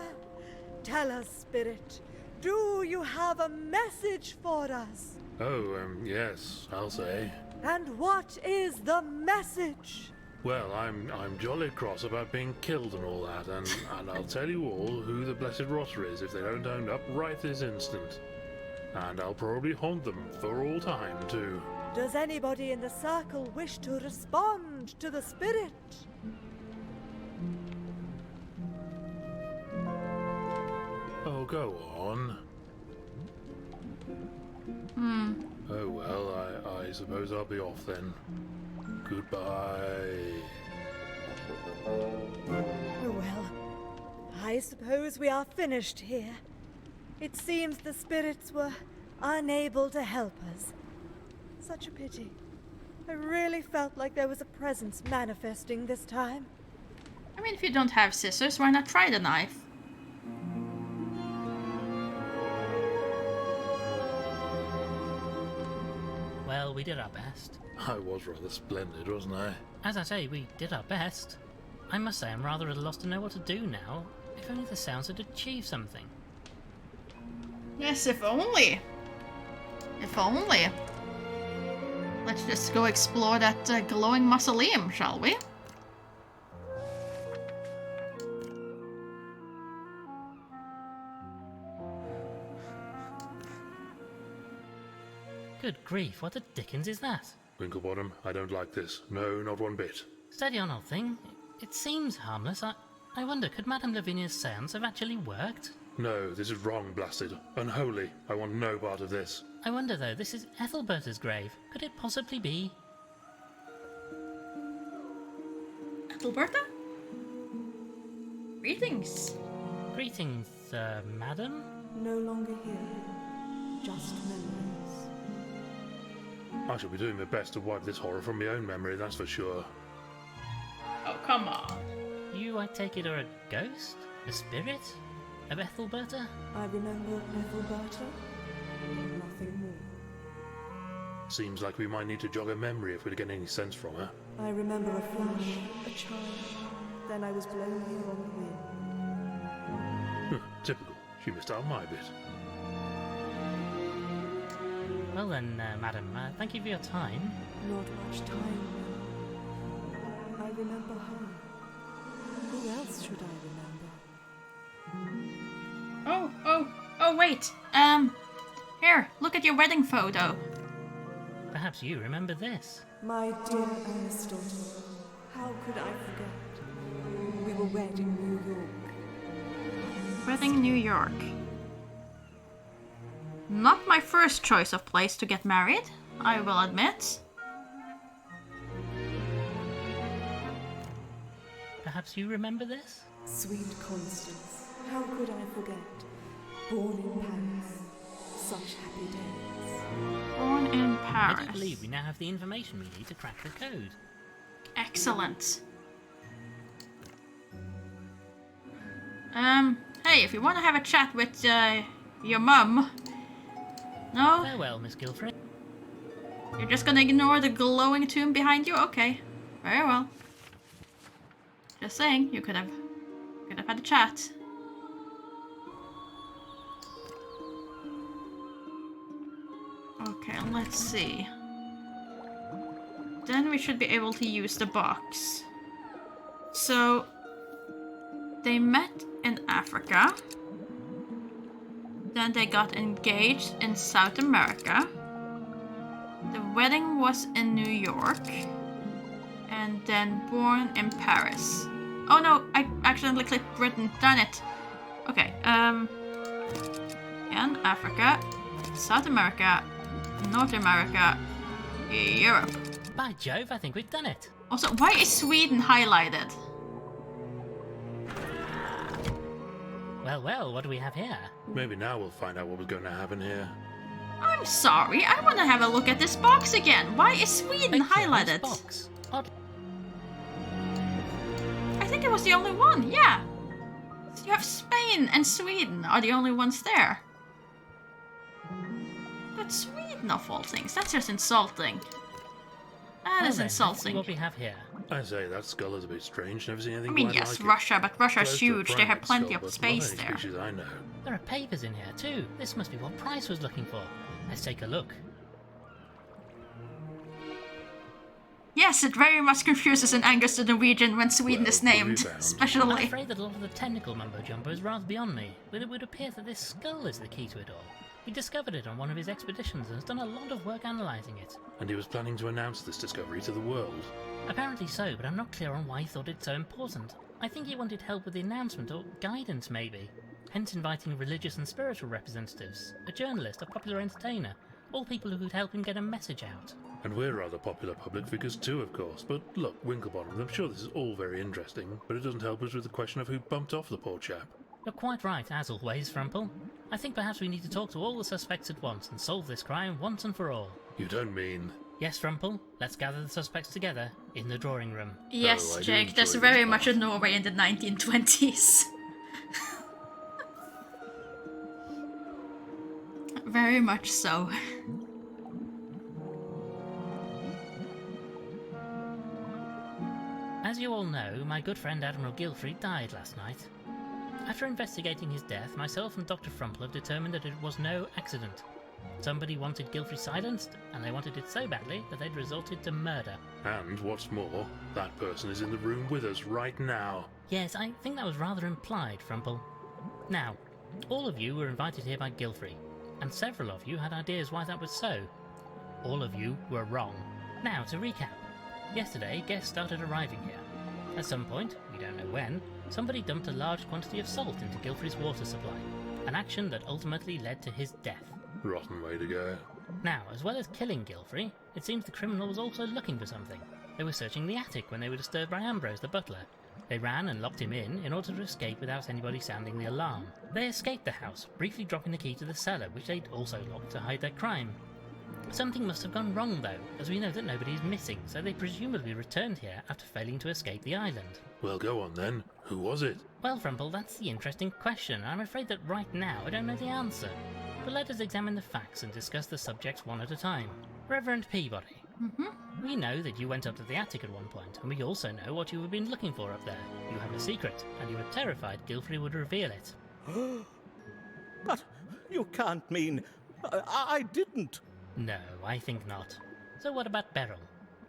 Tell us, spirit, do you have a message for us? Oh, yes, I'll say. And what is the message? Well, I'm jolly cross about being killed and all that, and I'll tell you all who the blessed rotter is if they don't own up right this instant. And I'll probably haunt them for all time, too. Does anybody in the circle wish to respond to the spirit? Oh, go on. Oh well, I suppose I'll be off then. Goodbye. Oh well, I suppose we are finished here. It seems the spirits were unable to help us. Such a pity. I really felt like there was a presence manifesting this time. I mean, if you don't have scissors, why not try the knife? Well, we did our best. I was rather splendid, wasn't I? As I say, we did our best. I must say I'm rather at a loss to know what to do now. If only the sounds had achieved something. Yes, if only. If only. Let's just go explore that glowing mausoleum, shall we? Good grief, what the dickens is that? Winklebottom, I don't like this. No, not one bit. Steady on, old thing. It seems harmless. I wonder, could Madame Lavinia's seance have actually worked? No, this is wrong, blasted. Unholy. I want no part of this. I wonder, though, this is Ethelberta's grave. Could it possibly be? Ethelberta? Greetings. Greetings, madam? No longer here. Just memories. I shall be doing my best to wipe this horror from my own memory, that's for sure. Oh, come on. You, I take it, are a ghost? A spirit? Of Ethelberta? I remember Ethelberta. Nothing more. Seems like we might need to jog her memory if we're to get any sense from her. I remember a flash, a child. Then I was blown here on the wind. Typical. She missed out my bit. Well then, madam, thank you for your time. Not much time now. I remember her. Who else should I remember? Oh, wait. Here, look at your wedding photo. Perhaps you remember this. My dear Aristotle, how could I forget? We were wed in New York. Wedding New York. Not my first choice of place to get married, I will admit. Perhaps you remember this? Sweet Constance, how could I forget? Born in Paris, such happy days. Born in I Paris. do believe we now have the information we need to crack the code. Excellent. Hey, if you want to have a chat with your mum. No? Farewell, Miss Guilford. You're just gonna ignore the glowing tomb behind you? Okay. Very well. Just saying, you could have had a chat. Okay, let's see. Then we should be able to use the box. So they met in Africa. Then they got engaged in South America. The wedding was in New York. And then born in Paris. Oh no, I accidentally clicked Britain. Darn it. Okay, and Africa, South America, North America, Europe. By Jove, I think we've done it. Also, why is Sweden highlighted? Well, what do we have here? Maybe now we'll find out what was going to happen here. I'm sorry, I want to have a look at this box again. Why is Sweden highlighted? Box. Odd. I think it was the only one, yeah. You have Spain and Sweden are the only ones there. But Sweden of all things, that's just insulting. That is Let's see insulting. what we have here. I say, that skull is a bit strange. Never seen anything I mean, quite yes, like Russia, but Russia's Close to a huge. They have primate plenty skull, of but space not any there. species I know. There are papers in here too. This must be what Price was looking for. Let's take a look. Yes, it very much confuses and angers the Norwegian when Sweden is named, I'm especially. afraid that a lot of the technical mumbo-jumbo is rather beyond me, but it would appear that this skull is the key to it all. He discovered it on one of his expeditions and has done a lot of work analysing it. And he was planning to announce this discovery to the world. Apparently so, but I'm not clear on why he thought it so important. I think he wanted help with the announcement, or guidance maybe. Hence inviting religious and spiritual representatives, a journalist, a popular entertainer, All people who could help him get a message out. And we're rather popular public figures too, of course. But look, Winklebottom, I'm sure this is all very interesting, but it doesn't help us with the question of who bumped off the poor chap. You're quite right, as always, Frumple. I think perhaps we need to talk to all the suspects at once and solve this crime once and for all. You don't mean... Yes, Frumple, let's gather the suspects together in the drawing room. Yes, Oh, I do Jake, enjoy that's this very part. much a Norway in the 1920s. Very much so. As you all know, my good friend Admiral Gilfrey died last night. After investigating his death, myself and Dr. Frumple have determined that it was no accident. Somebody wanted Gilfrey silenced, and they wanted it so badly that they'd resorted to murder. And what's more, that person is in the room with us right now. Yes, I think that was rather implied, Frumple. Now, all of you were invited here by Gilfrey, and several of you had ideas why that was so. All of you were wrong. Now, to recap. Yesterday, guests started arriving here. At some point, we don't know when, somebody dumped a large quantity of salt into Gilfrey's water supply, an action that ultimately led to his death. Rotten way to go. Now, as well as killing Gilfrey, it seems the criminal was also looking for something. They were searching the attic when they were disturbed by Ambrose, the butler. They ran and locked him in order to escape without anybody sounding the alarm. They escaped the house, briefly dropping the key to the cellar, which they'd also locked to hide their crime. Something must have gone wrong though, as we know that nobody is missing, so they presumably returned here after failing to escape the island. Well, go on then. Who was it? Well, Frumple, that's the interesting question, and I'm afraid that right now I don't know the answer. But let us examine the facts and discuss the subjects one at a time. Reverend Peabody. We know that you went up to the attic at one point, and we also know what you have been looking for up there. You have a secret, and you were terrified Gilfrey would reveal it. But you can't mean... I didn't. No, I think not. So what about Beryl?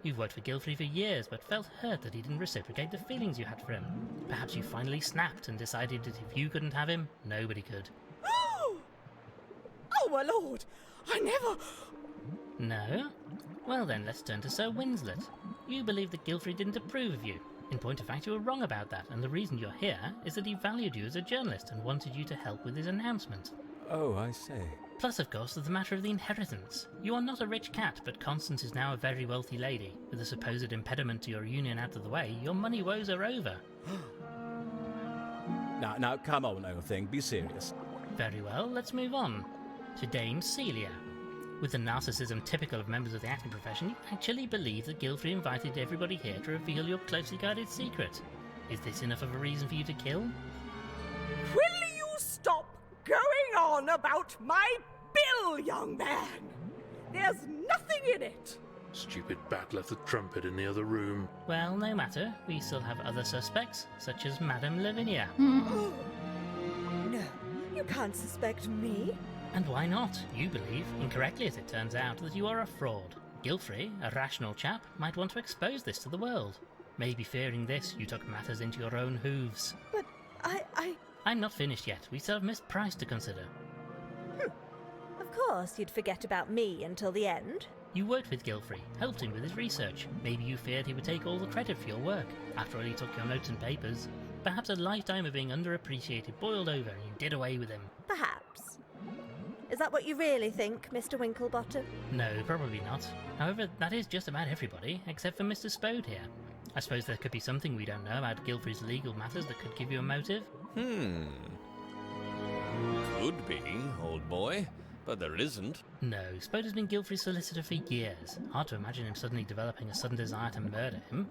You've worked for Gilfrey for years, but felt hurt that he didn't reciprocate the feelings you had for him. Perhaps you finally snapped and decided that if you couldn't have him, nobody could. Oh, my lord! I never... No? Well then, let's turn to Sir Winslet. You believe that Gilfrey didn't approve of you. In point of fact, you were wrong about that, and the reason you're here is that he valued you as a journalist and wanted you to help with his announcement. Oh, I see. Plus, of course, there's the matter of the inheritance. You are not a rich cat, but Constance is now a very wealthy lady. With the supposed impediment to your union out of the way, your money woes are over. Now, come on, old thing, be serious. Very well, let's move on. To Dame Celia. With the narcissism typical of members of the acting profession, you actually believe that Gilfrey invited everybody here to reveal your closely guarded secret. Is this enough of a reason for you to kill? Will you stop going on about my bill, young man? There's nothing in it. Stupid bat left the trumpet in the other room. Well, no matter. We still have other suspects, such as Madame Lavinia. No, you can't suspect me. And why not? You believe, incorrectly as it turns out, that you are a fraud. Gilfrey, a rational chap, might want to expose this to the world. Maybe fearing this, you took matters into your own hooves. But I'm not finished yet. We still have Miss Price to consider. Of course, you'd forget about me until the end. You worked with Gilfrey, helped him with his research. Maybe you feared he would take all the credit for your work. After all, he took your notes and papers. Perhaps a lifetime of being underappreciated boiled over and you did away with him. Perhaps. Is that what you really think, Mr. Winklebottom? No, probably not. However, that is just about everybody, except for Mr. Spode here. I suppose there could be something we don't know about Gilfrey's legal matters that could give you a motive. Could be, old boy, but there isn't. No, Spode has been Gilfrey's solicitor for years. Hard to imagine him suddenly developing a sudden desire to murder him.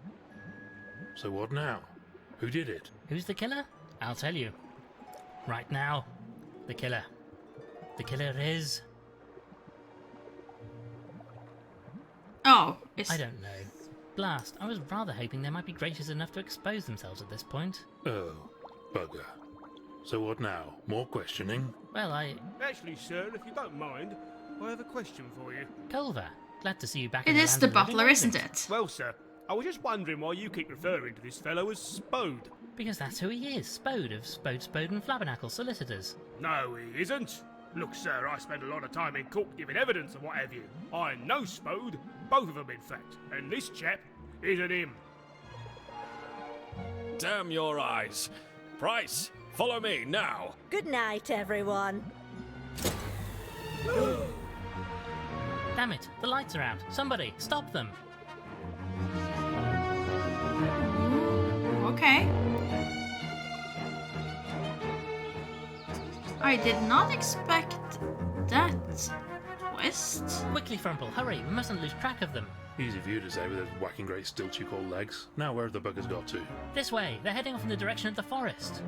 So what now? Who did it? Who's the killer? I'll tell you. Right now. The killer. The killer is... Oh, it's... I don't know. Blast, I was rather hoping they might be gracious enough to expose themselves at this point. Oh, bugger. So what now? More questioning? Well, Actually, sir, if you don't mind, I have a question for you. Culver, glad to see you back It in the is land the of living, butler, isn't isn't it? Well, sir, I was just wondering why you keep referring to this fellow as Spode. Because that's who he is, Spode of Spode and Flabernacle Solicitors. No, he isn't. Look, sir, I spend a lot of time in court giving evidence and what have you. I know Spode, both of them in fact, and this chap isn't him. Damn your eyes. Price, follow me now. Good night, everyone. Damn it, the lights are out. Somebody, stop them. Okay. I did not expect that twist. Quickly, Frumple, hurry, we mustn't lose track of them. Easy for you to say with those whacking great stilts you call legs. Now where have the buggers got to? This way, they're heading off in the direction of the forest.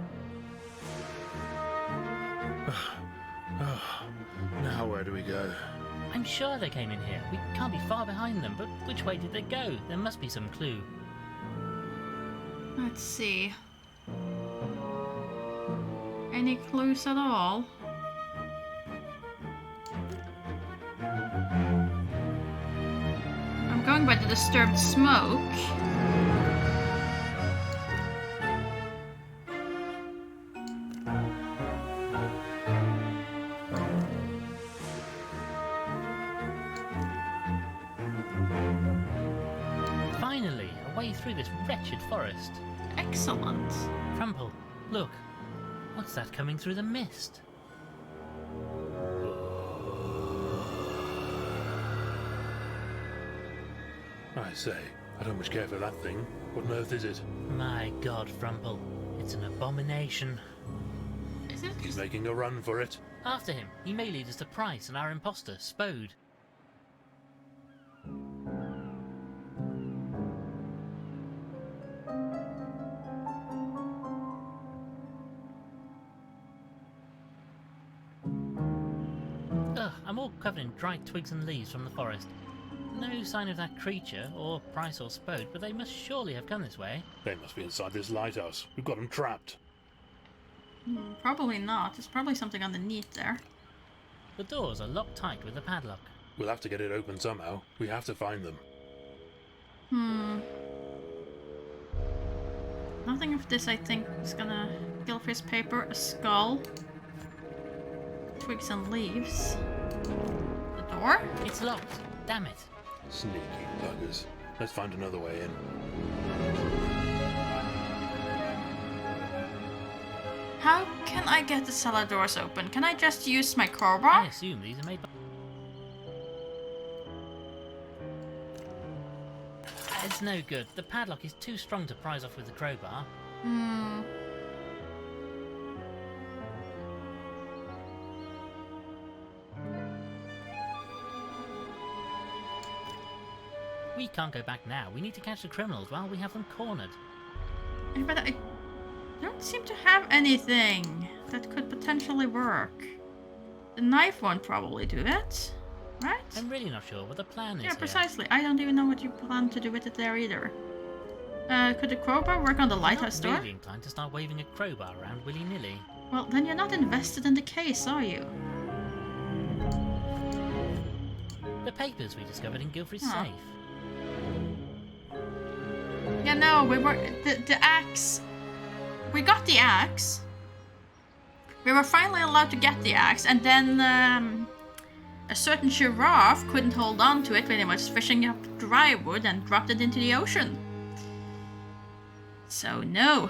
Now where do we go? I'm sure they came in here. We can't be far behind them, but which way did they go? There must be some clue. Let's see. Any clues at all? I'm going by the disturbed smoke. Finally, a way through this wretched forest. Excellent. Frumple, look. What's that coming through the mist? I say, I don't much care for that thing. What on earth is it? My God, Frumple, it's an abomination. Is it? He's making a run for it. After him, he may lead us to Price and our imposter, Spode. Ugh, I'm all covered in dried twigs and leaves from the forest. No sign of that creature, or Price or Spode, but they must surely have come this way. They must be inside this lighthouse. We've got them trapped. Probably not. There's probably something underneath there. The doors are locked tight with a padlock. We'll have to get it open somehow. We have to find them. Nothing of this, I think, is gonna kill for his paper. A skull. Twigs and leaves. The door? It's locked. Damn it. Sneaky buggers. Let's find another way in. How can I get the cellar doors open? Can I just use my I crowbar? assume these are made by... It's no good. The padlock is too strong to prise off with the crowbar. We can't go back now. We need to catch the criminals while we have them cornered. But I don't seem to have anything that could potentially work. The knife won't probably do it, right? I'm really not sure what the plan is Yeah, here. precisely. I don't even know what you plan to do with it there either. Could the crowbar work on the lighthouse I'm not door? really inclined to start waving a crowbar around willy-nilly. Well, then you're not invested in the case, are you? The papers we discovered in Guilfrey's Huh. safe. Yeah, no, we were... The axe... We got the axe. We were finally allowed to get the axe, and then a certain giraffe couldn't hold on to it when he was fishing up dry wood and dropped it into the ocean. So no,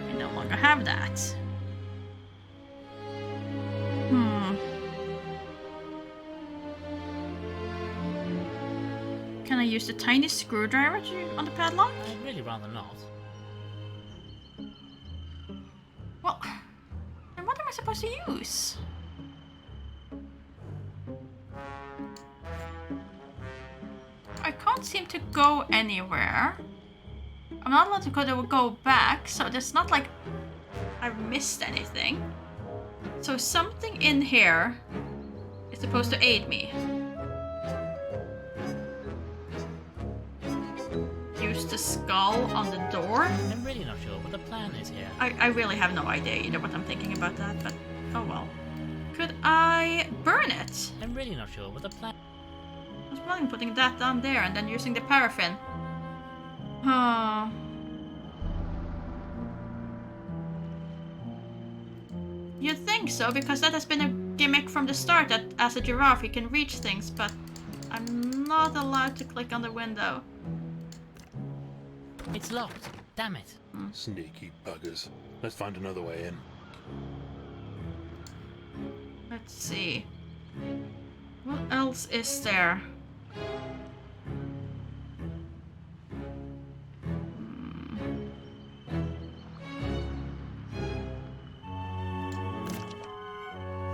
we no longer have that. Can I use the tiny screwdriver on the padlock? I'd really rather not. Well, then what am I supposed to use? I can't seem to go anywhere. I'm not allowed to go back, so it's not like I've missed anything. So something in here is supposed to aid me. Use the skull on the door? I'm really not sure what the plan is here. I really have no idea either what I'm thinking about that, but oh well. Could I burn it? I'm really not sure what the plan... I was planning on putting that down there and then using the paraffin. You'd think so, because that has been a gimmick from the start that as a giraffe he can reach things, but I'm not allowed to click on the window. It's locked. Damn it. Sneaky buggers. Let's find another way in. Let's see. What else is there?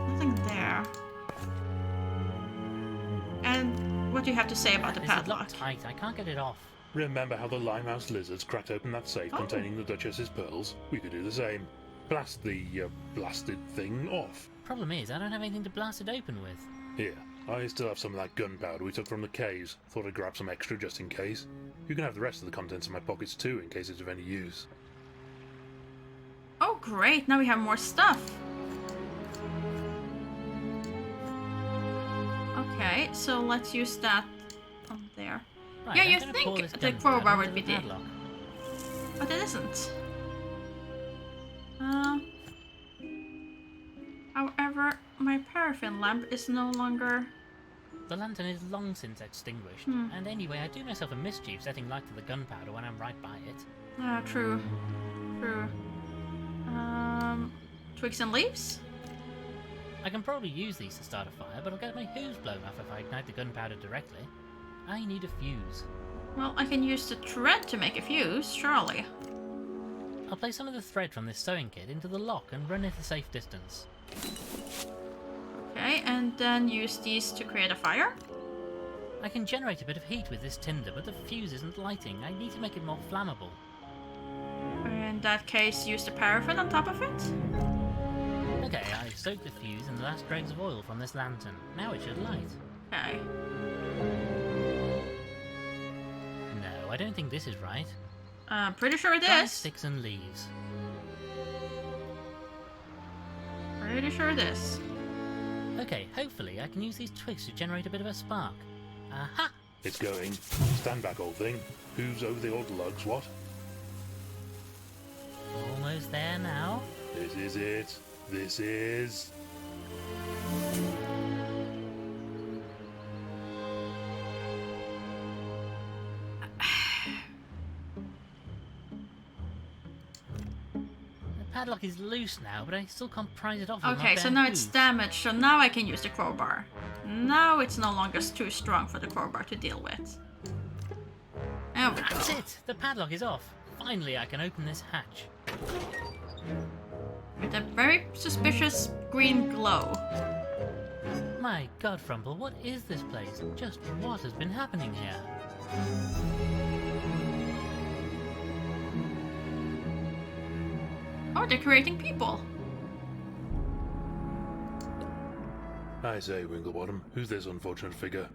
Nothing there. And what do you have to say about the This is padlock? locked tight. I can't get it off. Remember how the limehouse lizards cracked open that safe containing the Duchess's pearls? We could do the same. Blast the blasted thing off. Problem is, I don't have anything to blast it open with. Here, I still have some of that gunpowder we took from the caves. Thought I'd grab some extra just in case. You can have the rest of the contents in my pockets too, in case it's of any use. Oh great, now we have more stuff. Okay, so let's use that on there. Right, Yeah, I'm you gonna pour think this the gunpowder crowbar into would be the there. padlock. But it isn't. However, my paraffin lamp is no longer... The lantern is long since extinguished, and anyway, I do myself a mischief setting light to the gunpowder when I'm right by it. True. True. Twigs and leaves? I can probably use these to start a fire, but I'll get my hooves blown off if I ignite the gunpowder directly. I need a fuse. Well, I can use the thread to make a fuse, surely. I'll place some of the thread from this sewing kit into the lock and run it a safe distance. Okay, and then use these to create a fire? I can generate a bit of heat with this tinder, but the fuse isn't lighting. I need to make it more flammable. In that case, use the paraffin on top of it? Okay, I've soaked the fuse in the last dregs of oil from this lantern. Now it should light. Okay. No, I don't think this is right. Pretty sure it Dry is. sticks and leaves. Pretty sure it is. Okay, hopefully I can use these twigs to generate a bit of a spark. Aha! It's going. Stand back, old thing. Hooves over the old lugs, what? Almost there now. This is it. This is... The padlock is loose now, but I still can't prise it off with my Okay, so bare now it's hooves. damaged, so now I can use the crowbar. Now it's no longer too strong for the crowbar to deal with. There we That's go. it! The padlock is off. Finally, I can open this hatch. With a very suspicious green glow. My God, Frumple, what is this place? Just what has been happening here? Oh, they're creating people. I say, Winklebottom, who's this unfortunate figure?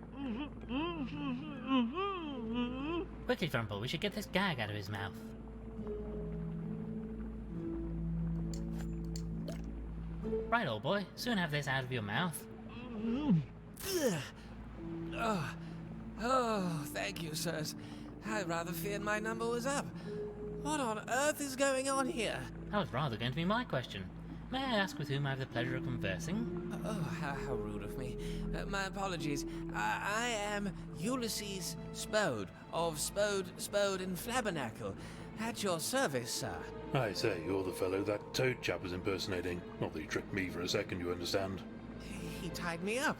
Quickly, Frumple, we should get this gag out of his mouth. Right, old boy, soon have this out of your mouth. Oh, thank you, sirs. I rather feared my number was up. What on earth is going on here? That was rather going to be my question. May I ask with whom I have the pleasure of conversing? Oh, how rude of me. My apologies. I am Ulysses Spode of Spode and Flabbernacle. At your service, sir. I say, you're the fellow that Toad chap was impersonating. Not that he tricked me for a second, you understand. He tied me up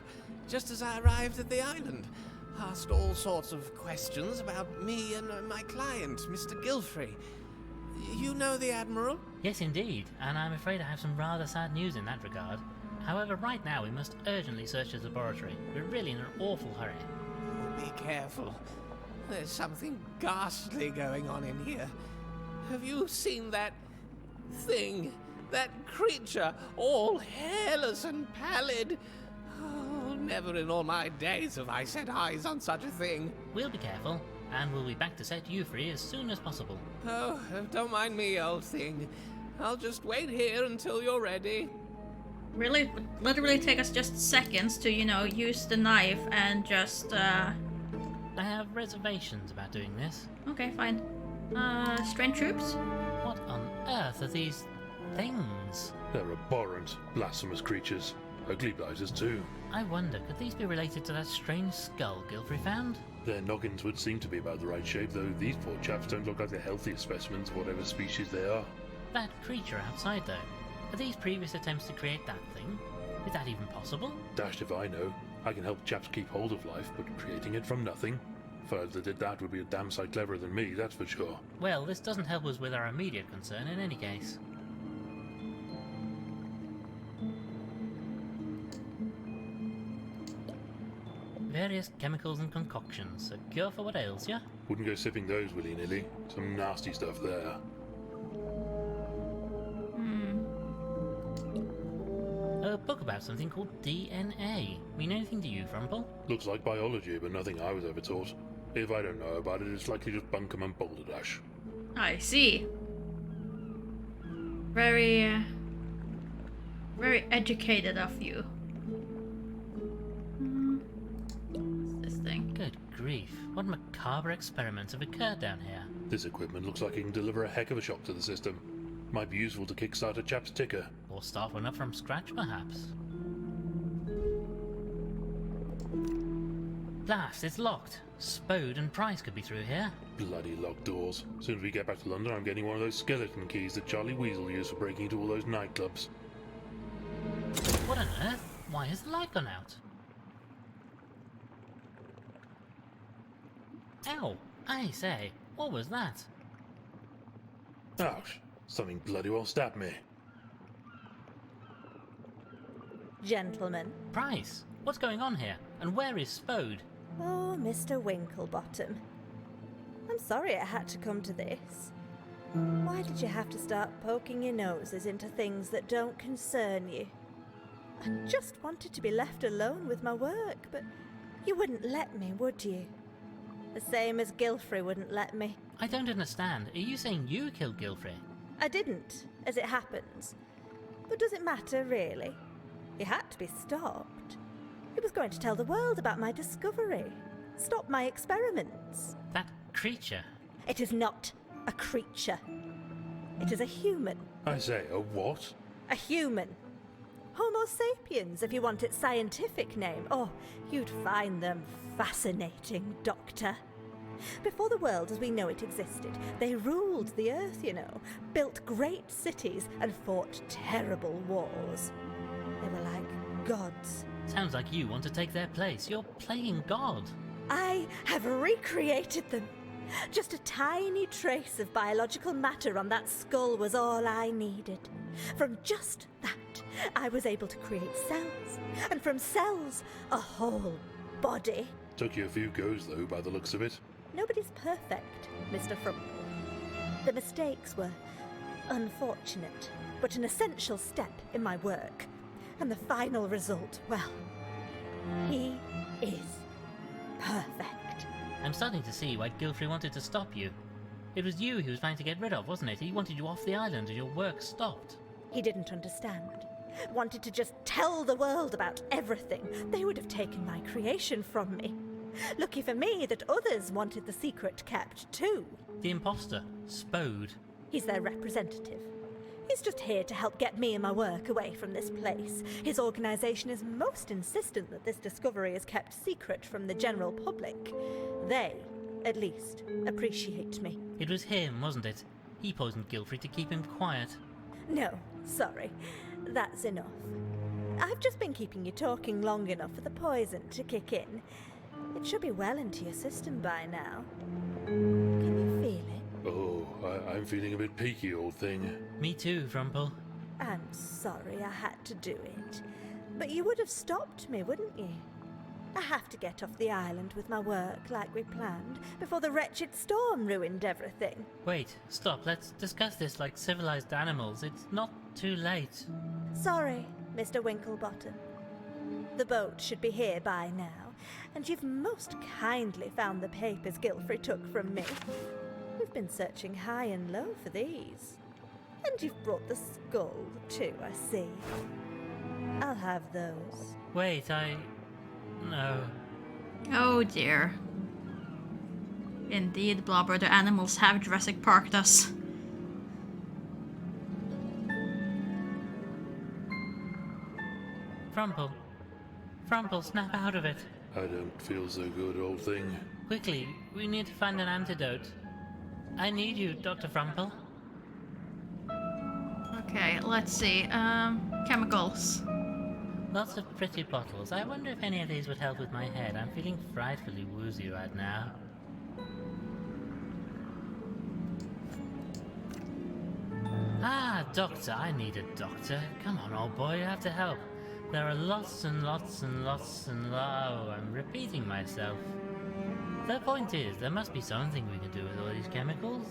just as I arrived at the island. Asked all sorts of questions about me and my client, Mr. Gilfrey. You know the Admiral? Yes, indeed, and I'm afraid I have some rather sad news in that regard. However, right now we must urgently search his laboratory. We're really in an awful hurry. Be careful. There's something ghastly going on in here. Have you seen that thing? That creature, all hairless and pallid? Oh, never in all my days have I set eyes on such a thing. We'll be careful, and we'll be back to set you free as soon as possible. Oh, don't mind me, old thing. I'll just wait here until you're ready. Really, it would literally take us just seconds to, you know, use the knife and just, I have reservations about doing this. Okay, fine. Strange troops? What on earth are these things? They're abhorrent, blasphemous creatures. Ugly blighters too. I wonder, could these be related to that strange skull Gilfrey found? Their noggins would seem to be about the right shape, though these poor chaps don't look like the healthiest specimens of whatever species they are. That creature outside, though. Are these previous attempts to create that thing? Is that even possible? Dashed if I know. I can help chaps keep hold of life, but creating it from nothing? Fellows that did that would be a damn sight cleverer than me, that's for sure. Well, this doesn't help us with our immediate concern in any case. Various chemicals and concoctions. A cure for what ails ya? Wouldn't go sipping those willy-nilly. Some nasty stuff there. A book about something called DNA. Mean anything to you, Frumple? Looks like biology, but nothing I was ever taught. If I don't know about it, it's likely just bunkum and balderdash. I see. Very educated of you. What's this thing? Good grief. What macabre experiments have occurred down here? This equipment looks like it can deliver a heck of a shock to the system. Might be useful to kickstart a chap's ticker. Or start one up from scratch, perhaps. Blast, it's locked. Spode and Price could be through here. Bloody locked doors. As soon as we get back to London, I'm getting one of those skeleton keys that Charlie Weasel used for breaking into all those nightclubs. What on earth? Why has the light gone out? Ow! I say, what was that? Ouch! Something bloody well stabbed me. Gentlemen. Price, what's going on here? And where is Spode? Oh, Mr. Winklebottom. I'm sorry it had to come to this. Why did you have to start poking your noses into things that don't concern you? I just wanted to be left alone with my work, but you wouldn't let me, would you? The same as Gilfrey wouldn't let me. I don't understand. Are you saying you killed Gilfrey? I didn't, as it happens. But does it matter, really? It had to be stopped. It was going to tell the world about my discovery. Stop my experiments. That creature? It is not a creature. It is a human. I say, a what? A human. Homo sapiens, if you want its scientific name. Oh, you'd find them fascinating, Doctor. Before the world as we know it existed, they ruled the earth, you know, built great cities and fought terrible wars. They were like gods. Sounds like you want to take their place. You're playing God. I have recreated them. Just a tiny trace of biological matter on that skull was all I needed. From just that, I was able to create cells, and from cells, a whole body. Took you a few goes, though, by the looks of it. Nobody's perfect, Mr. Frumple. The mistakes were unfortunate, but an essential step in my work. And the final result, well, he is perfect. I'm starting to see why Gilfrey wanted to stop you. It was you he was trying to get rid of, wasn't it? He wanted you off the island and your work stopped. He didn't understand. Wanted to just tell the world about everything. They would have taken my creation from me. Lucky for me that others wanted the secret kept too. The imposter, Spode. He's their representative. He's just here to help get me and my work away from this place. His organisation is most insistent that this discovery is kept secret from the general public. They, at least, appreciate me. It was him, wasn't it? He poisoned Gilfrey to keep him quiet. No, sorry. That's enough. I've just been keeping you talking long enough for the poison to kick in. It should be well into your system by now. Can you feel it? Oh, I'm feeling a bit peaky, old thing. Me too, Frumple. I'm sorry I had to do it. But you would have stopped me, wouldn't you? I have to get off the island with my work like we planned before the wretched storm ruined everything. Wait, stop. Let's discuss this like civilized animals. It's not too late. Sorry, Mr. Winklebottom. The boat should be here by now, and you've most kindly found the papers Gilfrey took from me. We've been searching high and low for these. And you've brought the skull, too, I see. I'll have those. Wait, No. Oh dear. Indeed, Blobber, the animals have Jurassic Parked us. Frumple. Frumple, snap out of it. I don't feel so good, old thing. Quickly, we need to find an antidote. I need you, Dr. Frumple. Okay, let's see. Chemicals. Lots of pretty bottles. I wonder if any of these would help with my head. I'm feeling frightfully woozy right now. Ah, doctor. I need a doctor. Come on, old boy, you have to help. There are lots and lots and lots and oh, I'm repeating myself. The point is, there must be something we can do with all these chemicals.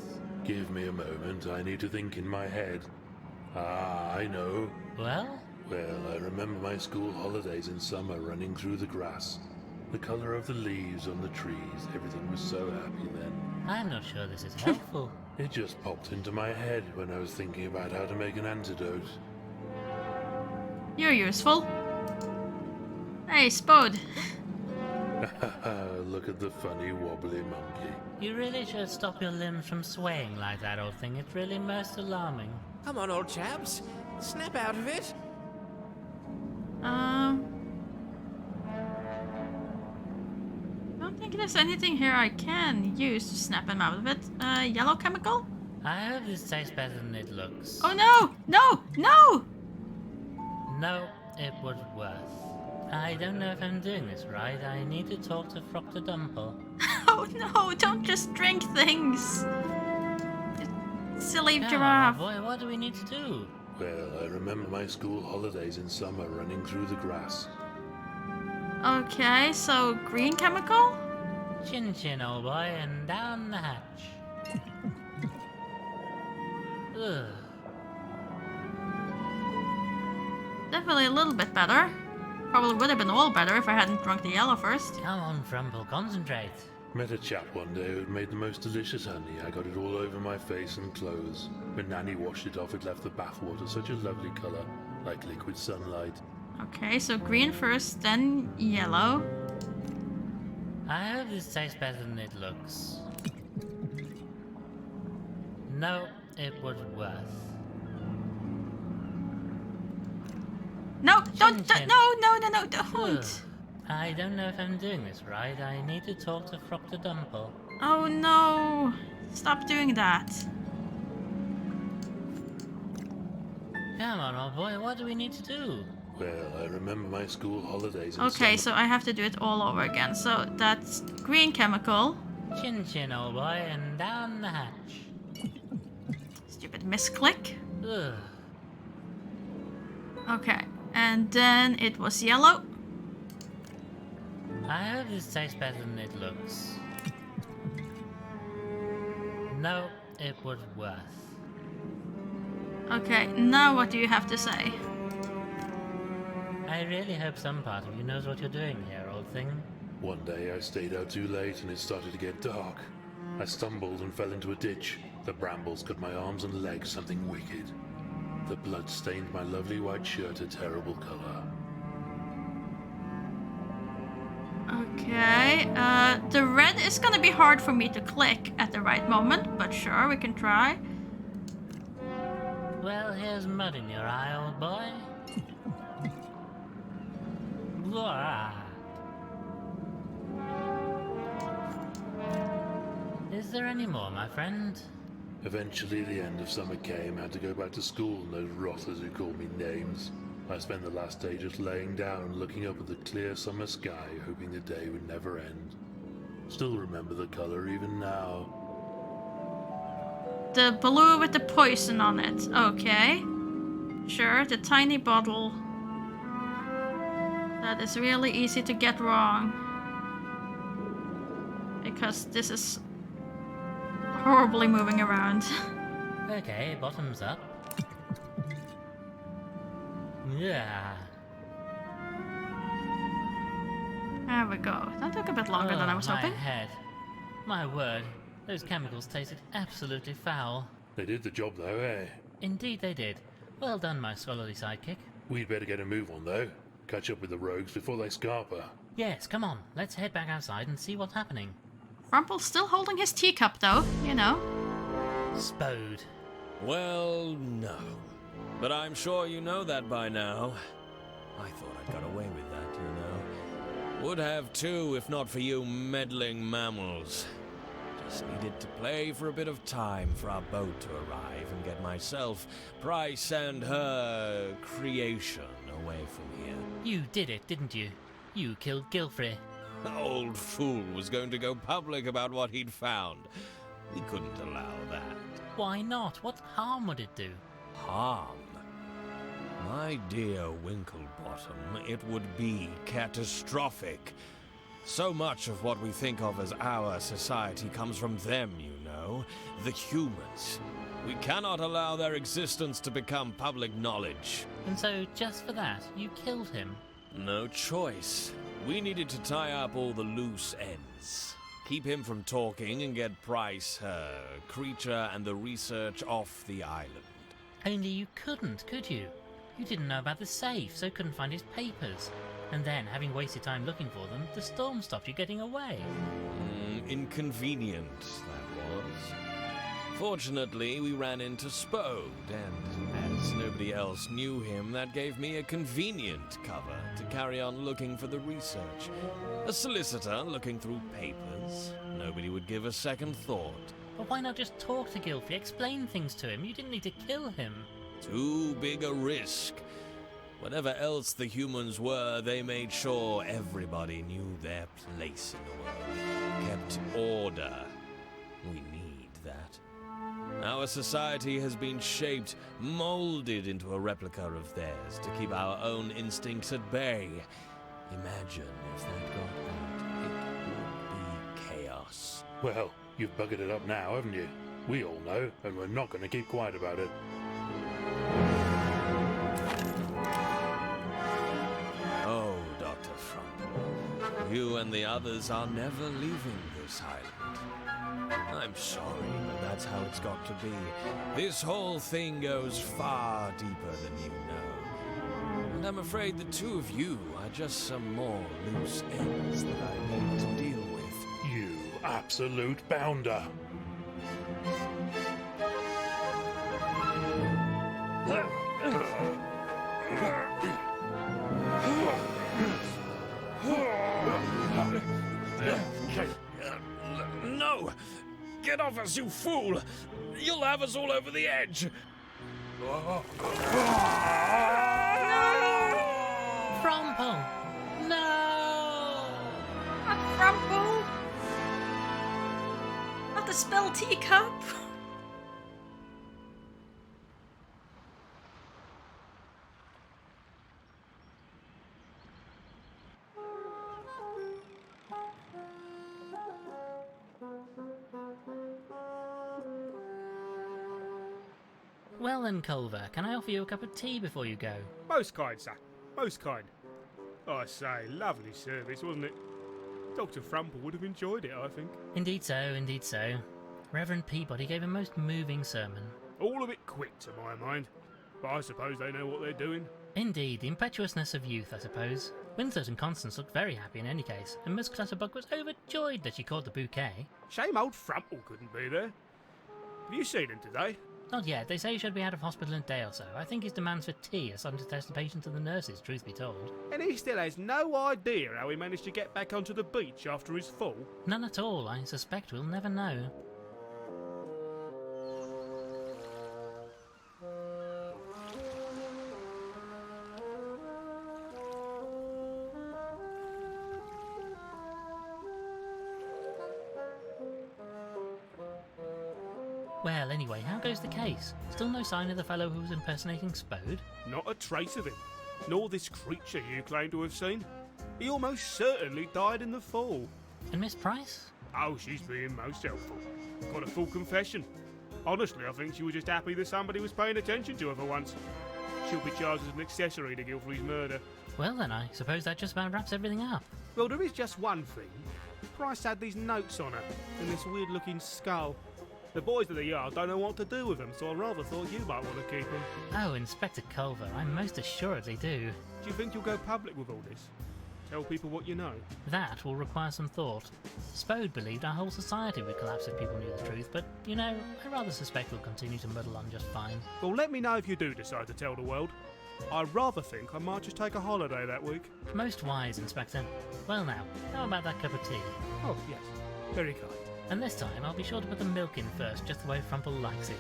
Give me a moment, I need to think in my head. Ah, I know. Well? Well, I remember my school holidays in summer running through the grass. The colour of the leaves on the trees, everything was so happy then. I'm not sure this is helpful. It just popped into my head when I was thinking about how to make an antidote. You're useful. Hey, Spode. Look at the funny wobbly monkey. You really should stop your limbs from swaying like that, old thing. It's really most alarming. Come on, old chaps. Snap out of it. I don't think there's anything here I can use to snap him out of it. Yellow chemical? I hope this tastes better than it looks. Oh no! No! No! No, it was worse. I don't know if I'm doing this right. I need to talk to Proctor Dumple. Oh no! Don't just drink things! Silly Come giraffe. on, boy, what do we need to do? Well, I remember my school holidays in summer running through the grass. Okay, so green chemical? Chin chin, old boy, and down the hatch. Ugh. Definitely a little bit better. Probably would have been all better if I hadn't drunk the yellow first. Come on, Frumple, concentrate. Met a chap one day who'd made the most delicious honey. I got it all over my face and clothes. When Nanny washed it off, it left the bathwater such a lovely colour, like liquid sunlight. Okay, so green first, then yellow. I hope this tastes better than it looks. No, it was worse. No, don't, Chin. no, don't. Ugh. I don't know if I'm doing this right. I need to talk to Proctor Dumple. Oh no, stop doing that. Come on, old boy, what do we need to do? Well, I remember my school holidays in Okay, summer. so I have to do it all over again. So that's green chemical. Chin chin, old boy, and down the hatch. Stupid misclick. Ugh. Okay, and then it was yellow. I hope this tastes better than it looks. No, it was worse. Okay, now what do you have to say? I really hope some part of you knows what you're doing here, old thing. One day I stayed out too late and it started to get dark. I stumbled and fell into a ditch. The brambles cut my arms and legs something wicked. The blood stained my lovely white shirt a terrible colour. Okay, the red is gonna be hard for me to click at the right moment, but sure, we can try. Well, here's mud in your eye, old boy. Blah. Is there any more, my friend? Eventually the end of summer came. I had to go back to school and those rotters who called me names. I spent the last day just laying down, looking up at the clear summer sky, hoping the day would never end. Still remember the colour even now. The blue with the poison on it. Okay. Sure, the tiny bottle. That is really easy to get wrong. Because this is horribly moving around. Okay, bottoms up. Yeah. There we go. That took a bit longer than I was hoping. My head. My word, those chemicals tasted absolutely foul. They did the job though, eh? Indeed they did. Well done, my scholarly sidekick. We'd better get a move on though. Catch up with the rogues before they scarper. Yes, come on. Let's head back outside and see what's happening. Rumple's still holding his teacup though, you know. Spode. Well, no. But I'm sure you know that by now. I thought I got away with that, you know. Would have too, if not for you meddling mammals. Just needed to play for a bit of time for our boat to arrive and get myself, Price, and her creation away from here. You did it, didn't you? You killed Gilfrey. The old fool was going to go public about what he'd found. We couldn't allow that. Why not? What harm would it do? Harm? My dear Winklebottom, it would be catastrophic. So much of what we think of as our society comes from them, you know, the humans. We cannot allow their existence to become public knowledge. And so, just for that, you killed him? No choice. We needed to tie up all the loose ends. Keep him from talking and get Price, her creature, and the research off the island. Only you couldn't, could you? You didn't know about the safe, so couldn't find his papers. And then, having wasted time looking for them, the storm stopped you getting away. Inconvenient, that was. Fortunately, we ran into Spode, and as nobody else knew him, that gave me a convenient cover to carry on looking for the research. A solicitor looking through papers. Nobody would give a second thought. But why not just talk to Gilfrey, explain things to him? You didn't need to kill him. Too big a risk. Whatever else the humans were, they made sure everybody knew their place in the world. Kept order. We need that. Our society has been shaped, molded into a replica of theirs to keep our own instincts at bay. Imagine if that got out. It would be chaos. Well, you've buggered it up now, haven't you? We all know, and we're not going to keep quiet about it. Oh, Dr. Frumple, you and the others are never leaving this island. I'm sorry, but that's how it's got to be. This whole thing goes far deeper than you know. And I'm afraid the two of you are just some more loose ends that I need to deal with. You absolute bounder! No! Get off us, you fool! You'll have us all over the edge! Frumple! No! Not Frumple! Not the spilled teacup! Well then, Culver, can I offer you a cup of tea before you go? Most kind, sir. Most kind. I say, lovely service, wasn't it? Dr. Frumple would have enjoyed it, I think. Indeed so, indeed so. Reverend Peabody gave a most moving sermon. All a bit quick to my mind, but I suppose they know what they're doing. Indeed, the impetuousness of youth, I suppose. Winslet and Constance looked very happy in any case, and Miss Clutterbuck was overjoyed that she caught the bouquet. Shame old Frumple couldn't be there. Have you seen him today? Not yet. They say he should be out of hospital in a day or so. I think his demands for tea are starting to test the patience of the nurses, truth be told. And he still has no idea how he managed to get back onto the beach after his fall? None at all. I suspect we'll never know. Well, anyway, how goes the case? Still no sign of the fellow who was impersonating Spode? Not a trace of him, nor this creature you claim to have seen. He almost certainly died in the fall. And Miss Price? Oh, she's being most helpful. Got a full confession. Honestly, I think she was just happy that somebody was paying attention to her for once. She'll be charged as an accessory to Gilfrey's murder. Well then, I suppose that just about wraps everything up. Well, there is just one thing. Price had these notes on her, and this weird-looking skull. The boys of the yard don't know what to do with them, so I rather thought you might want to keep them. Oh, Inspector Culver, I most assuredly do. Do you think you'll go public with all this? Tell people what you know? That will require some thought. Spode believed our whole society would collapse if people knew the truth, but, you know, I rather suspect we'll continue to muddle on just fine. Well, let me know if you do decide to tell the world. I rather think I might just take a holiday that week. Most wise, Inspector. Well now, how about that cup of tea? Oh, yes. Very kind. And this time I'll be sure to put the milk in first, just the way Frumple likes it.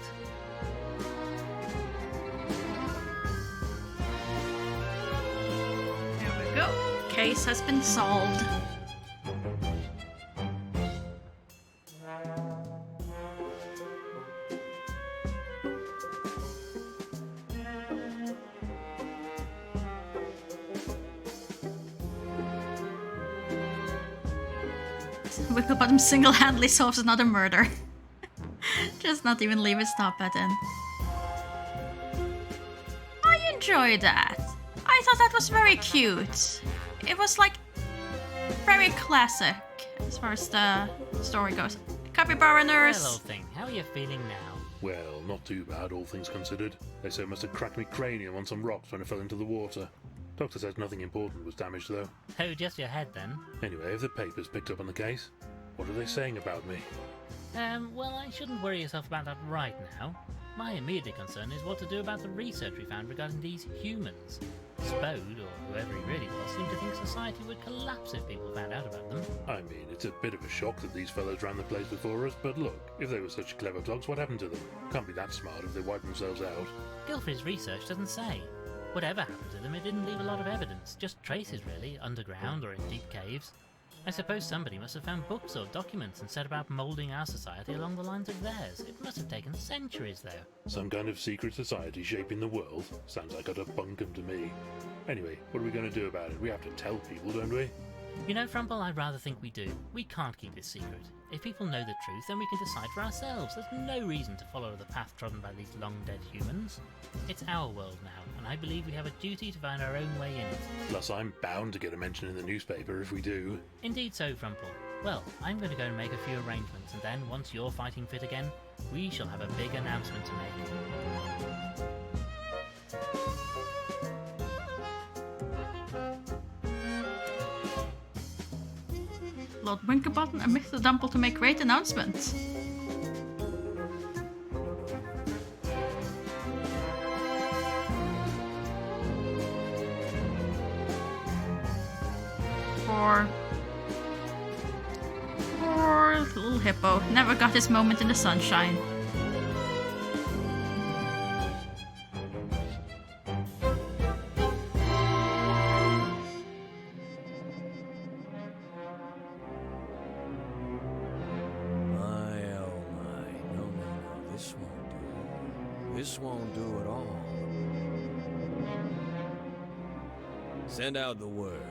go. Case has been solved. Winklebottom single-handedly solves another murder. Just not even leave a stop button. I enjoyed that. I thought that was very cute. It was like very classic as far as the story goes. Capybara nurse. Hello, thing. How are you feeling now? Well, not too bad, all things considered. They say it must have cracked me cranium on some rocks when it fell into the water. Doctor says nothing important was damaged, though. Oh, just your head, then? Anyway, have the papers picked up on the case? What are they saying about me? Well, I shouldn't worry yourself about that right now. My immediate concern is what to do about the research we found regarding these humans. Spode, or whoever he really was, seemed to think society would collapse if people found out about them. I mean, it's a bit of a shock that these fellows ran the place before us, but look, if they were such clever clogs, what happened to them? Can't be that smart if they wiped themselves out. Gilfrey's research doesn't say. Whatever happened to them, it didn't leave a lot of evidence. Just traces, really, underground or in deep caves. I suppose somebody must have found books or documents and set about moulding our society along the lines of theirs. It must have taken centuries, though. Some kind of secret society shaping the world? Sounds like utter bunkum to me. Anyway, what are we going to do about it? We have to tell people, don't we? You know, Frumple, I rather think we do. We can't keep this secret. If people know the truth, then we can decide for ourselves. There's no reason to follow the path trodden by these long-dead humans. It's our world now, and I believe we have a duty to find our own way in it. Plus, I'm bound to get a mention in the newspaper if we do. Indeed so, Frumple. Well, I'm going to go and make a few arrangements, and then, once you're fighting fit again, we shall have a big announcement to make. Lord Winklebottom and Mr. Dumple to make great announcements. Poor little hippo. Never got his moment in the sunshine. This won't do at all. Send out the word.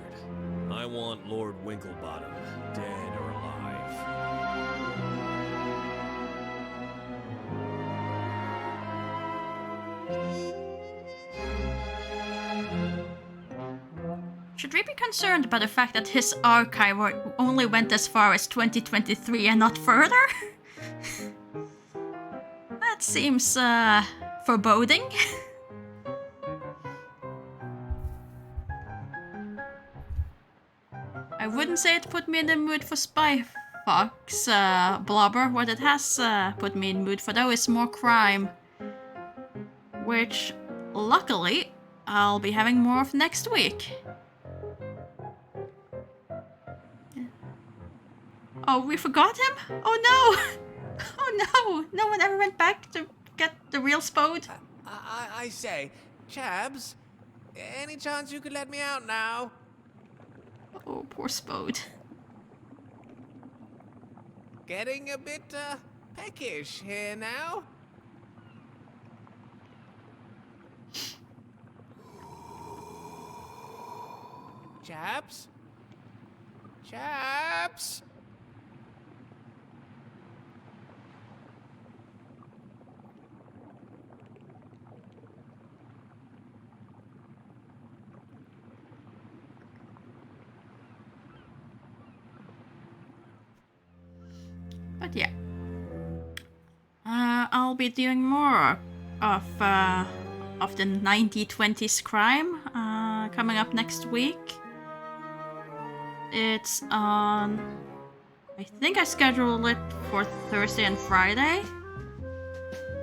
I want Lord Winklebottom, dead or alive. Should we be concerned about the fact that his archive only went as far as 2023 and not further? That seems, foreboding. I wouldn't say it put me in the mood for Spy Fox, Blobber. What it has put me in the mood for, though, is more crime. Which, luckily, I'll be having more of next week. Oh, we forgot him? Oh no! Oh no! No one ever went back to get the real Spode? I say, Chabs, any chance you could let me out now? Oh, poor Spode. Getting a bit, peckish here now. Chaps? Chaps? But yeah. I'll be doing more of the 1920s crime coming up next week. It's on... I think I scheduled it for Thursday and Friday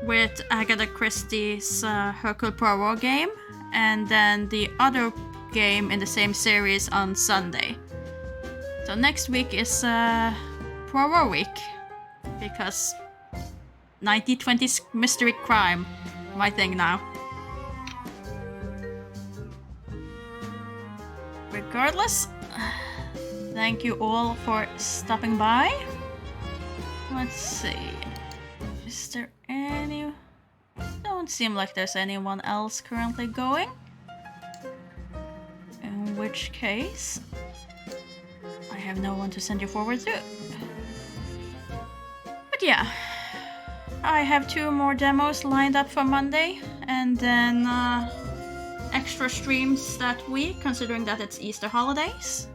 with Agatha Christie's Hercule Poirot game, and then the other game in the same series on Sunday. So next week is Poirot week, because 1920s mystery crime, my thing now. We're Regardless, thank you all for stopping by. Let's see. Is there any... Don't seem like there's anyone else currently going. In which case, I have no one to send you forward to. But yeah, I have 2 more demos lined up for Monday, and then extra streams that week, considering that it's Easter holidays.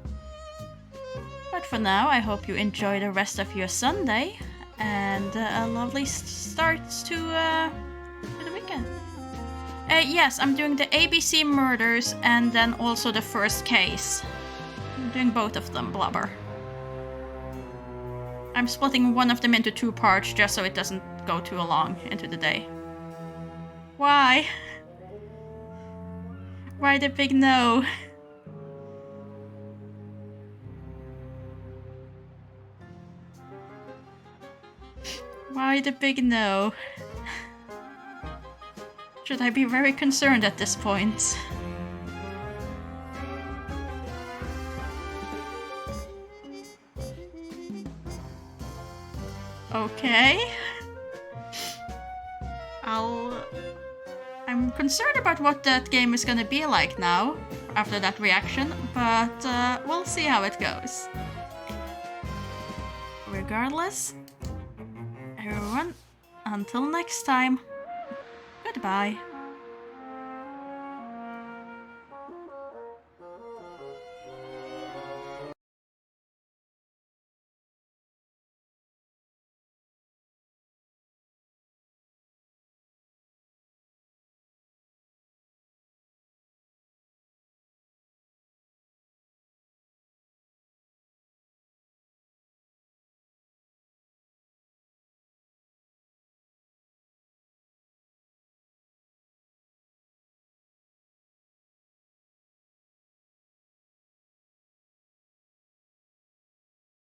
But for now, I hope you enjoy the rest of your Sunday, and a lovely start to the weekend. Yes, I'm doing the ABC murders and then also the first case. I'm doing both of them, Blubber. I'm splitting one of them into 2 parts just so it doesn't go too long into the day. Why? Why the big no? Why the big no? Should I be very concerned at this point? Okay. I'm concerned about what that game is gonna be like now, after that reaction, but we'll see how it goes. Regardless, everyone, until next time, goodbye.